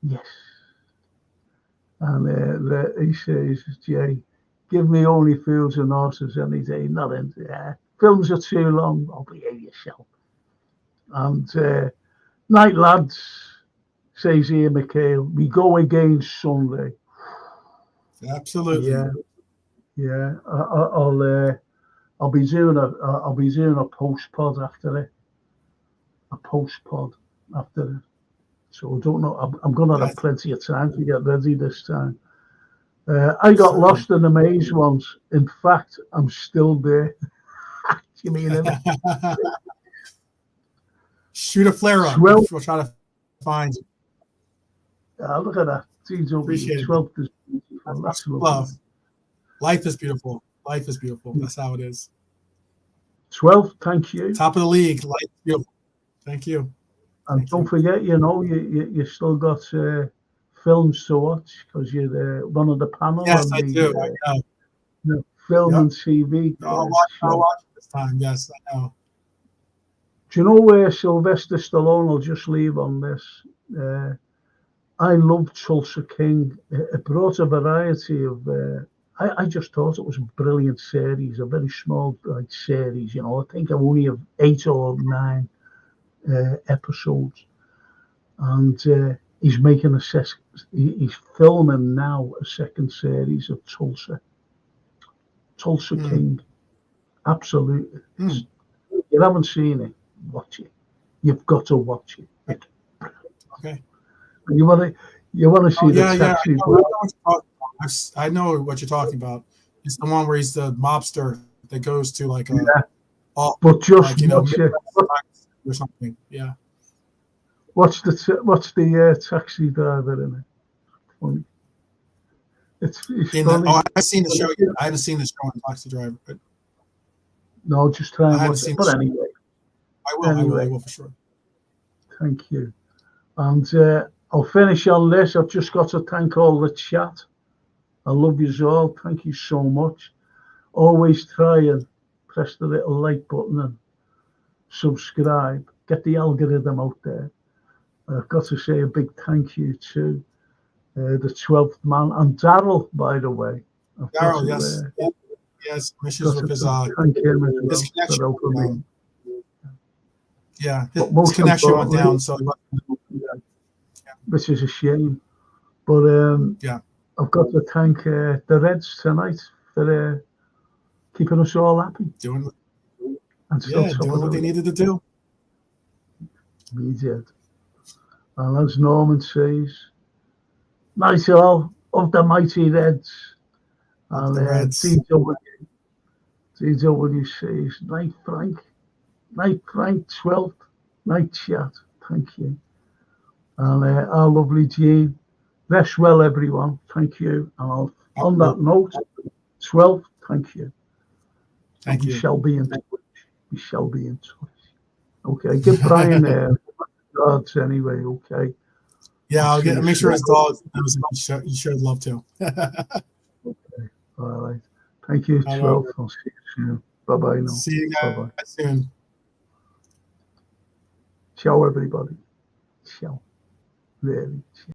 Yes. And he says, Jay, give me only fools and horses any day, not into films are too long, I'll behave yourself. And night, lads, says Ian McHale. We go again Sunday. Absolutely. Yeah. I'll be doing a post pod after it. A post pod after it. So I don't know. I'm going to have plenty of time to get ready this time. I got lost in the maze once. In fact, I'm still there. You mean it? Shoot a flare up. We'll try to find you. Look at that. Appreciate 12 is beautiful. That's love. Life is beautiful. Life is beautiful. That's how it is. 12, thank you. Top of the league. Life is beautiful. Thank you. And don't forget, you still got films to watch because you're one of the panel. Yes, I do. I know. Film and TV. I'll watch it this time. Yes, I know. Do you know where Sylvester Stallone will just leave on this? I loved Tulsa King. It brought a variety of. I just thought it was a brilliant series, a very small series. I think I only have 8 or 9 episodes, and he's making he's filming now a second series of Tulsa King. Absolutely. If you haven't seen it, watch it. You've got to watch it. Okay. And you want to see the taxi. I know what you're talking about. It's the one where he's the mobster that goes to but just watch it. Or something. Yeah. What's the taxi driver in it? Funny. It's funny. I've seen the show. I haven't seen the show on Taxi Driver, but no, just try and watch it. But anyway, I will for sure. Thank you. And I'll finish on this. I've just got to thank all the chat. I love you all. Thank you so much. Always try and press the little like button and subscribe. get the algorithm out there. I've got to say a big thank you to the 12th man and Darryl, by the way. Darryl, yes. Yes, issues with his thank him as well his connection. for helping me. Yeah, most his connection went importantly, down, so which is a shame. But yeah, I've got to thank the Reds tonight for keeping us all happy. doing what they needed to do. We did. And as Norman says, night all of the mighty Reds. And the Reds. DW says, night Frank, 12th, night chat. Thank you. And our lovely Jean, rest well, everyone. Thank you. And on that note, 12th, thank you. Thank you. We shall be in touch. We shall be in touch. Okay, give Brian cards anyway. Okay. Yeah, I'll make sure his dog knows you should love to. Okay. All right. Thank you, 12th. I'll see you soon. Bye-bye now. See you guys soon. Ciao, everybody. Ciao. Really. Ciao.